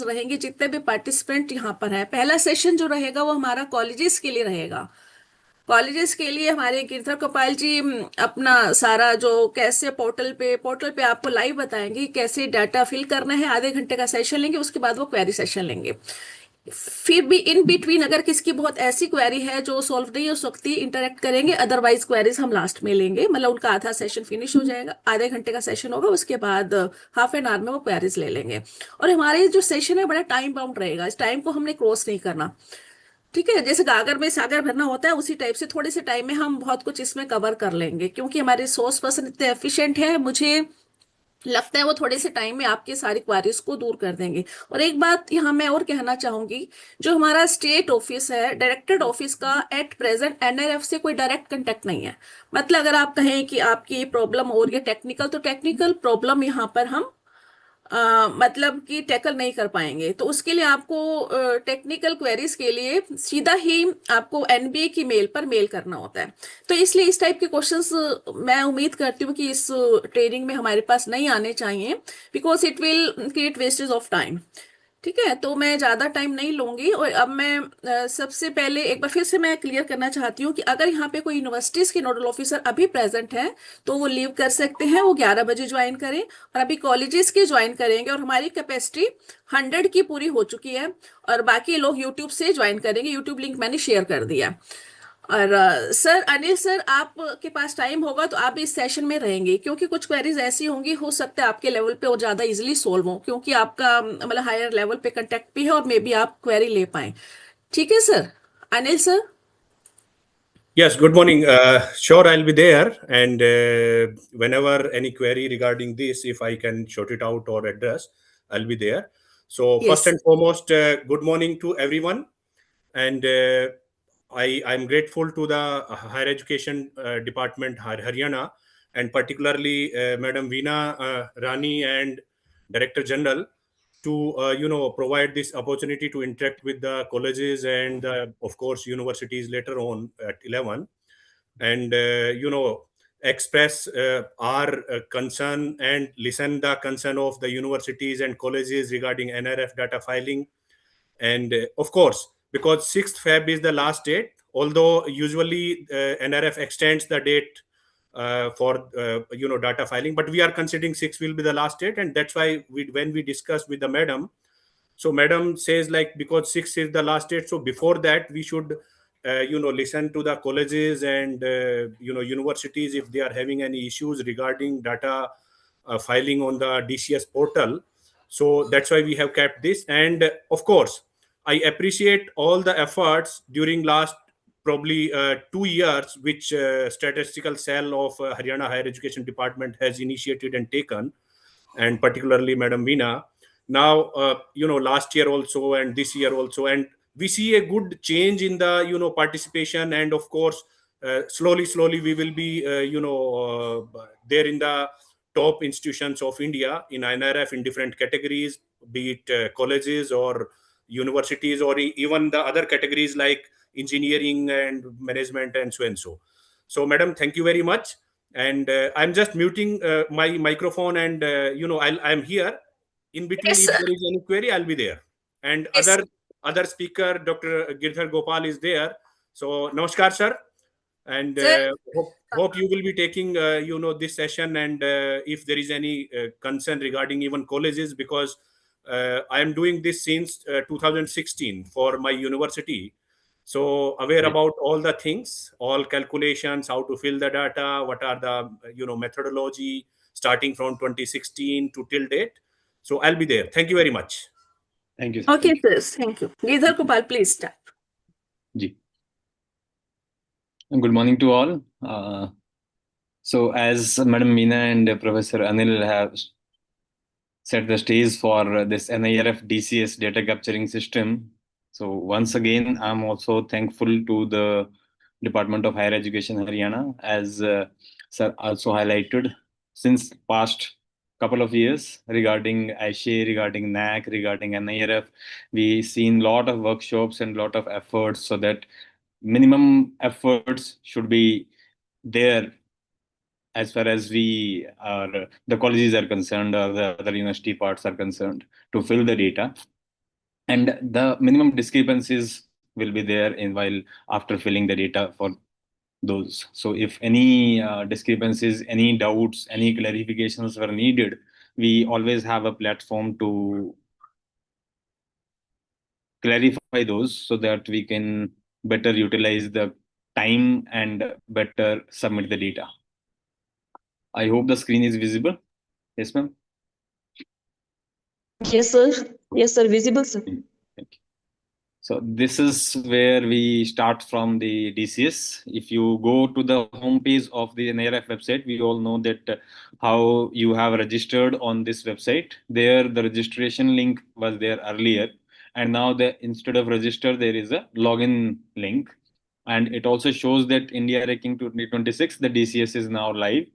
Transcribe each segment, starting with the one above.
रहेंगे जितने भी पार्टिसिपेंट यहाँ पर हैं। पहला सेशन जो रहेगा वो हमारा कॉलेजेस के लिए रहेगा। कॉलेजेस के लिए हमारे गिरधर गोपाल जी अपना सारा जो कैसे पोर्टल पे आपको लाइव बताएंगे कैसे डाटा फिल करना है। आधे घंटे का सेशन लेंगे, उसके बाद वो क्वेरी सेशन लेंगे। फिर भी इन बिटवीन अगर किसकी बहुत ऐसी क्वेरी है जो सॉल्व नहीं हो सकती, इंटरेक्ट करेंगे, अदरवाइज क्वेरीज हम लास्ट में लेंगे। मतलब उनका आधा सेशन फिनिश हो जाएगा, आधे घंटे का सेशन होगा, उसके बाद हाफ एन आवर में वो क्वेरीज ले लेंगे। और हमारे जो सेशन है बड़ा टाइम बाउंड रहेगा, इस टाइम को हमने क्रॉस नहीं करना। ठीक है, जैसे गागर में सागर भरना होता है उसी टाइप से थोड़े से टाइम में हम बहुत कुछ इसमें कवर कर लेंगे, क्योंकि हमारे सोर्स पर्सन इतने एफिशिएंट है, मुझे लगता है वो थोड़े से टाइम में आपकी सारी क्वारीज को दूर कर देंगे। और एक बात यहाँ मैं और कहना चाहूंगी, जो हमारा स्टेट ऑफिस है, डायरेक्टेड ऑफिस का एट प्रेजेंट एनआरएफ से कोई डायरेक्ट कांटेक्ट नहीं है। मतलब अगर आप कहें कि आपकी प्रॉब्लम हो रही है टेक्निकल, तो टेक्निकल प्रॉब्लम यहाँ पर हम मतलब कि टैकल नहीं कर पाएंगे। तो उसके लिए आपको टेक्निकल क्वेरीज के लिए सीधा ही आपको एनबीए की मेल पर मेल करना होता है। तो इसलिए इस टाइप के क्वेश्चंस मैं उम्मीद करती हूँ कि इस ट्रेनिंग में हमारे पास नहीं आने चाहिए, because it will create wastage of time. ठीक है, तो मैं ज़्यादा टाइम नहीं लूंगी। और अब मैं सबसे पहले एक बार फिर से मैं क्लियर करना चाहती हूँ कि अगर यहाँ पे कोई यूनिवर्सिटीज़ के नोडल ऑफिसर अभी प्रेजेंट हैं तो वो लीव कर सकते हैं, वो 11 बजे ज्वाइन करें। और अभी कॉलेजेस के ज्वाइन करेंगे, और हमारी कैपेसिटी 100 की पूरी हो चुकी है। और बाकी लोग यूट्यूब से ज्वाइन करेंगे, यूट्यूब लिंक मैंने शेयर कर दिया। और सर, अनिल सर, आपके पास टाइम होगा तो आप भी इस सेशन में रहेंगे, क्योंकि कुछ क्वेरीज ऐसी होंगी हो सकता है आपके लेवल पे और ज़्यादा इजीली सोल्व हो, क्योंकि आपका मतलब हायर लेवल पे कांटेक्ट भी है और मे बी आप क्वेरी ले पाए। ठीक है sir. Anil sir. Yes, good morning. Sure, I'll be there. And whenever any query regarding this, if I can shout it out or address, I'll be there. So first Yes. and foremost, good morning to everyone. And I'm grateful to the Higher Education Department, Haryana, and particularly Madam Veena Rani and Director General to provide this opportunity to interact with the colleges and of course universities later on at 11 and express our concern and listen the concern of the universities and colleges regarding NRF data filing. And of course, because 6th Feb is the last date, although usually NRF extends the date for data filing, but we are considering 6 will be the last date. And that's why when we discussed with the madam, so madam says like because 6 is the last date, so before that we should listen to the colleges and universities if they are having any issues regarding data filing on the DCS portal. So that's why we have kept this. And of course, I appreciate all the efforts during last probably 2 years which statistical cell of Haryana Higher Education Department has initiated and taken, and particularly Madam Veena. Now, last year also and this year also, and we see a good change in the participation. And of course, slowly we will be there in the top institutions of India in NIRF in different categories, be it colleges or universities or even the other categories like engineering and management and so and so. So, madam, thank you very much. And I'm just muting my microphone, and I'm here. In between, Yes, if sir. there is any query, I'll be there. And Yes. other speaker, Dr. Girdhar Gopal, is there. So, namaskar, sir. And Sir. hope you will be taking this session. And if there is any concern regarding even colleges, because I am doing this since 2016 for my university, so aware Yes. about all the things, all calculations, how to fill the data, what are the methodology starting from 2016 to till date. So I'll be there. Thank you very much. Thank you, sir. Okay, Thank you. sir. Thank you. Girdhar Gopal, please start. Ji. Good morning to all. So as Madam Meena and Professor Anil have set the stage for this NIRF DCS data capturing system. So once again, I'm also thankful to the Department of Higher Education Haryana, as sir also highlighted, since past couple of years regarding AISHE, regarding NAC, regarding NIRF, we seen lot of workshops and lot of efforts, so that minimum efforts should be there as far as we are, the colleges are concerned or the other university parts are concerned, to fill the data. and the minimum discrepancies will be there in while after filling the data for those. So if any discrepancies, any doubts, any clarifications were needed, we always have a platform to clarify those so that we can better utilize the time and better submit the data. I hope the screen is visible. Yes, ma'am. Yes, sir. Yes, sir. Visible, sir. Thank you. So this is where we start from the DCS. If you go to the homepage of the NIRF website, we all know that how you have registered on this website. There, the registration link was there earlier, and now instead of register, there is a login link, and it also shows that India Ranking 2026, the DCS is now live.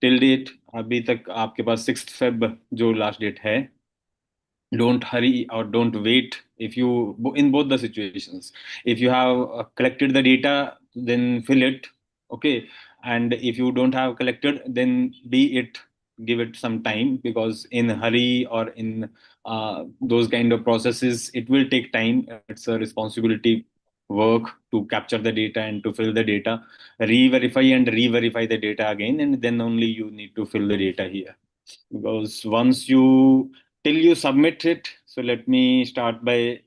Till date, अभी तक आपके पास 6th Feb जो last date है. Don't hurry or don't wait. If you, in both the situations, if you have collected the data, then fill it, okay, and if you don't have collected, then give it some time, because in hurry or in those kind of processes, it will take time. It's a responsibility work to capture the data and to fill the data, re-verify and re-verify the data again, and then only you need to fill the data here. Because once you till you submit it, so let me start by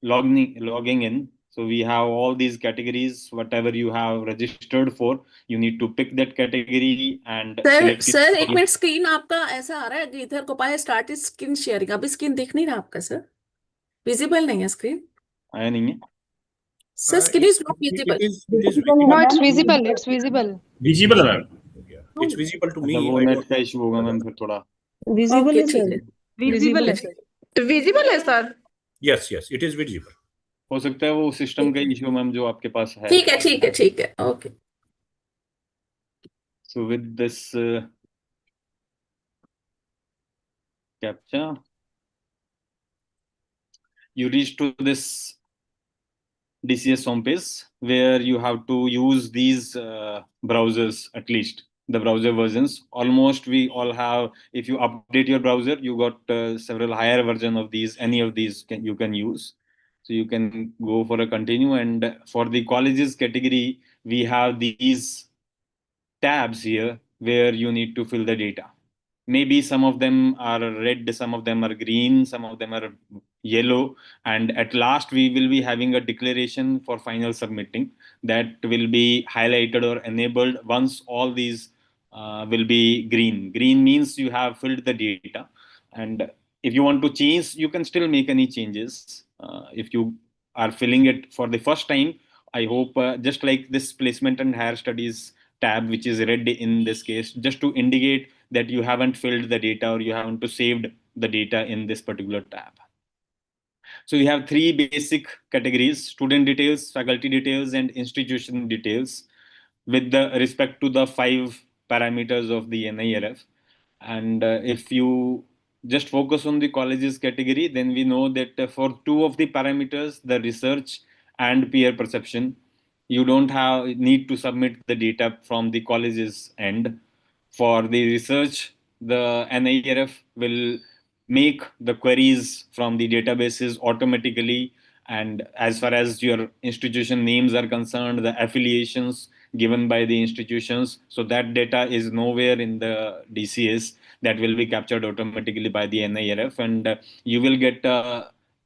logging in. So we have all these categories. Whatever you have registered for, you need to pick that category and sir select it. Sir एक minute, screen आपका ऐसा आ रहा है कि इधर को पाए start screen sharing, अभी स्क्रीन दिख नहीं रहा आपका सर, विजिबल नहीं है स्क्रीन आया नहीं है? Sir, screen is not it visible. is visible. No, it's visible. It's visible. Visible, ma'am. Yeah. It's visible to अच्छा, me. वो I नेट don't का know. इशू होगा मैम फिर थोड़ा. Visible ओके है, ठीक sir. है, Visible है सर. Visible है sir. Yes, yes, it is visible. हो सकता है वो सिस्टम का इशू मैम जो आपके पास है. ठीक है ठीक है ठीक है, okay. So with this captcha, you reach to this DCS homepage where you have to use these browsers, at least the browser versions. Almost we all have. If you update your browser, you got several higher version of these. Any of these you can use. So you can go for a continue, and for the colleges category, we have these tabs here where you need to fill the data. Maybe some of them are red, some of them are green, some of them are yellow, and at last we will be having a declaration for final submitting that will be highlighted or enabled once all these will be green. Green means you have filled the data, and if you want to change, you can still make any changes. If you are filling it for the first time, I hope just like this placement and higher studies tab, which is red in this case, just to indicate that you haven't filled the data or you haven't saved the data in this particular tab. So we have three basic categories: student details, faculty details, and institution details, with the respect to the 5 parameters of the NIRF. And if you just focus on the colleges category, then we know that for 2 of the parameters, the research and peer perception, you don't need to submit the data from the college's end. For the research, the NIRF will make the queries from the databases automatically, and as far as your institution names are concerned, the affiliations given by the institutions, so that data is nowhere in the DCS. That will be captured automatically by the NIRF, and you will get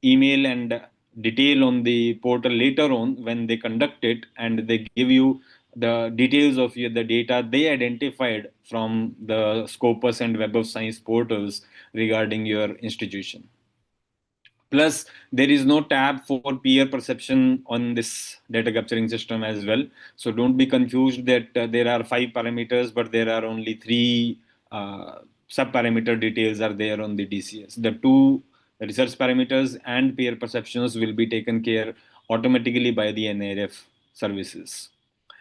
email and detail on the portal later on when they conduct it, and they give you the details of the data they identified from the Scopus and Web of Science portals regarding your institution. Plus, there is no tab for peer perception on this data capturing system as well. So don't be confused that there are 5 parameters, but there are only 3 sub-parameter details are there on the DCS. The 2 research parameters and peer perceptions will be taken care automatically by the NIRF services.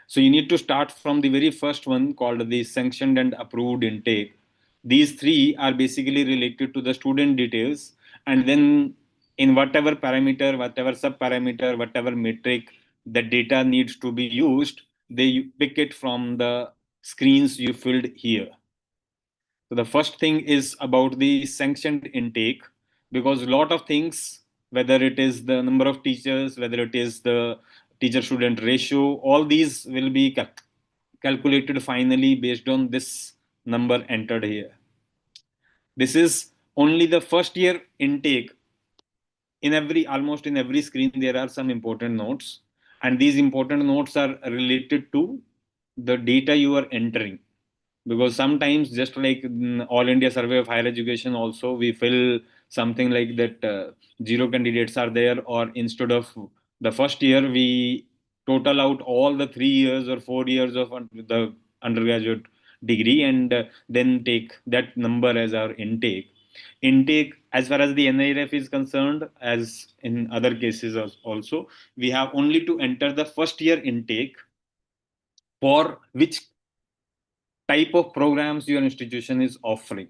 So you need to start from the very first one called the sanctioned and approved intake. These 3 are basically related to the student details, and then in whatever parameter, whatever sub-parameter, whatever metric the data needs to be used, they pick it from the screens you filled here. So the first thing is about the sanctioned intake. because a lot of things, whether it is the number of teachers, whether it is the teacher-student ratio, all these will be calculated finally based on this number entered here. This is only the first year intake. Almost in every screen, there are some important notes, and these important notes are related to the data you are entering. Because sometimes, just like All India Survey of Higher Education, also we fill something like that, 0 candidates are there, or instead of the first year, we total out all the 3 years or 4 years of the undergraduate degree, and then take that number as our intake. As far as the NIRF is concerned, as in other cases also, we have only to enter the first year intake for which type of programs your institution is offering.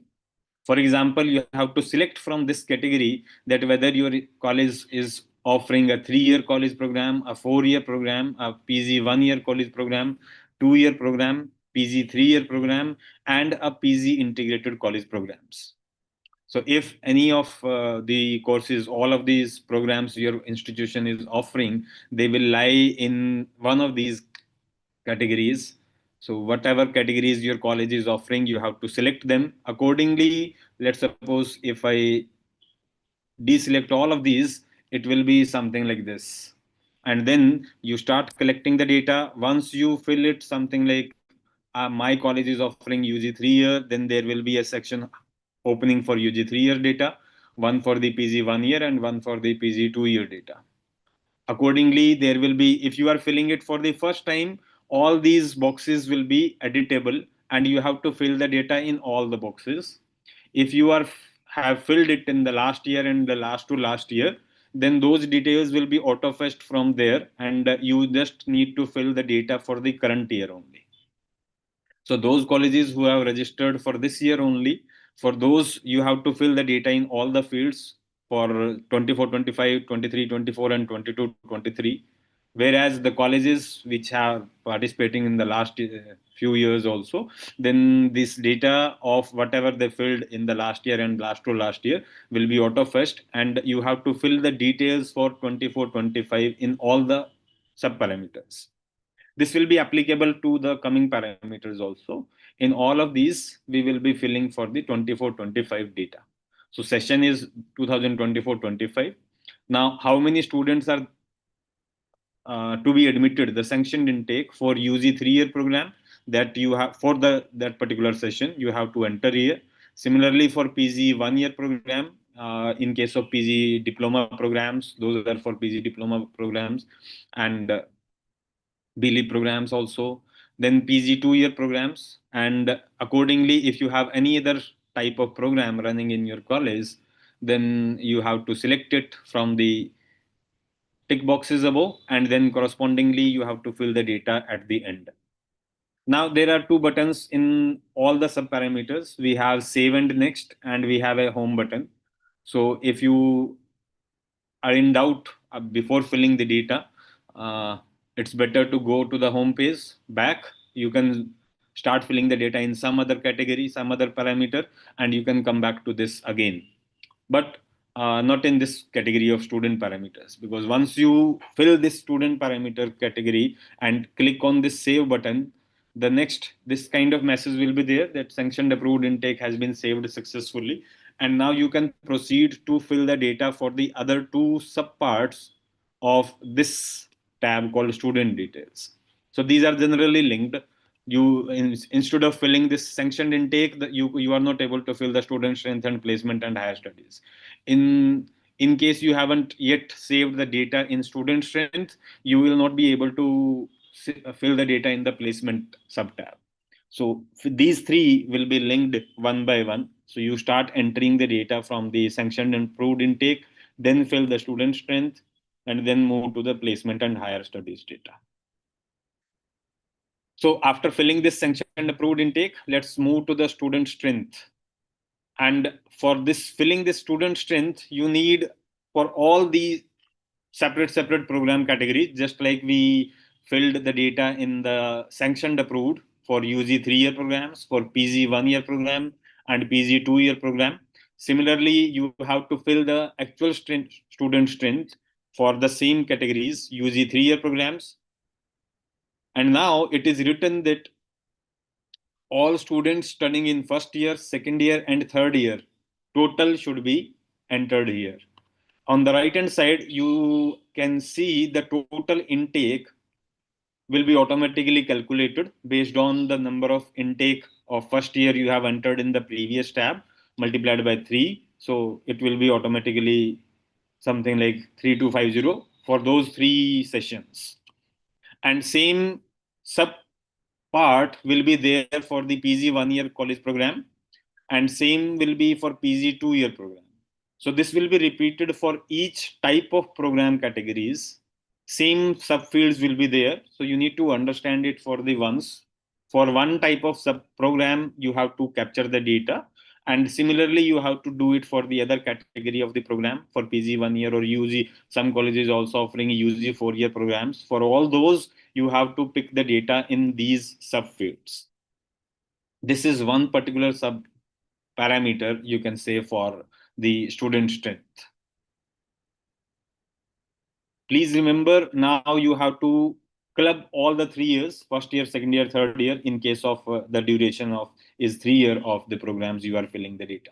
For example, you have to select from this category that whether your college is offering a 3-year college program, a 4-year program, a PG 1-year college program, 2-year program, PG 3-year program, and a PG integrated college programs. So if any of the courses, all of these programs your institution is offering, they will lie in one of these categories. So whatever categories your college is offering, you have to select them accordingly. Let's suppose if I deselect all of these, it will be something like this. And then you start collecting the data. Once you fill it something like my college is offering UG 3-year, then there will be a section opening for UG 3-year data, one for the PG 1-year and one for the PG 2-year data. Accordingly, there will be, if you are filling it for the first time, all these boxes will be editable and you have to fill the data in all the boxes. If you have filled it in the last year and the last to last year, then those details will be auto fetched from there, and you just need to fill the data for the current year only. So those colleges who have registered for this year only, for those you have to fill the data in all the fields for 24-25, 23-24, and 22-23. Whereas the colleges which have participating in the last few years also, then this data of whatever they filled in the last year and last to last year will be auto fetched, and you have to fill the details for 24-25 in all the sub parameters. This will be applicable to the coming parameters also. In all of these, we will be filling for the 24-25 data. So session is 2024-25. Now, how many students are to be admitted, the sanctioned intake for UG 3-year program that you have for that particular session, you have to enter here. Similarly, for PG 1-year program, in case of PG diploma programs, those are for PG diploma programs, and BLE programs also, then PG 2-year programs. And accordingly, if you have any other type of program running in your college, then you have to select it from the tick boxes above, and then correspondingly, you have to fill the data at the end. Now, there are two buttons in all the sub parameters. We have save and next, and we have a home button. So if you are in doubt before filling the data, it's better to go to the home page back. You can start filling the data in some other category, some other parameter, and you can come back to this again. But not in this category of student parameters, because once you fill this student parameter category and click on this save button, the next this kind of message will be there that sanctioned approved intake has been saved successfully, and now you can proceed to fill the data for the other two subparts of this tab called student details. So these are generally linked. You instead of filling this sanctioned intake, you are not able to fill the student strength and placement and higher studies. In case you haven't yet saved the data in student strength, you will not be able to fill the data in the placement sub tab. So these three will be linked one by one. So you start entering the data from the sanctioned and approved intake, then fill the student strength, and then move to the placement and higher studies data. So after filling this sanctioned approved intake, let's move to the student strength. And for this filling this student strength, you need for all the separate program categories, just like we filled the data in the sanctioned approved for UG 3-year programs, for PG 1-year program and PG 2-year program. Similarly, you have to fill the actual student strength for the same categories, UG 3-year programs. And now it is written that all students studying in first year, second year, and third year, total should be entered here. On the right hand side, you can see the total intake will be automatically calculated based on the number of intake of first year you have entered in the previous tab multiplied by 3. So it will be automatically something like 3250 for those 3 sessions. And same sub part will be there for the PG 1-year college program, and same will be for PG 2-year program. So this will be repeated for each type of program categories. Same subfields will be there. So you need to understand it for the ones. For one type of sub program, you have to capture the data. And similarly, you have to do it for the other category of the program for PG 1-year or UG. Some colleges also offering UG 4-year programs. For all those, you have to pick the data in these subfields. This is one particular sub parameter you can say for the student strength. Please remember, now you have to club all the 3 years, first year, second year, third year, in case of the duration of is 3 year of the programs you are filling the data.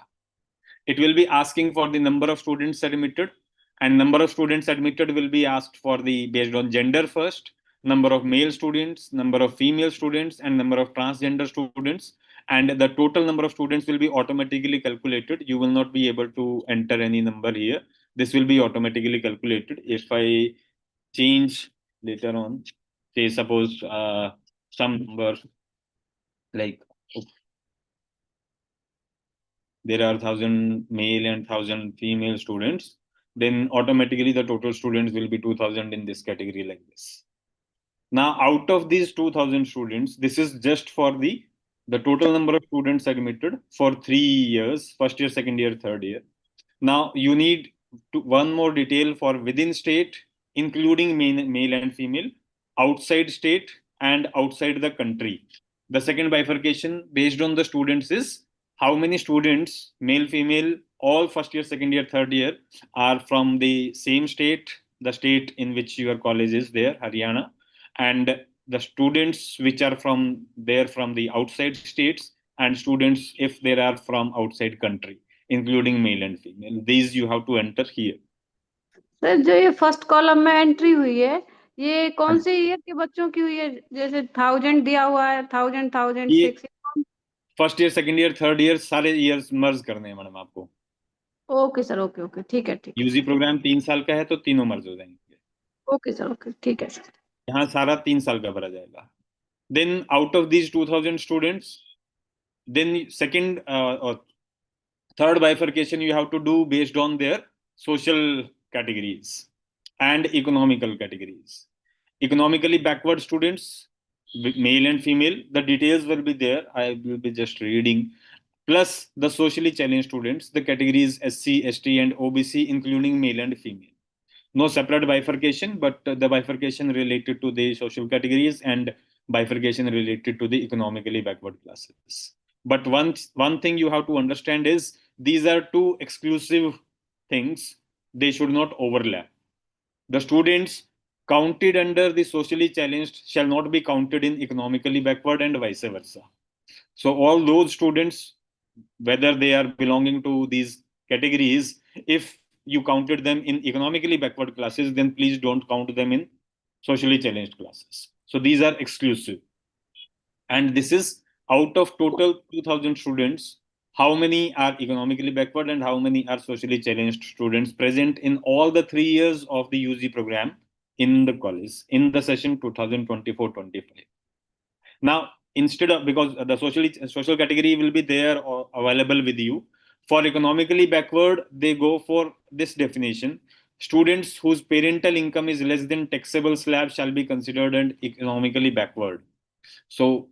It will be asking for the number of students admitted, and number of students admitted will be asked for the based on gender first, number of male students, number of female students, and number of transgender students. And the total number of students will be automatically calculated. You will not be able to enter any number here. This will be automatically calculated. If I change later on, say suppose some number like there are 1,000 male and 1,000 female students, then automatically the total students will be 2,000 in this category like this. Now, out of these 2,000 students, this is just for the total number of students admitted for 3 years, first year, second year, third year. Now, you need one more detail for within state, including male and female, outside state, and outside the country. The second bifurcation based on the students is how many students, male, female, all first year, second year, third year, are from the same state, the state in which your college is there, Haryana, and the students which are from there from the outside states, and students if they are from outside country, including male and female. These you have to enter here. Sir जो ये first column में entry हुई है, ये कौन से year के बच्चों की हुई है? जैसे 1000 दिया हुआ है, 1000, ये 6। First year, second year, third year सारे ईयर्स मर्ज करने हैं मैडम आपको। ओके सर, ओके ओके, ठीक है ठीक है। यूजी प्रोग्राम 3 साल का है तो तीनों मर्ज हो जाएंगे। ओके सर, ओके, ठीक है सर। यहाँ सारा 3 साल का भरा जाएगा। Then out of these 2000 students, then second or third bifurcation you have to do based on their social categories and economical categories. Economically backward students, male and female, the details will be there. I will be just reading. Plus the socially challenged students, the categories SC, ST, and OBC, including male and female. No separate bifurcation, but the bifurcation related to the social categories and bifurcation related to the economically backward classes. But one thing you have to understand is these are two exclusive things. They should not overlap. The students counted under the socially challenged shall not be counted in economically backward and vice versa. So all those students, whether they are belonging to these categories, if you counted them in economically backward classes, then please don't count them in socially challenged classes. So these are exclusive. And this is out of total 2000 students, how many are economically backward and how many are socially challenged students present in all the 3 years of the UG program in the college in the session 2024-25. Now, instead of, because the social category will be there or available with you, for economically backward, they go for this definition. Students whose parental income is less than taxable slab shall be considered and economically backward. So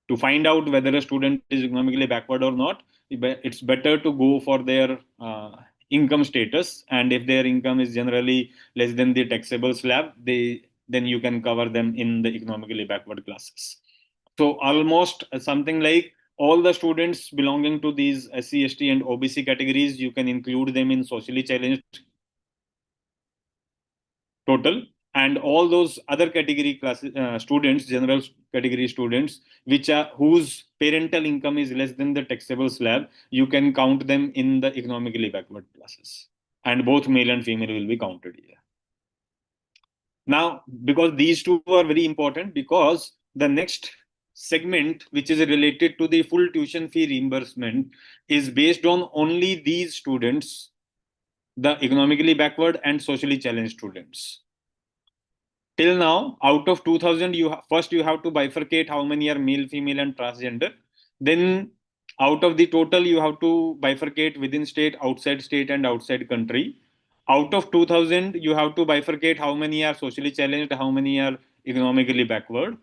to find out whether a student is economically backward or not, it's better to go for their income status. And if their income is generally less than the taxable slab, then you can cover them in the economically backward classes. So almost something like all the students belonging to these SC, ST and OBC categories, you can include them in socially challenged total, and all those other category classes students, general category students, whose parental income is less than the taxable slab, you can count them in the economically backward classes, and both male and female will be counted here. Now, because these two are very important, because the next segment, which is related to the full tuition fee reimbursement, is based on only these students, the economically backward and socially challenged students. Till now, out of 2000, first you have to bifurcate how many are male, female, and transgender. Then, out of the total, you have to bifurcate within state, and outside country. Out of 2000, you have to bifurcate how many are socially challenged, how many are economically backward.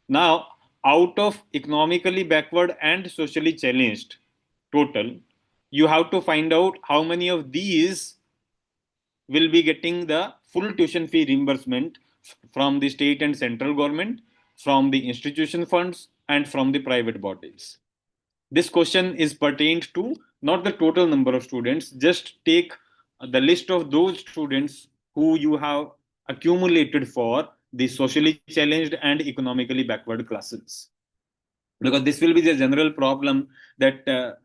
Now, out of economically backward and socially challenged total, you have to find out how many of these will be getting the full tuition fee reimbursement from the state and central government, from the institution funds, and from the private bodies. This question is pertained to not the total number of students, just take the list of those students who you have accumulated for the socially challenged and economically backward classes. Because this will be the general problem that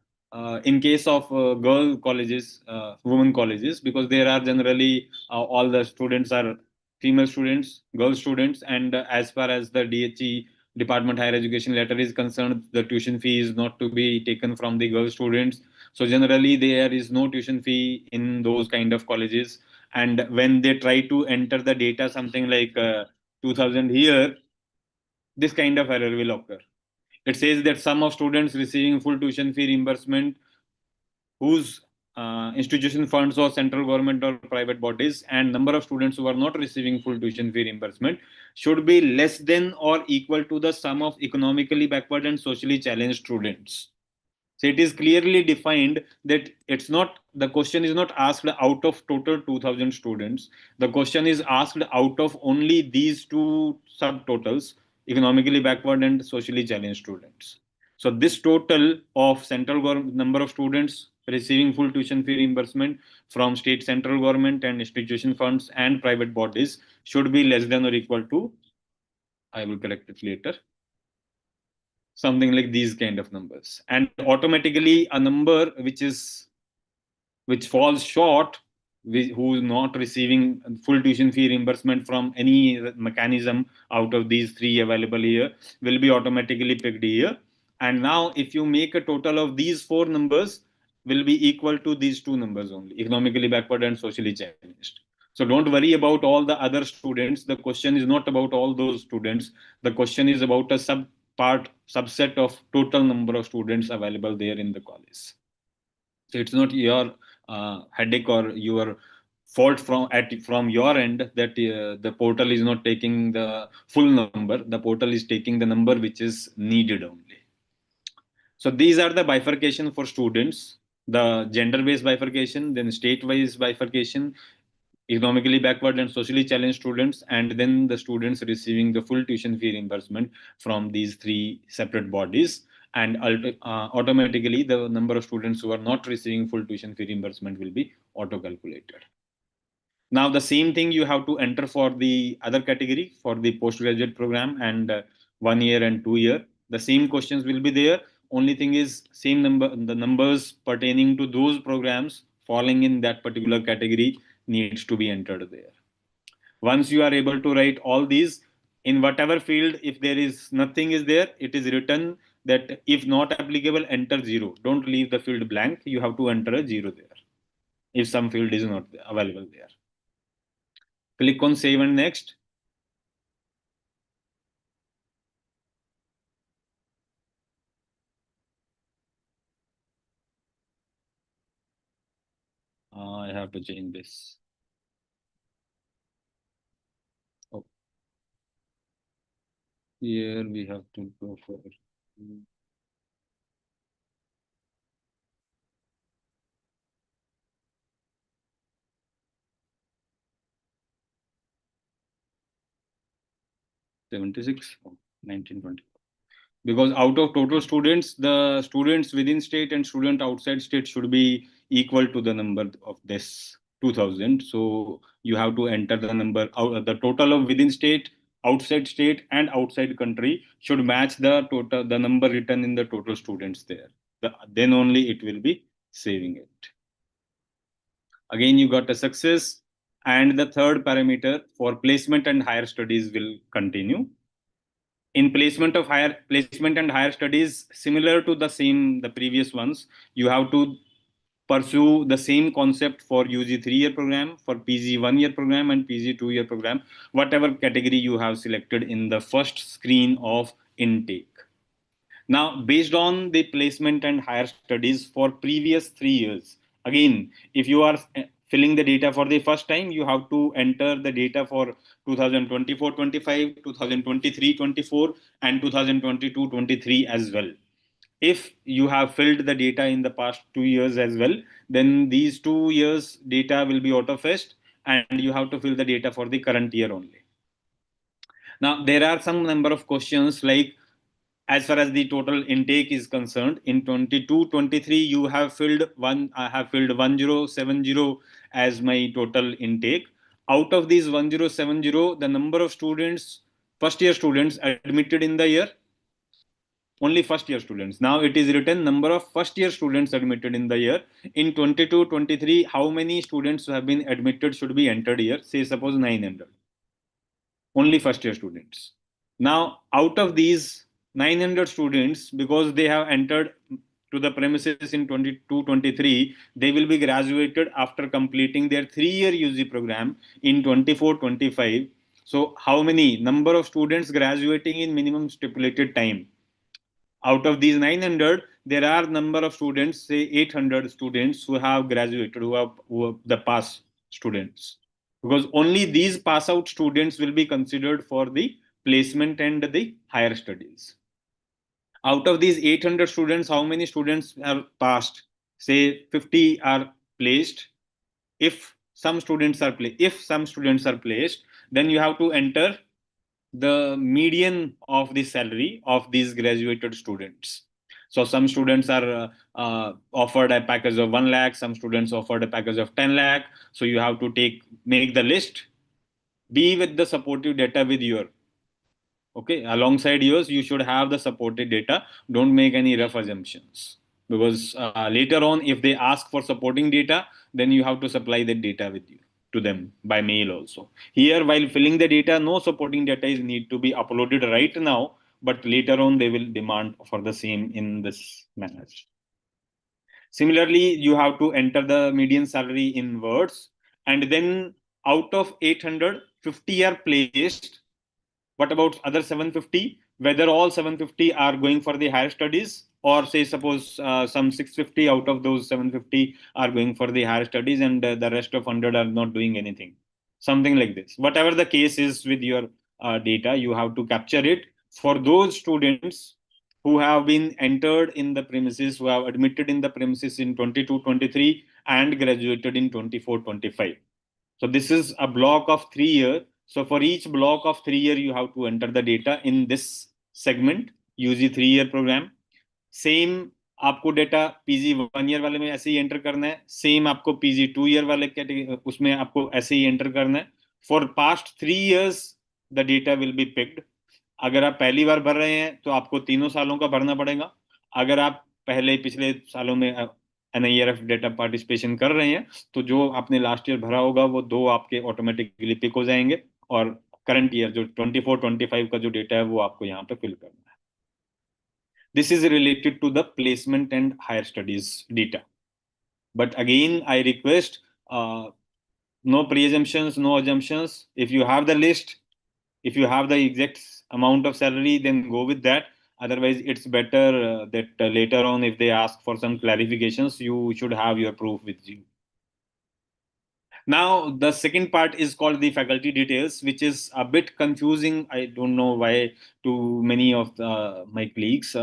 in case of girl colleges, women colleges, because there are generally all the students are female students, girl students, and as far as the DHE Department Higher Education letter is concerned, the tuition fee is not to be taken from the girl students. So generally there is no tuition fee in those kind of colleges. And when they try to enter the data, something like 2000 here, this kind of error will occur. It says that sum of students receiving full tuition fee reimbursement whose institution funds or central government or private bodies, and number of students who are not receiving full tuition fee reimbursement should be less than or equal to the sum of economically backward and socially challenged students. So it is clearly defined that it's not, the question is not asked out of total 2000 students. The question is asked out of only these two subtotals, economically backward and socially challenged students. So this total of central government number of students receiving full tuition fee reimbursement from state, central government and institution funds and private bodies should be less than or equal to, I will correct it later, something like these kind of numbers. And automatically a number which falls short, who is not receiving full tuition fee reimbursement from any mechanism out of these three available here, will be automatically picked here. And now if you make a total of these four numbers, will be equal to these two numbers only, economically backward and socially challenged. So don't worry about all the other students. The question is not about all those students. The question is about a subset of total number of students available there in the college. So it's not your headache or your fault from your end that the portal is not taking the full number. The portal is taking the number which is needed only. So these are the bifurcation for students, the gender-based bifurcation, then state-wise bifurcation, economically backward and socially challenged students, and then the students receiving the full tuition fee reimbursement from these three separate bodies. And automatically, the number of students who are not receiving full tuition fee reimbursement will be auto-calculated. Now, the same thing you have to enter for the other category, for the postgraduate program and 1 year and 2 year. The same questions will be there. Only thing is same number, the numbers pertaining to those programs falling in that particular category needs to be entered there. Once you are able to write all these in whatever field, if there is nothing is there, it is written that if not applicable, enter 0. Don't leave the field blank. You have to enter a 0 there if some field is not available there. Click on save and next. I have to change this. Oh. Here we have to go for 76, 1920. because out of total students, the students within state and student outside state should be equal to the number of this 2000. So you have to enter the number, the total of within state, outside state, and outside country should match the number written in the total students there. Then only it will be saving it. Again, you got a success. And the third parameter for placement and higher studies will continue. In placement and higher studies, similar to the previous ones, you have to pursue the same concept for UG 3-year program, for PG 1-year program, and PG 2-year program, whatever category you have selected in the first screen of intake. Now, based on the placement and higher studies for previous 3 years, again, if you are filling the data for the first time, you have to enter the data for 2024-25, 2023-24, and 2022-23 as well. If you have filled the data in the past 2 years as well, then these 2 years data will be auto-fetched, and you have to fill the data for the current year only. Now, there are some number of questions like, as far as the total intake is concerned, in 22-23, you have filled I have filled 1070 as my total intake. Out of these 1070, the number of students, first year students admitted in the year, only first year students. Now it is written number of first year students admitted in the year. In 22-23, how many students have been admitted should be entered here. Say suppose 900. Only first year students. Now out of these 900 students, because they have entered to the premises in 22-23, they will be graduated after completing their 3-year UG program in 24-25. So how many number of students graduating in minimum stipulated time? Out of these 900, there are number of students, say 800 students who have graduated, who are the pass students. Because only these pass out students will be considered for the placement and the higher studies. Out of these 800 students, how many students are passed? Say 50 are placed. If some students are placed, then you have to enter the median of the salary of these graduated students. So some students are offered a package of 1 lakh, some students offered a package of 10 lakh. So you have to make the list, be with the supportive data with your, okay, alongside yours, you should have the supported data. Don't make any rough assumptions, because later on, if they ask for supporting data, then you have to supply that data with you to them by mail also. Here, while filling the data, no supporting data is need to be uploaded right now, but later on they will demand for the same in this manner. Similarly, you have to enter the median salary in words, and then out of 800, 50 are placed. What about other 750? Whether all 750 are going for the higher studies, or say suppose some 650 out of those 750 are going for the higher studies, and the rest of 100 are not doing anything. Something like this. Whatever the case is with your data, you have to capture it for those students who have been entered in the premises, who have admitted in the premises in 22-23 and graduated in 24-25. So this is a block of 3 years. So for each block of 3 years, you have to enter the data in this segment, UG 3-year program. Same आपको data PG 1 year वाले में ऐसे ही enter करना है. Same आपको PG 2 year वाले उसमें आपको ऐसे ही एंटर करना है. For past 3 years the data will be picked. अगर आप पहली बार भर रहे हैं तो आपको 3 सालों का भरना पड़ेगा. अगर आप पिछले सालों में NIRF डेटा पार्टिसिपेशन कर रहे हैं तो जो आपने लास्ट ईयर भरा होगा वो 2 आपके ऑटोमेटिकली पिक हो जाएंगे, और करंट ईयर जो 24-25 का जो डेटा है वो आपको यहाँ पे फिल करना है. This is related to the placement and higher studies data. But again, I request no pre-assumptions, no assumptions. If you have the list, if you have the exact amount of salary, then go with that. Otherwise, it's better that later on, if they ask for some clarifications, you should have your proof with you. Now, the second part is called the faculty details, which is a bit confusing. I don't know why to many of my colleagues.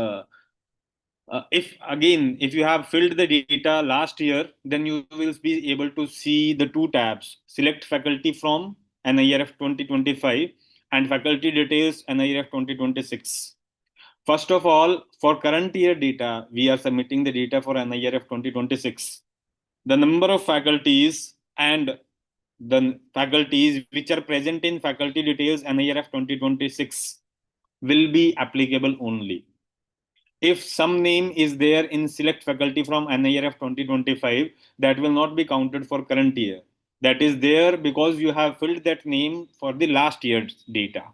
If you have filled the data last year, then you will be able to see the 2 tabs: select faculty from NIRF 2025 and faculty details NIRF 2026. First of all, for current year data, we are submitting the data for NIRF 2026. The number of faculties and the faculties which are present in faculty details NIRF 2026 will be applicable only. If some name is there in select faculty from NIRF 2025, that will not be counted for current year. That is there because you have filled that name for the last year's data.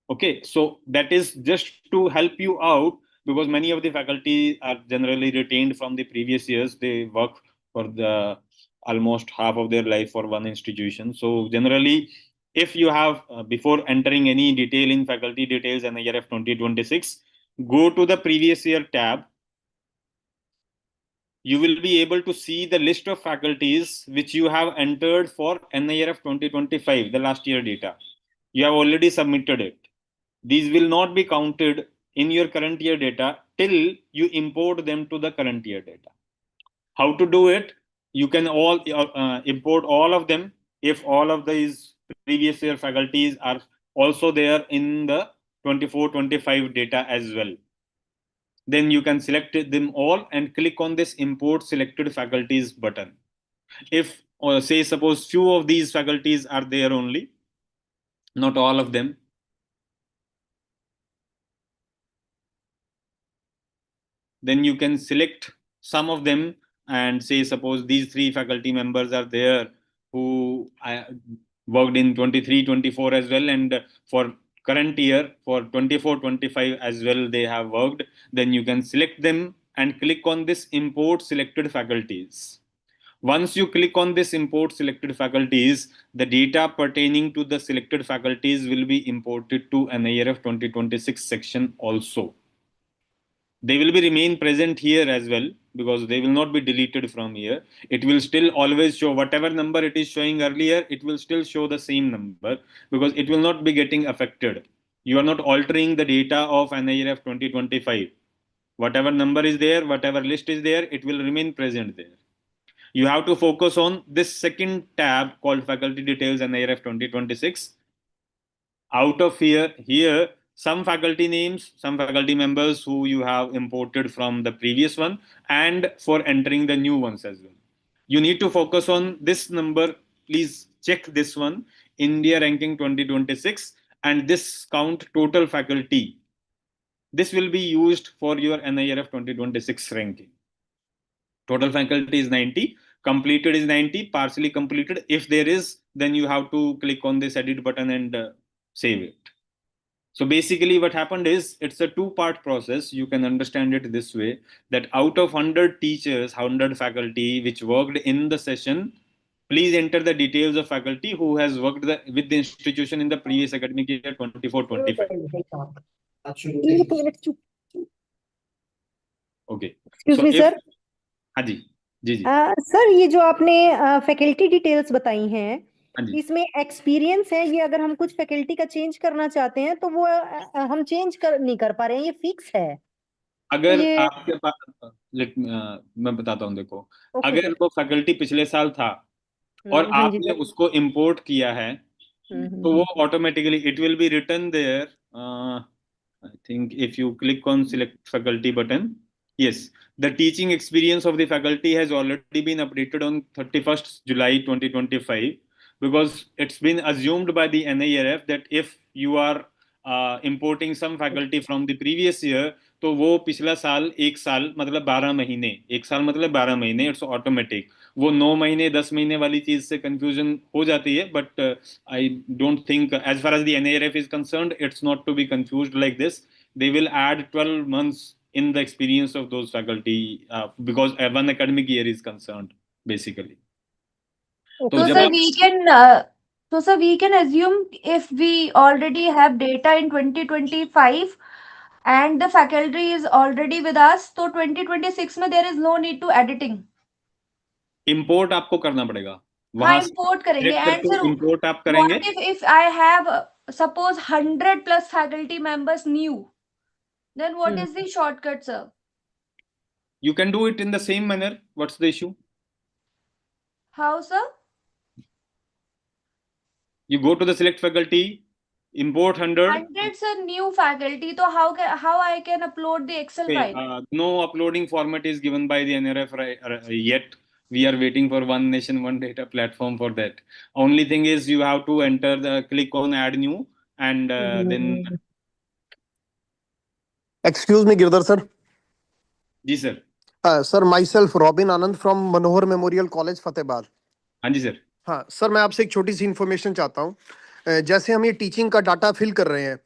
Okay, so that is just to help you out, because many of the faculty are generally retained from the previous years. They work for the almost half of their life for one institution. So generally, if you have before entering any detail in faculty details NIRF 2026, go to the previous year tab. You will be able to see the list of faculties which you have entered for NIRF 2025, the last year data. You have already submitted it. These will not be counted in your current year data till you import them to the current year data. How to do it? You can all import all of them if all of these previous year faculties are also there in the 24-25 data as well. Then you can select them all and click on this import selected faculties button. If say suppose few of these faculties are there only, not all of them, then you can select some of them and say suppose these 3 faculty members are there who worked in 23-24 as well, and for current year for 24-25 as well they have worked. Then you can select them and click on this import selected faculties. Once you click on this import selected faculties, the data pertaining to the selected faculties will be imported to NIRF 2026 section also. They will be remain present here as well because they will not be deleted from here. It will still always show whatever number it is showing earlier, it will still show the same number because it will not be getting affected. You are not altering the data of NIRF 2025. Whatever number is there, whatever list is there, it will remain present there. You have to focus on this second tab called faculty details NIRF 2026. Out of here some faculty names, some faculty members who you have imported from the previous one, and for entering the new ones as well. You need to focus on this number. Please check this one, India ranking 2026, and this count total faculty. This will be used for your NIRF 2026 ranking. Total faculty is 90, completed is 90, partially completed. If there is, then you have to click on this edit button and save it. So basically what happened is it's a 2-part process. You can understand it this way, that out of 100 teachers, 100 faculty which worked in the session, please enter the details of faculty who has worked with the institution in the previous academic year 24-25. Okay. Excuse me, sir. हाँ जी जी जी sir, ये जो आपने faculty details बताई हैं, हाँ जी। इसमें experience है, ये अगर हम कुछ फैकल्टी का चेंज करना चाहते हैं तो वो हम चेंज नहीं कर पा रहे हैं, ये फिक्स है? अगर ये आपके पास मैं बताता हूँ, देखो ओके अगर सर। वो फैकल्टी पिछले साल था और हाँ जी आपने सर। उसको इंपोर्ट किया है, तो वो automatically it will be written there. I think if you click on select faculty button, yes, the teaching experience of the faculty has already been updated on 31st July 2025, because it's been assumed by the NIRF that if you are importing some faculty from the previous year, तो वो पिछला साल 1 साल मतलब 12 महीने, 1 साल मतलब 12 महीने, इट्स ऑटोमेटिक. वो 9 महीने 10 महीने वाली चीज से कंफ्यूजन हो जाती है, but I don't think as far as the NIRF is concerned, it's not to be confused like this. They will add 12 months in the experience of those faculty because one academic year is concerned basically. Okay. So sir, we can assume if we already have data in 2025 and the faculty is already with us, so 2026 में there is no need to editing. Import आपको करना पड़ेगा. हाँ, वहां import करेंगे. select And करके sir, import आप करेंगे. what if I have suppose 100 plus faculty members new, then what is the shortcut, sir? You can do it in the same manner. What's the issue? How, sir? You go to the select faculty, import 100. 100's a new faculty, so how I can upload the Excel Okay, file? no uploading format is given by the NIRF yet. We are waiting for one nation, one data platform for that. Only thing is you have to enter click on add new and then. Excuse me, Girdhar sir. Ji sir. Sir, myself Robin Anand from Manohar Memorial College, Fatehbad. हाँ जी sir. हाँ sir, मैं आपसे एक छोटी सी information चाहता हूँ. जैसे हम ये टीचिंग का डाटा फिल कर रहे हैं,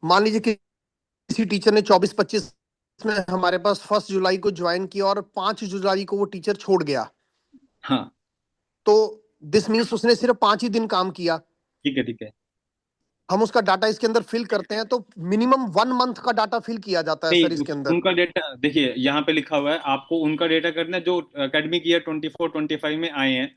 मान लीजिए कि किसी टीचर ने 24-25 में हमारे पास 1 जुलाई को ज्वाइन किया और 5 जुलाई को वो टीचर छोड़ गया. हाँ. तो दिस मीन्स उसने सिर्फ 5 ही दिन काम किया. ठीक है, ठीक है. हम उसका डाटा इसके अंदर फिल करते हैं, तो मिनिमम 1 मंथ का डाटा फिल किया जाता है सर इसके अंदर. उनका डेटा देखिए यहाँ पे लिखा हुआ है, आपको उनका डेटा करना है जो एकेडमिक ईयर 24-25 में आए हैं.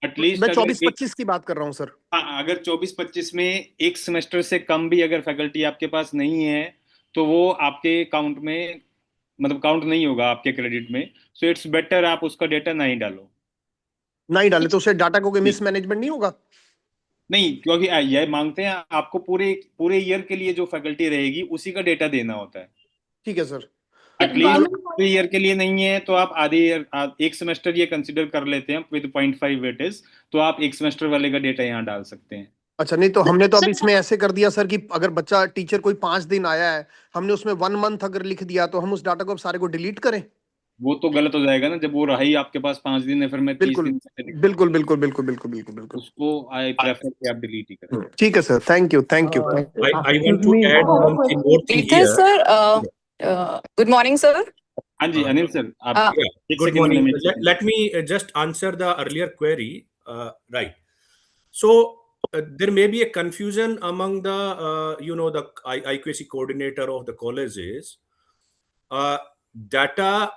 एटलीस्ट मैं 24-25 की बात कर रहा हूँ सर. हाँ, अगर 24-25 में एक सेमेस्टर से कम भी अगर फैकल्टी आपके पास नहीं है तो वो आपके काउंट में मतलब काउंट नहीं होगा आपके क्रेडिट में. सो इट्स बेटर आप उसका डेटा नहीं डालो. नहीं डाले तो उससे डाटा को कोई मिसमैनेजमेंट नहीं होगा? नहीं, क्योंकि यह मांगते हैं आपको पूरे ईयर के लिए जो फैकल्टी रहेगी उसी का डेटा देना होता है. ठीक है सर. एटलीस्ट पूरे ईयर के लिए नहीं है तो आप आधे ईयर एक सेमेस्टर ये कंसीडर कर लेते हैं विद 0.5 वेटेज, तो आप एक सेमेस्टर वाले का डेटा यहाँ डाल सकते हैं. अच्छा, नहीं तो हमने तो अब इसमें ऐसे कर दिया सर कि अगर बच्चा टीचर कोई 5 दिन आया है, हमने उसमें 1 मंथ अगर लिख दिया तो हम उस डाटा को अब सारे को डिलीट करें? वो तो गलत हो जाएगा ना, जब वो रहा ही आपके पास 5 दिन है फिर मैं 30 दिन बिल्कुल बिल्कुल बिल्कुल बिल्कुल बिल्कुल बिल्कुल उसको आई प्रेफर कि आप डिलीट ही करें. ठीक है sir, thank you thank you. I want to add one thing more thing Peter here. sir, good morning sir. हाँ जी अनिल सर, आप Yeah, एक good second morning. में Let me just answer the earlier query. Right. So there may be a confusion among the the IQAC coordinator of the colleges. Data.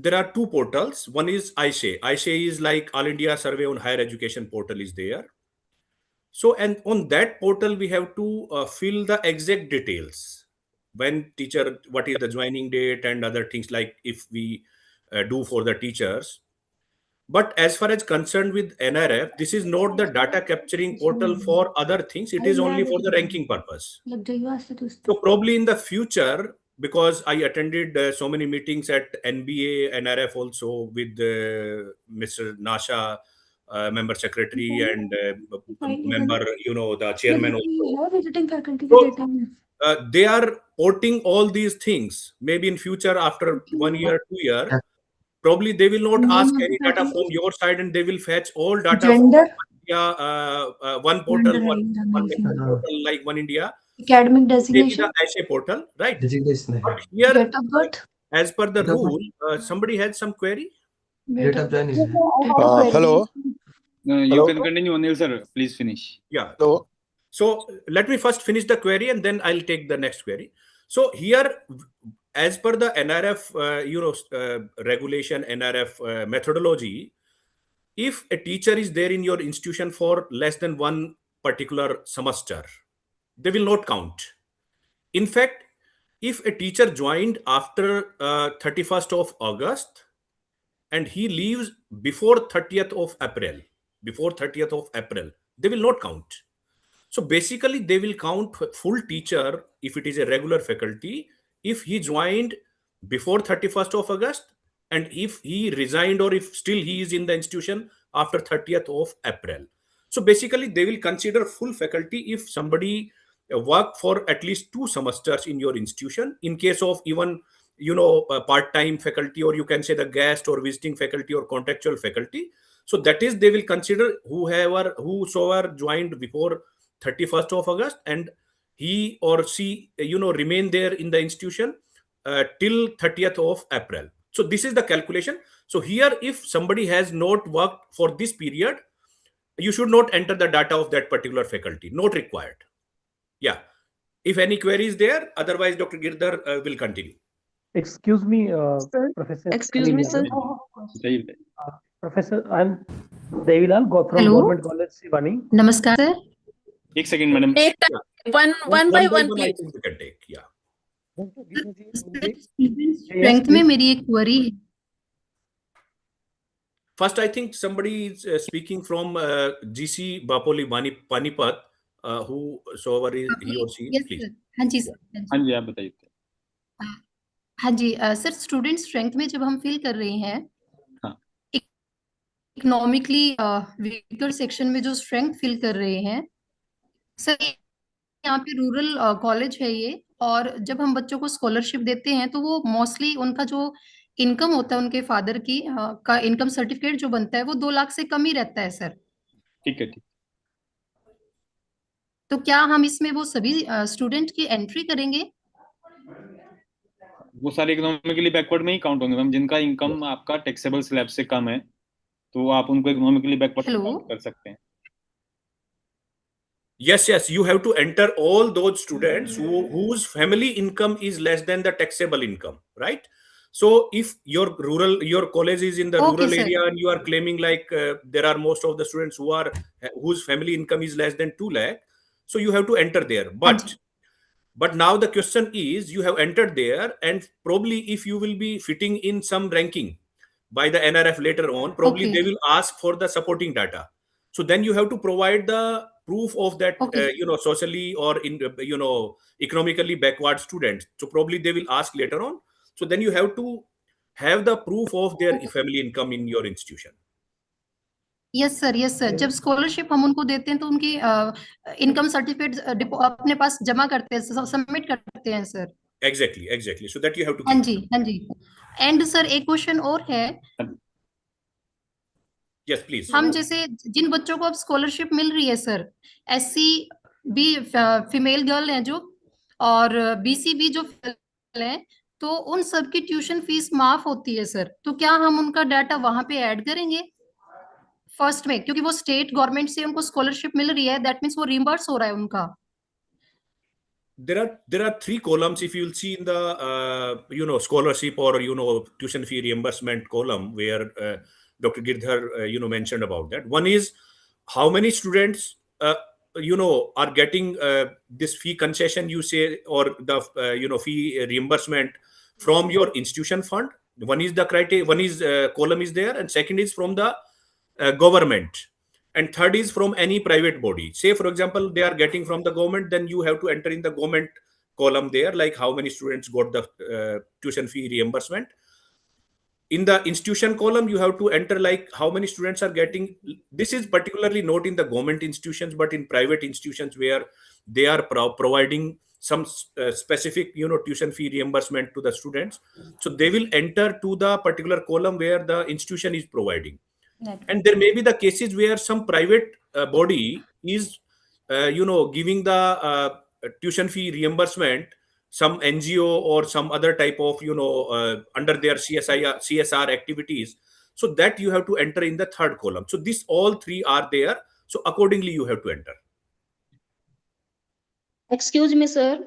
There are 2 portals. One is ISHE. ISHE is like All India Survey on Higher Education portal is there. So, and on that portal, we have to fill the exact details. When teacher, what is the joining date and other things like if we do for the teachers. But as far as concerned with NIRF, this is not the data capturing portal for other things. It is only for the ranking purpose. So probably in the future, because I attended so many meetings at NBA, NRF also with Mr. Nasha, member secretary and member, the chairman also. So, they are porting all these things. Maybe in future, after 1 year, 2 year, probably they will not ask any data from your side and they will fetch all data from one portal, one portal like One India. Academic Maybe designation. the ISHE portal, right? Designation. But here, Date of birth. as per the rule, somebody had some query. Date of join is there. Hello. You can continue Anil sir, please finish. Yeah. Hello. So let me first finish the query and then I'll take the next query. So here, as per the NRF, regulation, NRF methodology, if a teacher is there in your institution for less than one particular semester, they will not count. In fact, if a teacher joined after 31st of August and he leaves before 30th of April, they will not count. So basically, they will count full teacher if it is a regular faculty, if he joined before 31st of August and if he resigned or if still he is in the institution after 30th of April. So basically, they will consider full faculty if somebody work for at least 2 semesters in your institution. In case of even part-time faculty, or you can say the guest or visiting faculty or contractual faculty. So that is, they will consider whosoever joined before 31st of August and he or she remain there in the institution till 30th of April. So this is the calculation. So here, if somebody has not worked for this period, you should not enter the data of that particular faculty. Not required. Yeah. If any query is there, otherwise Dr. Girdhar will continue. Excuse me, Professor. Excuse me, sir. Professor, I'm Devilal from Hello. Government College, Sivani. नमस्कार sir. एक second madam. One by one, I please. think we can take. Yeah. Strength में मेरी एक query है. First, I think somebody is speaking from GC Bapoli Panipat. whosoever is he or she is, yes please. Sir, हाँ जी sir, हाँ जी, आप बताइए। हाँ जी सर, स्टूडेंट स्ट्रेंथ में जब हम फिल कर रहे हैं, हाँ। इकोनॉमिकली वीकर सेक्शन में जो स्ट्रेंथ फिल कर रहे हैं सर, यहाँ पे रूरल कॉलेज है ये, और जब हम बच्चों को स्कॉलरशिप देते हैं तो वो मोस्टली उनका जो इनकम होता है उनके फादर की का इनकम सर्टिफिकेट जो बनता है वो 2 लाख से कम ही रहता है सर। ठीक है, ठीक। तो क्या हम इसमें वो सभी स्टूडेंट की एंट्री करेंगे? वो सारे इकोनॉमिकली बैकवर्ड में ही काउंट होंगे मैम, जिनका इनकम आपका टैक्सेबल स्लैब से कम है, तो आप उनको इकोनॉमिकली बैकवर्ड हेलो, काउंट कर सकते हैं। Yes, you have to enter all those students whose family income is less than the taxable income, right? So if your college is in the okay rural sir, area and you are claiming like there are most of the students whose family income is less than 2 lakh, so you have to enter there. हाँ जी, But now the question is, you have entered there, and probably if you will be fitting in some ranking by the NRF later on, probably okay they will ask for the supporting data. So then you have to provide the proof of that, okay socially or in, economically backward students. So probably they will ask later on. So then you have to have the proof of their family income in your institution. Yes sir, yes sir, जब scholarship हम उनको देते हैं तो उनकी income certificate अपने पास जमा करते हैं, सबमिट करते हैं sir. Exactly. So that you have to हाँ keep. जी, हाँ जी। एंड सर एक क्वेश्चन और है, Yes, please. हम जैसे जिन बच्चों को अब स्कॉलरशिप मिल रही है sir, SC B female girl हैं जो, और बीसी भी जो female हैं, तो उन सब की ट्यूशन फीस माफ होती है सर, तो क्या हम उनका डाटा वहां पे ऐड करेंगे फर्स्ट में, क्योंकि वो स्टेट गवर्नमेंट से उनको स्कॉलरशिप मिल रही है, दैट मीन्स वो रिम्बर्स हो रहा है उनका। There are 3 columns if you'll see in the scholarship or tuition fee reimbursement column where Dr. Girdhar mentioned about that. One is how many students are getting this fee concession, you say, or the fee reimbursement from your institution fund. One is the criteria, one is column is there, and second is from the government, and third is from any private body. Say for example they are getting from the government, then you have to enter in the government column there, like how many students got the tuition fee reimbursement. In the institution column you have to enter like how many students are getting. This is particularly not in the government institutions but in private institutions where they are providing some specific tuition fee reimbursement to the students, so they will enter to the particular column where the institution is providing. And there may be the cases where some private body is giving the tuition fee reimbursement, some NGO or some other type of under their CSR activities, so that you have to enter in the third column. So these all 3 are there, so accordingly you have to enter. Excuse me, sir.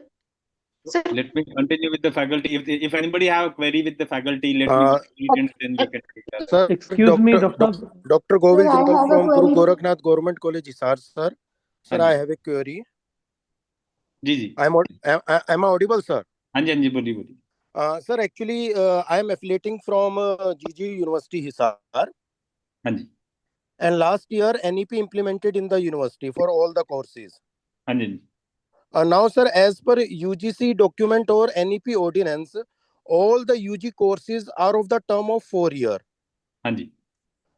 Sir, Let me continue with the faculty. If anybody have a query with the faculty, let me complete and then we can take that. Sir, excuse me, Dr. Dr. Govil Sir, I Jindal have a from Guru query. Gorakhnath Government College, Hisar, sir. Sir, I have a query. Ji ji, Am I audible, sir? हाँ जी, हाँ जी, बोलिए बोलिए। Sir, actually, I am affiliating from GG University, Hisar. हाँ जी, And last year, NEP implemented in the university for all the courses. हाँ जी, हाँ जी। Now, sir, as per UGC document or NEP ordinance, all the UG courses are of the term of 4 years. हाँ जी,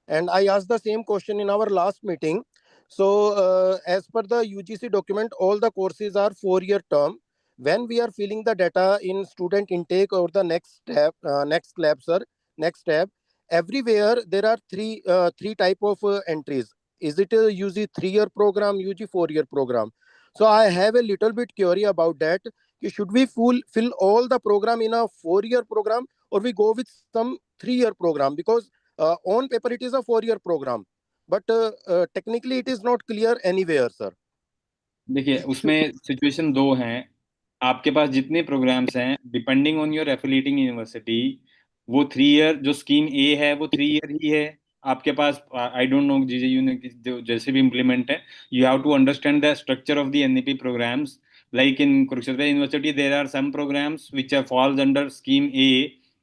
And I asked the same question in our last meeting. So, as per the UGC document, all the courses are 4-year term. When we are filling the data in student intake or the next step, next step, everywhere there are three type of entries. Is it a UG 3-year program, UG 4-year program? So I have a little bit query about that. Should we fill all the program in a 4-year program, or we go with some 3-year program? Because on paper it is a 4-year program, but technically it is not clear anywhere, sir. देखिए उसमें situation 2 हैं। आपके पास जितने programmes हैं, depending on your affiliating university, वो 3 year जो scheme ए है वो 3 ईयर ही है। आपके पास आई डोंट नो जीजेयू ने जैसे भी इम्प्लीमेंट है, you have to understand the structure of the NEP programmes. Like in Kurukshetra university there are some programmes which are falls under scheme A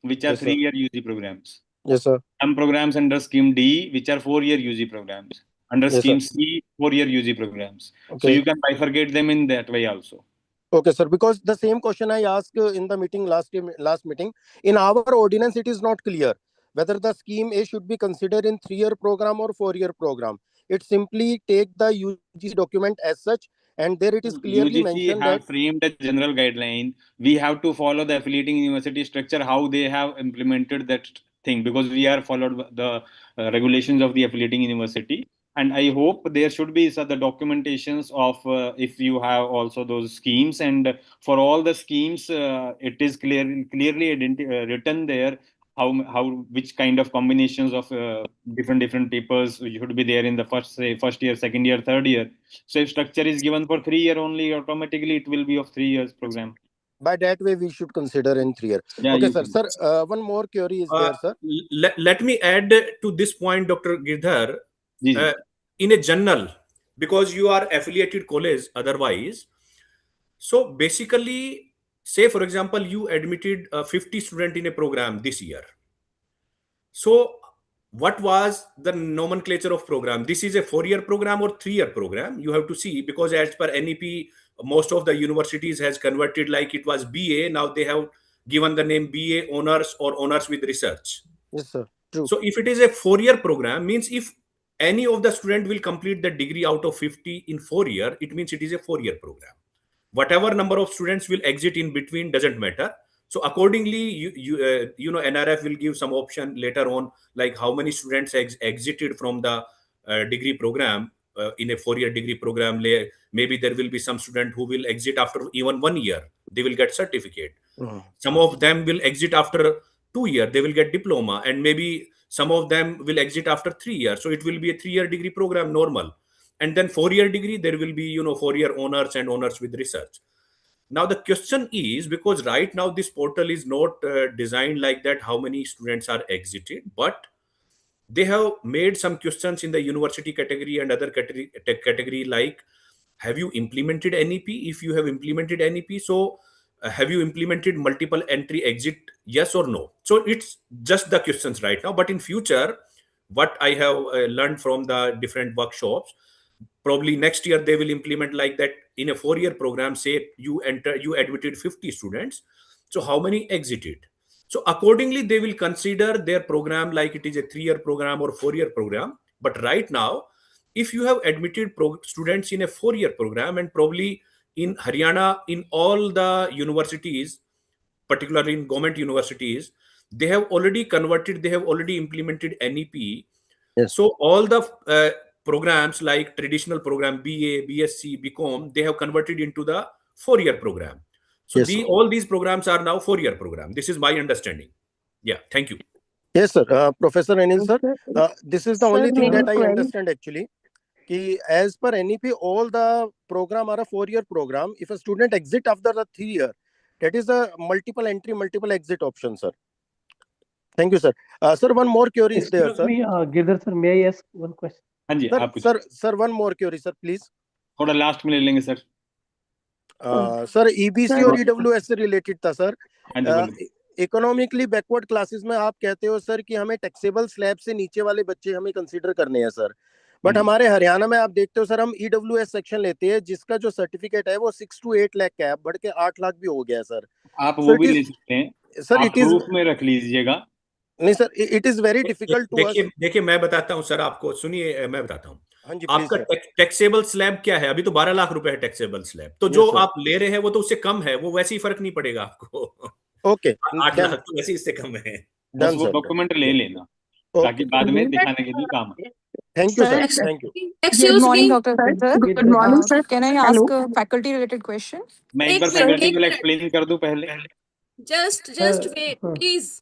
which are 3 year UG programmes. Yes, sir. Some programs under scheme D which are 4-year UG programs. under Yes, scheme sir. C 4-year UG programs. So Okay. you can bifurcate them in that way also. Okay, sir. Because the same question I asked in the meeting last meeting, in our ordinance it is not clear whether the scheme A should be considered in 3-year program or 4-year program. It simply take the UGC document as such, and there it is clearly UGC mentioned have that framed a general guideline. We have to follow the affiliating university structure, how they have implemented that thing, because we are followed the regulations of the affiliating university. And I hope there should be the documentations of if you have also those schemes, and for all the schemes, it is clearly written there how which kind of combinations of different papers should be there in the first year, second year, third year. So if structure is given for 3-year only, automatically it will be of 3 years program. by that way we should consider in 3-year. Yeah, Okay, you sir. can. Sir, one more query is there, sir. Let me add to this point, Dr. Girdhar, in a general, because you are affiliated college otherwise. So basically, say for example, you admitted 50 student in a program this year. So what was the nomenclature of program? This is a 4-year program or 3-year program? You have to see, because as per NEP, most of the universities has converted, like it was BA. Now they have given the name BA honors or honors with research. Yes, sir. True. So if it is a 4-year program, means if any of the student will complete the degree out of 50 in 4 year, it means it is a 4-year program. Whatever number of students will exit in between doesn't matter. So accordingly, you know, NRF will give some option later on, like how many students exited from the degree program in a 4-year degree program. Maybe there will be some student who will exit after even 1 year. They will get certificate. Some of them will exit after 2 years. They will get diploma, and maybe some of them will exit after 3 years. So it will be a 3-year degree program normal. And then 4-year degree, there will be, you know, 4-year honors and honors with research. Now the question is, because right now this portal is not designed like that, how many students are exited, but they have made some questions in the university category and other category, like, have you implemented NEP? If you have implemented NEP, so have you implemented multiple entry exit, yes or no? So it's just the questions right now, but in future, what I have learned from the different workshops, probably next year they will implement like that. In a 4-year program, say you admitted 50 students, so how many exited? So accordingly they will consider their program like it is a 3-year program or 4-year program. But right now, if you have admitted students in a 4-year program, and probably in Haryana, in all the universities, particularly in government universities, they have already converted, they have already implemented NEP. Yes. So all the programs like traditional program, BA, BSc, BCom, they have converted into the 4-year program. So Yes, sir. all these programs are now 4-year program. This is my understanding. Yeah, thank you. Yes, sir. Professor Anil, sir, this is the only thing that I understand actually. Ki as per NEP, all the program are a 4-year program. If a student exit after the 3-year, that is a multiple entry, multiple exit option, sir. Thank you, sir. Sir, one more query is there, sir. Excuse me, Girdhar sir, may I ask one question? हाँ जी, आप पूछिए. Sir, one more query, sir, please. थोड़ा last में ले लेंगे sir. Sir EBC और EWS से related था सर. हाँ जी, बोलिए. इकोनॉमिकली बैकवर्ड क्लासेस में आप कहते हो सर कि हमें टैक्सेबल स्लैब से नीचे वाले बच्चे हमें कंसीडर करने हैं सर. बट हमारे हरियाणा में आप देखते हो सर, हम EWS सेक्शन लेते हैं जिसका जो सर्टिफिकेट है वो 6 to 8 लाख का है, बढ़ के 8 लाख भी हो गया सर. आप वो भी ले सकते हैं सर. इट इज में रख लीजिएगा. नहीं sir, it is very difficult to us. देखिए मैं बताता हूं सर आपको, सुनिए मैं बताता हूं. हाँ जी, आपका टैक्सेबल स्लैब क्या है? अभी तो 12 लाख रुपए है टैक्सेबल स्लैब. तो जो आप ले रहे हैं वो तो उससे कम है, वो वैसे ही फर्क नहीं पड़ेगा आपको. ओके, 8 लाख तो वैसे इससे कम है. बस वो डॉक्यूमेंट ले लेना ताकि बाद में दिखाने के लिए काम आए. Thank you sir. Thank you. Good morning, Dr. Girdhar. Good morning, sir. Can I ask a faculty related question? मैं एक बार फैकल्टी को एक्सप्लेन कर दूं पहले. Just wait please.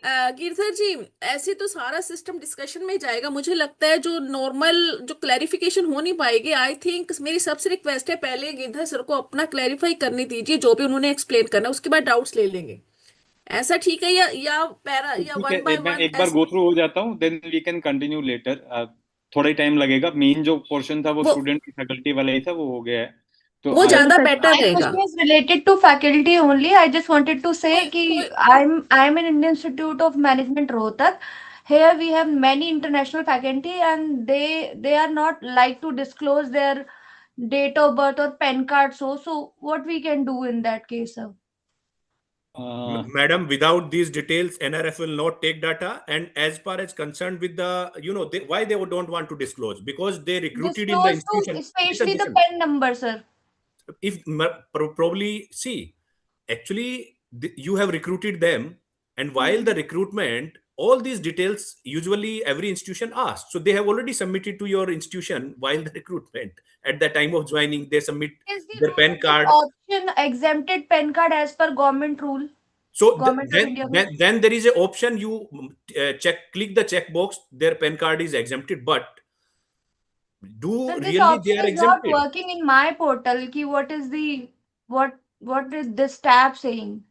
Girdhar ji, ऐसे तो सारा सिस्टम डिस्कशन में जाएगा. मुझे लगता है जो नॉर्मल जो क्लैरिफिकेशन हो नहीं पाएगी. आई थिंक मेरी सबसे रिक्वेस्ट है, पहले गिरधर सर को अपना क्लैरिफाई करने दीजिए जो भी उन्होंने एक्सप्लेन करना, उसके बाद डाउट्स ले लेंगे. ऐसा ठीक है? या पैरा या वन बाय वन एक बार गो थ्रू हो जाता हूं, then we can continue later. थोड़ा ही टाइम लगेगा. मेन जो पोर्शन था वो स्टूडेंट फैकल्टी वाला ही था, वो हो गया है. तो वो ज्यादा बेटर रहेगा. related to faculty only. I just wanted to say कि I'm in Indian Institute of Management Rohtak. here we have many international faculty and they are not like to disclose their date of birth or pen card. So what we can do in that case, sir? Madam, without these details, NRF will not take data. And as far as concerned with the, why they don't want to disclose? Because they recruited in the Disclose to institution. Listen, especially the listen. pen number, sir. If probably see, actually, you have recruited them, and while the recruitment, all these details usually every institution asks. So they have already submitted to your institution while the recruitment. At the time of joining, they submit Is the their PAN this card. option exempted pen card as per government rule? So Government of India rule? then there is an option, you click the checkbox, their PAN card is exempted, but do Sir, this really they option are is not exempted? working in my portal. Ki what is this tab saying?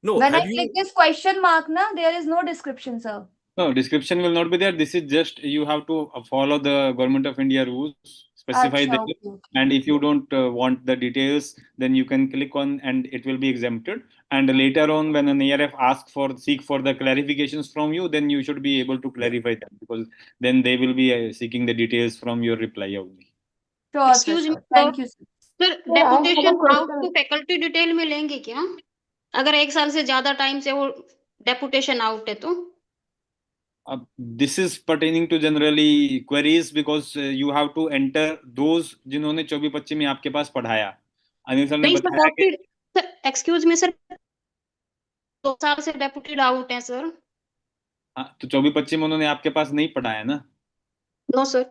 No, When I have click you? this question mark, na, there is no description, sir. No, description will not be there. This is just you have to follow the Government of India rules, specify Acha, them. okay, okay. And if you don't want the details, then you can click on and it will be exempted. And later on, when an ARF asks seek for the clarifications from you, then you should be able to clarify them, because then they will be seeking the details from your reply only. Sure, sir, excuse me sure. Thank you, sir. Sir Sir, I have a deputation out question. To faculty detail में लेंगे क्या, अगर 1 साल से ज्यादा time से वो deputation out है तो? This is pertaining to generally queries, because you have to enter those जिन्होंने 24-25 में आपके पास पढ़ाया. अनिल सर ने नहीं सर, बताया कि डेपुटेड सर, एक्सक्यूज मी सर, 2 साल से डेपुटेड आउट है सर. तो 24-25 में उन्होंने आपके पास नहीं पढ़ाया ना. No sir.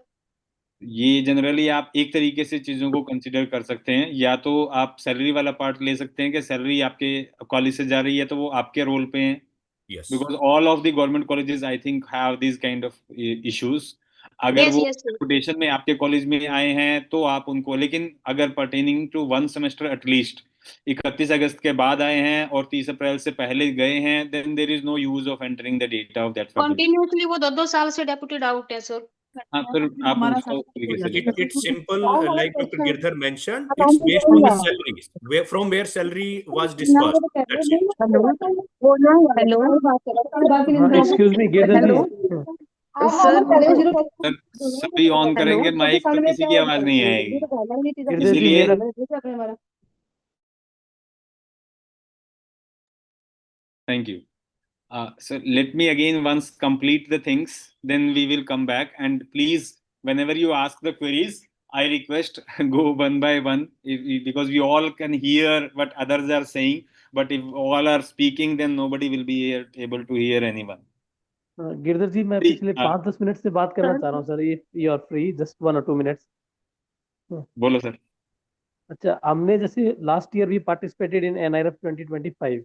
ये जनरली आप एक तरीके से चीजों को कंसिडर कर सकते हैं, या तो आप सैलरी वाला पार्ट ले सकते हैं कि सैलरी आपके कॉलेज से जा रही है तो वो आपके रोल पे है. Yes. Because all of the government colleges I think have these kind of issues. अगर Yes, वो yes, sir. रेपुटेशन में आपके कॉलेज में आए हैं तो आप उनको, लेकिन अगर पर्टेनिंग टू 1 सेमेस्टर एटलीस्ट 31 अगस्त के बाद आए हैं और 30 अप्रैल से पहले गए हैं, then there is no use of entering the data of that faculty. Continuously वो 2-2 साल से डेपुटेड आउट है सर. हाँ, फिर आप उसको उस तरीके से ले सकते It's simple, I have a like Dr. question. Girdhar mentioned. It's based on the salaries, from where salary was disbursed. That's it. Excuse me, Girdhar ji. Sir सभी ऑन करेंगे माइक तो किसी की आवाज नहीं आएगी, गिरधर जी इसीलिए मेरा thank you. So let me again once complete the things, then we will come back. And please, whenever you ask the queries, I request go one by one, because we all can hear what others are saying. But if all are speaking, then nobody will be able to hear anyone. Girdhar जी मैं पिछले 5-10 minute से बात करना चाह रहा हूँ sir, if you are free just 1 or 2 minutes. बोलो sir. अच्छा, हमने जैसे लास्ट ईयर भी पार्टिसिपेटेड इन NIRF 2025.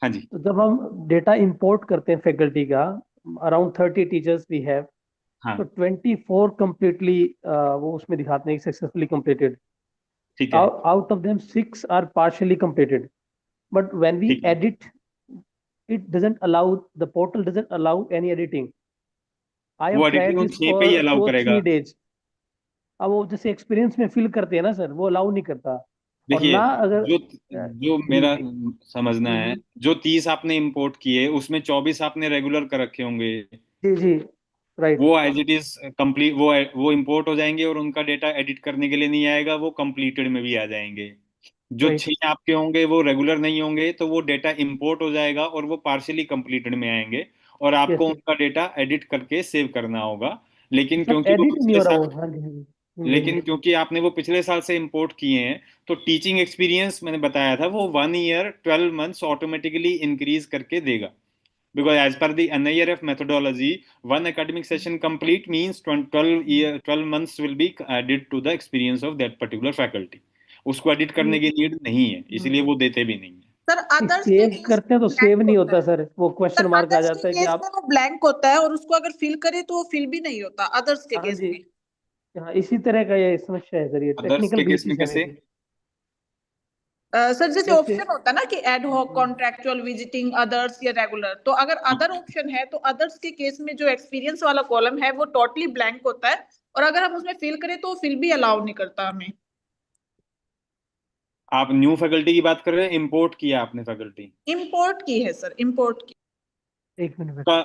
हाँ जी. तो जब हम डेटा इंपोर्ट करते हैं फैकल्टी का, अराउंड 30 टीचर्स वी हैव, तो 24 कंप्लीटली वो उसमें दिखाते हैं सक्सेसफुली कंप्लीटेड. ठीक है. Out of them 6 are partially completed, but when we edit it doesn't allow, the portal doesn't allow any editing. I have tried this for 2-3 days. अब वो जैसे एक्सपीरियंस में फिल करते हैं ना सर, वो अलाउ नहीं करता. देखिए, अगर जो मेरा समझना है, जो 30 आपने इंपोर्ट किए उसमें 24 आपने रेगुलर कर रखे होंगे. जी राइट. वो एज इट इज कंप्लीट, वो इंपोर्ट हो जाएंगे और उनका डेटा एडिट करने के लिए नहीं आएगा, वो कंप्लीटेड में भी आ जाएंगे. जो 6 आपके होंगे वो रेगुलर नहीं होंगे, तो वो डेटा इंपोर्ट हो जाएगा और वो पार्शियली कंप्लीटेड में आएंगे और आपको उनका डेटा एडिट करके सेव करना होगा. लेकिन क्योंकि आपने वो पिछले साल से इंपोर्ट किए हैं, तो टीचिंग एक्सपीरियंस मैंने बताया था वो 1 year 12 months ऑटोमेटिकली इंक्रीज करके देगा. Because as per the NIRF methodology, 1 academic session complete means 12 months will be added to the experience of that particular faculty. उसको एडिट करने की नीड नहीं है, इसलिए वो देते भी नहीं है. सर अदर्स सेव करते हैं तो सेव नहीं होता सर, वो क्वेश्चन मार्क आ जाता है कि आप, वो ब्लैंक होता है और उसको अगर फिल करे तो वो फिल भी नहीं होता अदर्स के केस में. हाँ, इसी तरह का ये समस्या है सर, ये टेक्निकल केस में कैसे सर जैसे ऑप्शन होता है ना कि ad hoc, contractual, visiting, others या रेगुलर, तो अगर अदर ऑप्शन है तो अदर्स के केस में जो एक्सपीरियंस वाला कॉलम है वो टोटली ब्लैंक होता है और अगर हम उसमें फिल करें तो फिल भी अलाउ नहीं करता हमें. आप न्यू फैकल्टी की बात कर रहे हैं, इंपोर्ट किया आपने फैकल्टी? इंपोर्ट की है सर, इंपोर्ट की. एक मिनट का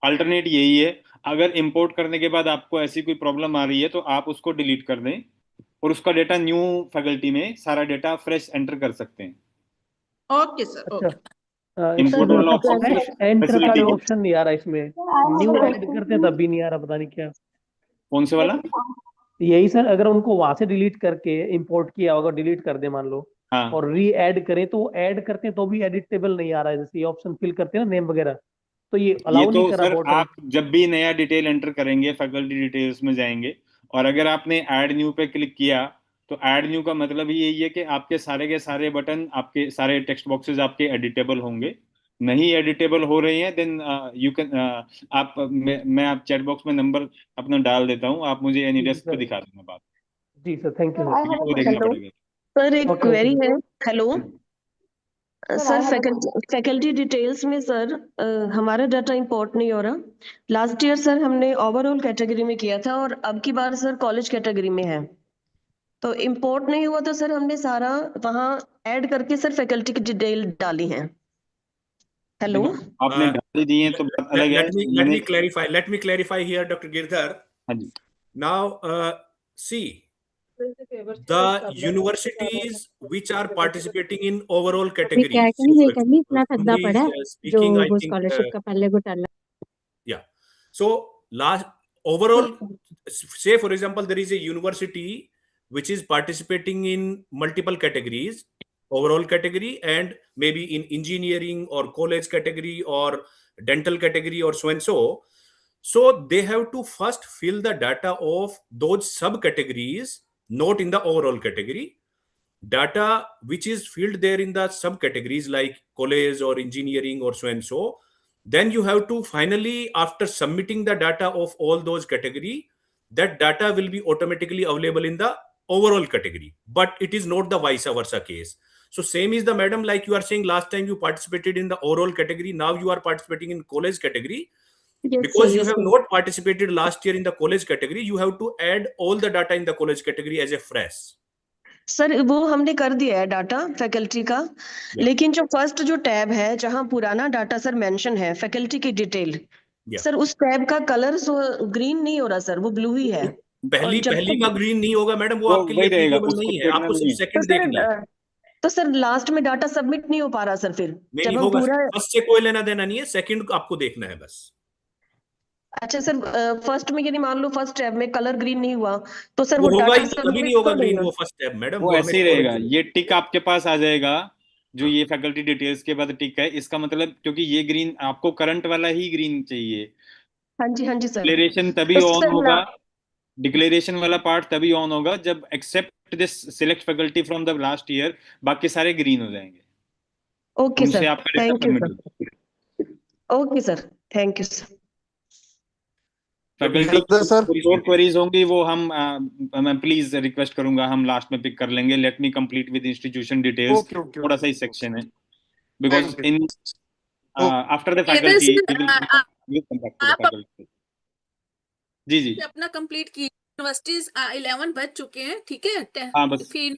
अल्टरनेट यही है, अगर इंपोर्ट करने के बाद आपको ऐसी कोई प्रॉब्लम आ रही है तो आप उसको डिलीट कर दें और उसका डेटा न्यू फैकल्टी में सारा डेटा फ्रेश एंटर कर सकते हैं। ओके सर, अच्छा ओके। इंपोर्ट वाला ऑप्शन फ्रेश एंटर का फैसिलिटी जो है। ऑप्शन नहीं आ रहा इसमें, न्यू ऐड करते हैं तब भी नहीं आ रहा, पता नहीं क्या। कौन से वाला? यही सर, अगर उनको वहां से डिलीट करके इंपोर्ट किया होगा, डिलीट कर दे मान लो, हाँ, और री ऐड करें तो ऐड करते हैं तो भी एडिटेबल नहीं आ रहा है, जैसे ये ऑप्शन फिल करते हैं ना नेम वगैरह, तो ये ये अलाउ तो नहीं कर रहा सर पोर्टल। आप जब भी नया डिटेल एंटर करेंगे फैकल्टी डिटेल्स में जाएंगे और अगर आपने ऐड न्यू पे क्लिक किया तो ऐड न्यू का मतलब ही यही है कि आपके सारे के सारे बटन, आपके सारे टेक्स्ट बॉक्सेस आपके एडिटेबल होंगे। नहीं एडिटेबल हो रहे हैं देन यू कैन आप मैं आप चैट बॉक्स में नंबर अपना डाल देता हूँ, आप मुझे एनी जी डेस्क पे सर, दिखा देना बात। जी सर, थैंक यू ठीक है, वो देखना हेलो पड़ेगा। सर, एक सर। क्वेरी ओके है। हेलो सर, फैकल्टी डिटेल्स में सर हमारा डाटा इंपोर्ट नहीं हो रहा। लास्ट ईयर सर हमने ओवरऑल कैटेगरी में किया था और अब की बार सर कॉलेज कैटेगरी में है, तो इंपोर्ट नहीं हुआ, तो सर हमने सारा वहाँ ऐड करके सर फैकल्टी की डिटेल डाली है। हेलो देखो आपने डाल दी है तो बात अलग है। let me clarify. Let me clarify here, Dr. Girdhar. हाँ जी। Now, see, the universities which are participating in overall अभी category. क्रैक See, नहीं for करनी, example, इतना थकना somebody पड़ा is है जो speaking, I वो think, स्कॉलरशिप का पहले को डाला। yeah. So, last overall, say for example, there is a university which is participating in multiple categories, overall category, and maybe in engineering or college category or dental category or so and so. So they have to first fill the data of those subcategories, not in the overall category. Data which is filled there in the subcategories like college or engineering or so and so. Then you have to finally, after submitting the data of all those category, that data will be automatically available in the overall category. But it is not the vice versa case. So same is the madam, like you are saying, last time you participated in the overall category, now you are participating in college category. Yes sir, Because you yes have sir. not participated last year in the college category, you have to add all the data in the college category as a fresh. Sir वो हमने कर दिया है data faculty का, लेकिन जो first जो tab है जहां पुराना डाटा सर मेंशन है फैकल्टी की डिटेल, सर उस टैब का कलर ग्रीन नहीं हो रहा सर, वो ब्लू ही है। और जब पहली तक में ग्रीन नहीं होगा मैडम, वो वो आपके लिए वही रहेगा, एप्लीकेबल उसको नहीं है, देखना आपको नहीं सिर्फ है। सेकंड देखनी है। तो सर लास्ट में डाटा सबमिट नहीं हो पा रहा सर, फिर नहीं जब नहीं हम होगा, पूरा। फर्स्ट से कोई लेना देना नहीं है, सेकंड आपको देखना है बस। अच्छा सर, फर्स्ट में यदि मान लो फर्स्ट टैब में कलर ग्रीन नहीं हुआ तो सर वो वो होगा ही डाटा नहीं, कभी नहीं सबमिट होगा तो नहीं ग्रीन होगा। वो फर्स्ट टैब मैडम, वो वो हमें ऐसे ही रहेगा, छोड़ ये टिक आपके पास आ जाएगा जो ये फैकल्टी डिटेल्स के बाद टिक है, इसका मतलब क्योंकि ये ग्रीन आपको करंट वाला ही ग्रीन चाहिए। हाँ जी, हाँ जी सर। डिक्लेरेशन तभी तो ऑन सर होगा, डिक्लेरेशन वाला पार्ट तभी ऑन होगा जब except this select faculty from the last year, बाकी सारे ग्रीन हो जाएंगे, ओके उनसे सर, आपका data thank you submit sir. होगा। Okay sir, thank you sir. Faculty sir कोई और क्वेरीज होंगी वो हम मैं प्लीज रिक्वेस्ट करूंगा, हम लास्ट में पिक कर लेंगे। Let me complete with institution details, okay okay थोड़ा सा ही सेक्शन है because in after the Ketan faculty sir, will come back to the आप फैकल्टी। जी जी, अपना कंप्लीट की। यूनिवर्सिटीज 11 बज चुके हैं, ठीक है, हाँ बस, फिर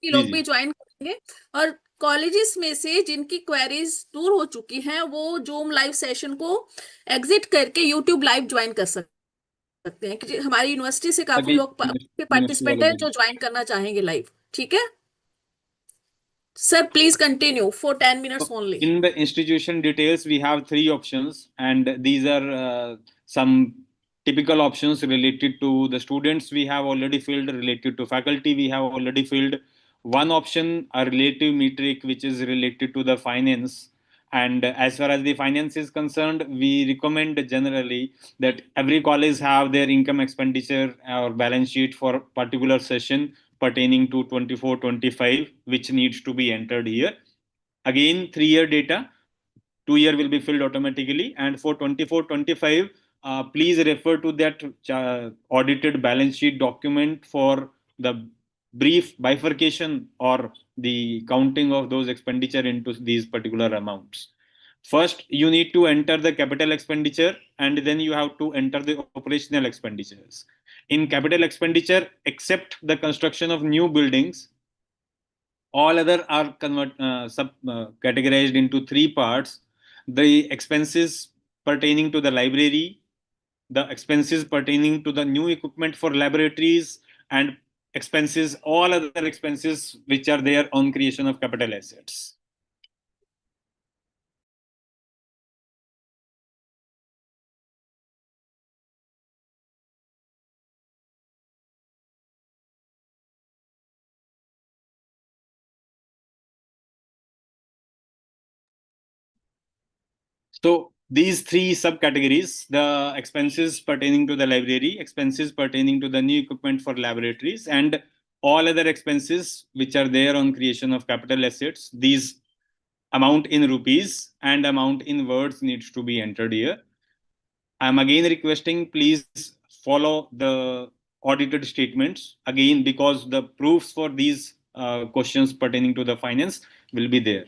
जी लोग जी। भी ज्वाइन करेंगे। और कॉलेजेस में से जिनकी क्वेरीज दूर हो चुकी हैं वो जूम लाइव सेशन को एग्जिट करके यूट्यूब लाइव ज्वाइन कर सकते हैं, क्योंकि हमारी यूनिवर्सिटी से काफी अभी लोग यूनिवर्सिटी पार्टिसिपेंट वाले हैं भी, जो ज्वाइन करना चाहेंगे लाइव। ठीक है sir, please continue for 10 minutes only. in the institution details we have three options and these are some typical options related to the students we have already filled, related to faculty we have already filled. One option, a relative metric, which is related to the finance, and as far as the finance is concerned, we recommend generally that every college have their income expenditure or balance sheet for particular session pertaining to 24-25, which needs to be entered here. Again, 3-year data, 2-year will be filled automatically, and for 24-25, please refer to that audited balance sheet document for the brief bifurcation or the counting of those expenditure into these particular amounts. First, you need to enter the capital expenditure and then you have to enter the operational expenditures. In capital expenditure, except the construction of new buildings, all other are categorized into three parts. The expenses pertaining to the library, the expenses pertaining to the new equipment for laboratories, and expenses, all other expenses which are there on creation of capital assets. So these three subcategories, the expenses pertaining to the library, expenses pertaining to the new equipment for laboratories, and all other expenses which are there on creation of capital assets, these amount in rupees and amount in words needs to be entered here. I'm again requesting, please follow the audited statements again, because the proofs for these questions pertaining to the finance will be there.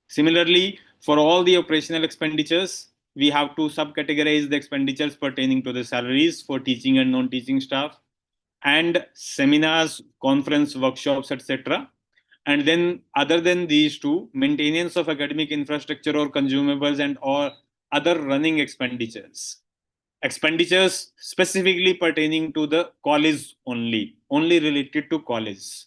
Similarly, for all the operational expenditures, we have to subcategorize the expenditures pertaining to the salaries for teaching and non-teaching staff, and seminars, conference, workshops, etc. And then other than these two, maintenance of academic infrastructure or consumables and or other running expenditures. Expenditures specifically pertaining to the college only related to college.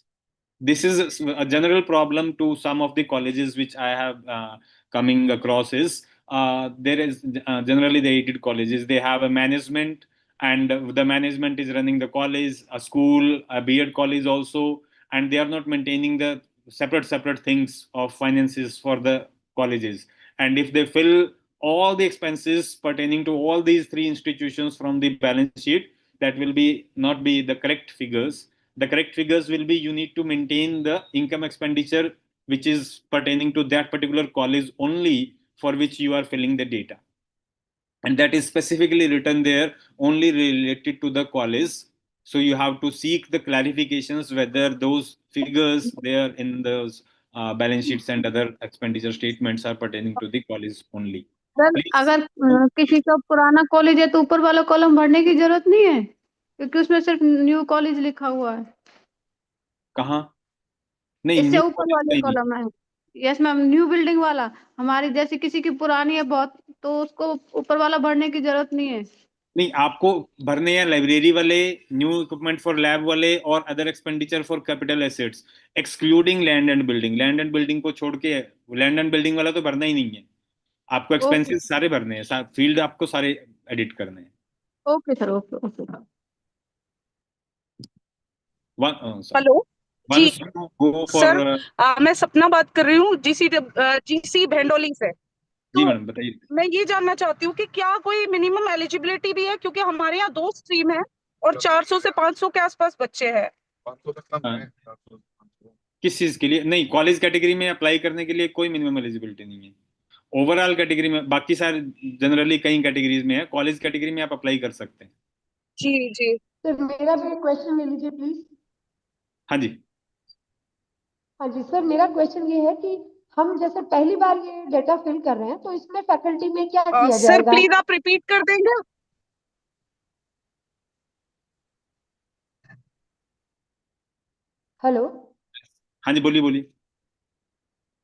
This is a general problem to some of the colleges which I have coming across is there is generally the aided colleges, they have a management, and the management is running the college, a school, a B.Ed college also, and they are not maintaining the separate things of finances for the colleges. And if they fill all the expenses pertaining to all these three institutions from the balance sheet, that will be not be the correct figures. The correct figures will be, you need to maintain the income expenditure which is pertaining to that particular college only for which you are filling the data. And that is specifically written there only related to the college. So you have to seek the clarifications whether those figures there in those balance sheets and other expenditure statements are pertaining to the college only. Sir अगर किसी का पुराना college है तो ऊपर वाला column भरने की जरूरत नहीं है, क्योंकि उसमें सिर्फ न्यू कॉलेज लिखा हुआ है। कहाँ? नहीं, इससे न्यू ऊपर वाले कॉलम है। यस मैम, न्यू बिल्डिंग वाला हमारी जैसे किसी की पुरानी है बहुत, तो उसको ऊपर वाला भरने की जरूरत नहीं है। नहीं, आपको भरने हैं लाइब्रेरी वाले, न्यू इक्विपमेंट फॉर लैब वाले और other expenditure for capital assets excluding land and building. Land and building को छोड़ के लैंड एंड बिल्डिंग वाला तो भरना ही नहीं है आपको। एक्सपेंसेस सारे भरने हैं, फील्ड आपको सारे एडिट करने हैं। Okay sir, okay okay. Hello जी सर, मैं सपना बात कर रही हूँ जीसी भेंडोली से। जी मैडम बताइए। मैं ये जानना चाहती हूँ कि क्या कोई मिनिमम एलिजिबिलिटी भी है, क्योंकि हमारे यहाँ 2 स्ट्रीम है और 400 से 500 के आसपास बच्चे हैं। 500 तक कम है। किस चीज के लिए? नहीं, कॉलेज कैटेगरी में अप्लाई करने के लिए कोई मिनिमम एलिजिबिलिटी नहीं है। ओवरऑल कैटेगरी में, बाकी सारे जनरली कई कैटेगरीज में है, कॉलेज कैटेगरी में आप अप्लाई कर सकते हैं। जी जी सर मेरा भी एक क्वेश्चन ले लीजिए प्लीज। हाँ जी। हाँ जी सर, मेरा क्वेश्चन ये है कि हम जैसे पहली बार ये डेटा फिल कर रहे हैं तो इसमें फैकल्टी में क्या किया सर जाएगा? प्लीज आप रिपीट कर देंगे। हेलो। हाँ जी, बोलिए बोलिए।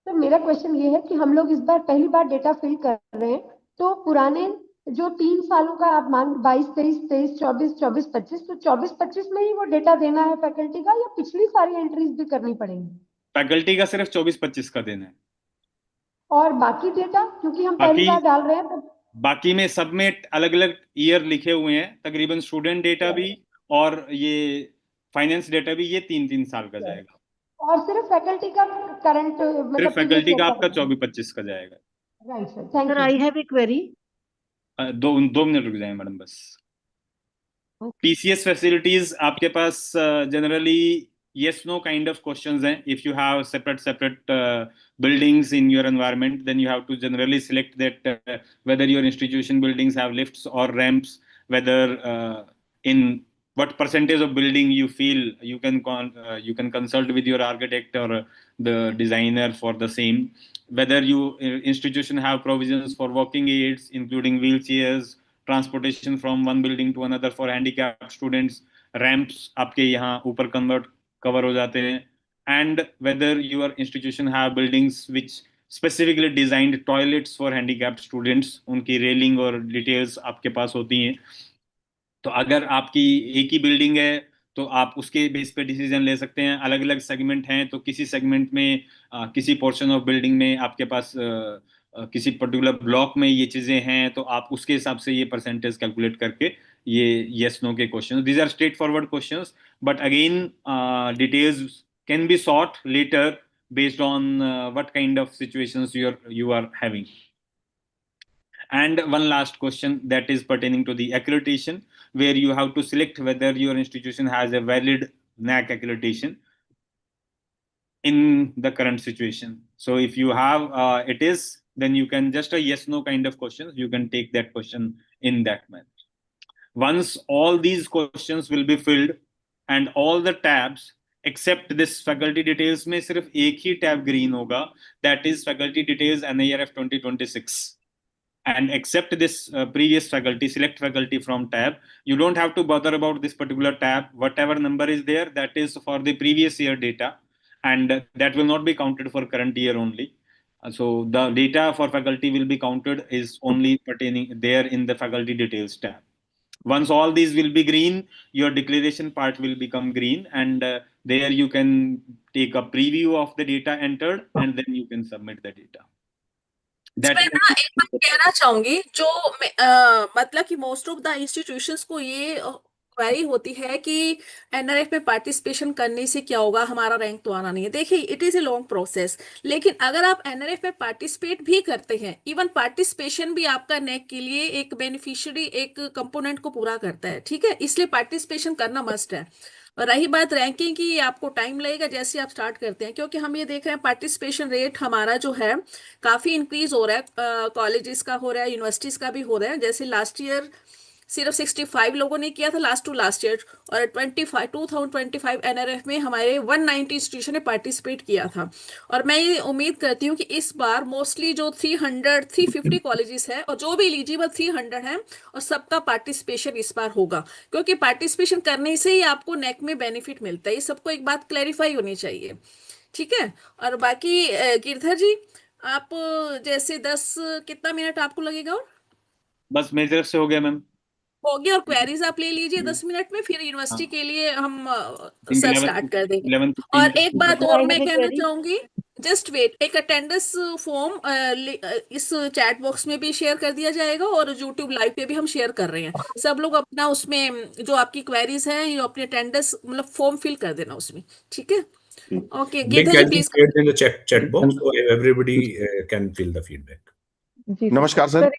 सर मेरा क्वेश्चन ये है कि हम लोग इस बार पहली बार डेटा फिल कर रहे हैं, तो पुराने जो 3 सालों का आप मान 22, 23, 23, 24, 24, 25, तो 24, 25 में ही वो डेटा देना है फैकल्टी का, या पिछली सारी एंट्रीज भी करनी पड़ेंगी? फैकल्टी का सिर्फ 24-25 का देना है। और बाकी डेटा क्योंकि हम पहली बार डाल रहे हैं तो बाकी में सब में अलग अलग ईयर लिखे हुए हैं, तकरीबन स्टूडेंट डेटा भी और ये फाइनेंस डेटा भी, ये 3-3 साल का जाएगा। और सिर्फ फैकल्टी का करंट मतलब सिर्फ फैकल्टी का आपका 24-25 का जाएगा। Right sir, thank you. I have a query. 2 minute रुक जाए मैडम बस। PCS फैसिलिटीज आपके पास generally yes no kind of questions हैं। If you have separate buildings in your environment, then you have to generally select that whether your institution buildings have lifts or ramps, whether in what percentage of building you feel you can consult with your architect or the designer for the same, whether you institution have provisions for walking aids including wheelchairs, transportation from one building to another for handicapped students, ramps आपके यहाँ ऊपर cover हो जाते हैं, and whether your institution have buildings which specifically designed toilets for handicapped students, उनकी railing और details आपके पास होती हैं। तो अगर आपकी एक ही बिल्डिंग है तो आप उसके बेस पे डिसीजन ले सकते हैं। अलग अलग सेगमेंट हैं तो किसी सेगमेंट में किसी पोर्शन ऑफ बिल्डिंग में आपके पास किसी पर्टिकुलर ब्लॉक में ये चीजें हैं तो आप उसके हिसाब से ये परसेंटेज कैलकुलेट करके ये यस नो के question, these are straightforward questions, but again details can be sought later based on what kind of situations you are having. And one last question that is pertaining to the accreditation, where you have to select whether your institution has a valid NAC accreditation in the current situation. So if you have it is, then you can just a yes no kind of questions, you can take that question in that manner. Once all these questions will be filled and all the tabs except this faculty details में सिर्फ एक ही tab green होगा, that is faculty details NIRF 2026. And except this previous faculty, select faculty from tab, you don't have to bother about this particular tab. Whatever number is there, that is for the previous year data, and that will not be counted for current year only. So the data for faculty will be counted is only pertaining there in the faculty details tab. Once all these will be green, your declaration part will become green, and there you can take a preview of the data entered and then you can submit the data. मैं ना एक बात कहना चाहूंगी, जो मतलब कि most of the institutions को ये क्वेरी होती है कि एनआरएफ में पार्टिसिपेशन करने से क्या होगा, हमारा रैंक तो आना नहीं है। देखिए, it is a long process, लेकिन अगर आप एनआरएफ में पार्टिसिपेट भी करते हैं, इवन पार्टिसिपेशन भी आपका नेक के लिए एक बेनिफिशियरी एक कंपोनेंट को पूरा करता है, ठीक है, इसलिए पार्टिसिपेशन करना मस्ट है। और रही बात रैंकिंग की, आपको टाइम लगेगा जैसे आप स्टार्ट करते हैं, क्योंकि हम ये देख रहे हैं पार्टिसिपेशन रेट हमारा जो है काफी इंक्रीज हो रहा है, कॉलेजेस का हो रहा है, यूनिवर्सिटीज का भी हो रहा है। जैसे लास्ट ईयर सिर्फ 65 लोगों ने किया था, लास्ट टू लास्ट ईयर, और 2025 एनआरएफ में हमारे 190 इंस्टीट्यूशन ने पार्टिसिपेट किया था। और मैं ये उम्मीद करती हूँ कि इस बार मोस्टली जो 350 कॉलेजेस हैं और जो भी एलिजिबल 300 हैं, और सबका पार्टिसिपेशन इस बार होगा, क्योंकि पार्टिसिपेशन करने से ही आपको नेक में बेनिफिट मिलता है। ये सबको एक बात क्लैरिफाई होनी चाहिए, ठीक है। और बाकी गिरधर जी, आप जैसे 10 कितना मिनट आपको लगेगा? और बस मेरी तरफ से हो गया मैम, हो गया। और क्वेरीज आप ले लीजिए 10 मिनट में, फिर यूनिवर्सिटी के लिए हम सर 11 स्टार्ट कर देंगे। 11:15 और एक बात तो और आएगा मैं कोई कहना query? चाहूंगी, जस्ट वेट, एक अटेंडेंस फॉर्म इस चैट बॉक्स में भी शेयर कर दिया जाएगा, और यूट्यूब लाइव पे भी हम शेयर कर रहे हैं। सब लोग अपना उसमें जो आपकी क्वेरीज हैं, ये अपनी अटेंडेंस मतलब फॉर्म फिल कर देना उसमें, ठीक है। Okay, Link Girdhar ji has been please. shared in the chat box, so everybody can fill the feedback. जी नमस्कार सर,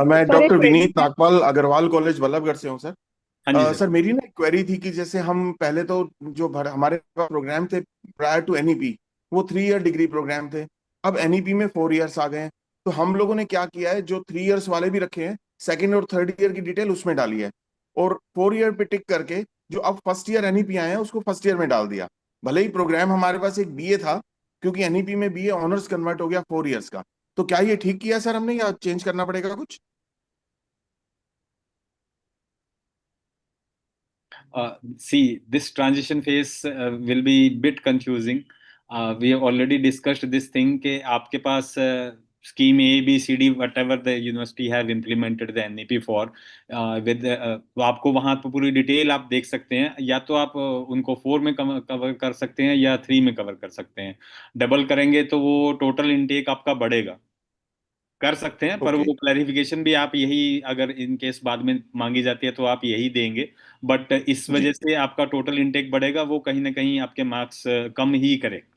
मैं डॉक्टर विनीत नागपाल अग्रवाल कॉलेज बल्लभगढ़ से हूँ सर। सर मेरी ना एक क्वेरी थी कि जैसे हम पहले तो जो हमारे प्रोग्राम थे प्रायर टू एनईपी, वो 3 ईयर डिग्री प्रोग्राम थे। अब एनईपी में 4 इयर्स आ गए हैं, तो हम लोगों ने क्या किया है, जो 3 इयर्स वाले भी रखे हैं, सेकंड और थर्ड ईयर की डिटेल उसमें डाली है, और 4 ईयर पे टिक करके जो अब फर्स्ट ईयर एनईपी आए हैं उसको फर्स्ट ईयर में डाल दिया। भले ही प्रोग्राम हमारे पास एक बीए था, क्योंकि एनईपी में बीए ऑनर्स कन्वर्ट हो गया 4 इयर्स का। तो क्या ये ठीक किया सर हमने, या चेंज करना पड़ेगा कुछ? See, this transition phase will be bit confusing. We have already discussed this thing कि आपके पास scheme A, B, C, D, whatever the university have implemented the NEP for, with तो आपको वहाँ पर पूरी डिटेल आप देख सकते हैं, या तो आप उनको 4 में कवर कर सकते हैं या 3 में कवर कर सकते हैं। डबल करेंगे तो वो टोटल इनटेक आपका बढ़ेगा, कर सकते हैं, पर वो क्लैरिफिकेशन भी आप यही, अगर इन केस बाद में मांगी जाती है तो आप यही देंगे, बट इस वजह से आपका टोटल इनटेक बढ़ेगा, वो कहीं ना कहीं आपके मार्क्स कम ही करेगा।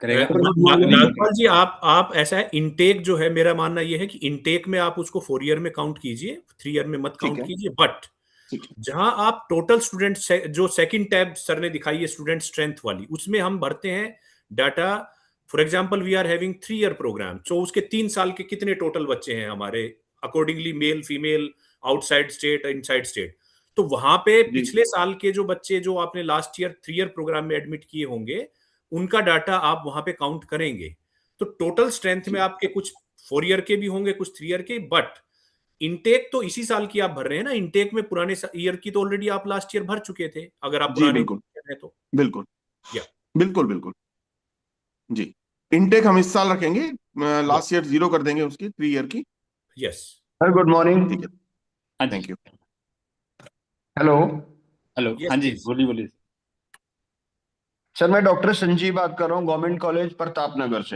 नागपाल जी, आप ऐसा है, इनटेक जो है, मेरा मानना यह है कि इनटेक में आप उसको 4 ईयर में काउंट कीजिए, 3 ईयर में मत काउंट कीजिए। बट जहां आप टोटल स्टूडेंट जो सेकंड टैब सर ने दिखाई है स्टूडेंट स्ट्रेंथ वाली, उसमें हम भरते हैं data. For example, we are having 3 year programme, तो उसके 3 साल के कितने टोटल बच्चे हैं हमारे, accordingly male female, outside state, inside state. तो वहां पे पिछले साल के जो बच्चे जो आपने लास्ट ईयर 3 ईयर प्रोग्राम में एडमिट किए होंगे, उनका डाटा आप वहां पे काउंट करेंगे। तो टोटल स्ट्रेंथ में आपके कुछ 4 ईयर के भी होंगे, कुछ 3 ईयर के, बट इनटेक तो इसी साल की आप भर रहे हैं ना। इनटेक में पुराने ईयर की तो ऑलरेडी आप लास्ट ईयर भर चुके थे, अगर आप पुराने हैं तो। बिल्कुल बिल्कुल बिल्कुल जी, इनटेक हम इस साल रखेंगे, लास्ट ईयर 0 कर देंगे उसकी 3 ईयर की। Yes sir good morning. ठीक है, थैंक यू। हेलो। हेलो, हाँ जी, बोलिए बोलिए। सर मैं डॉक्टर संजीव बात कर रहा हूँ, गवर्नमेंट कॉलेज प्रताप नगर से।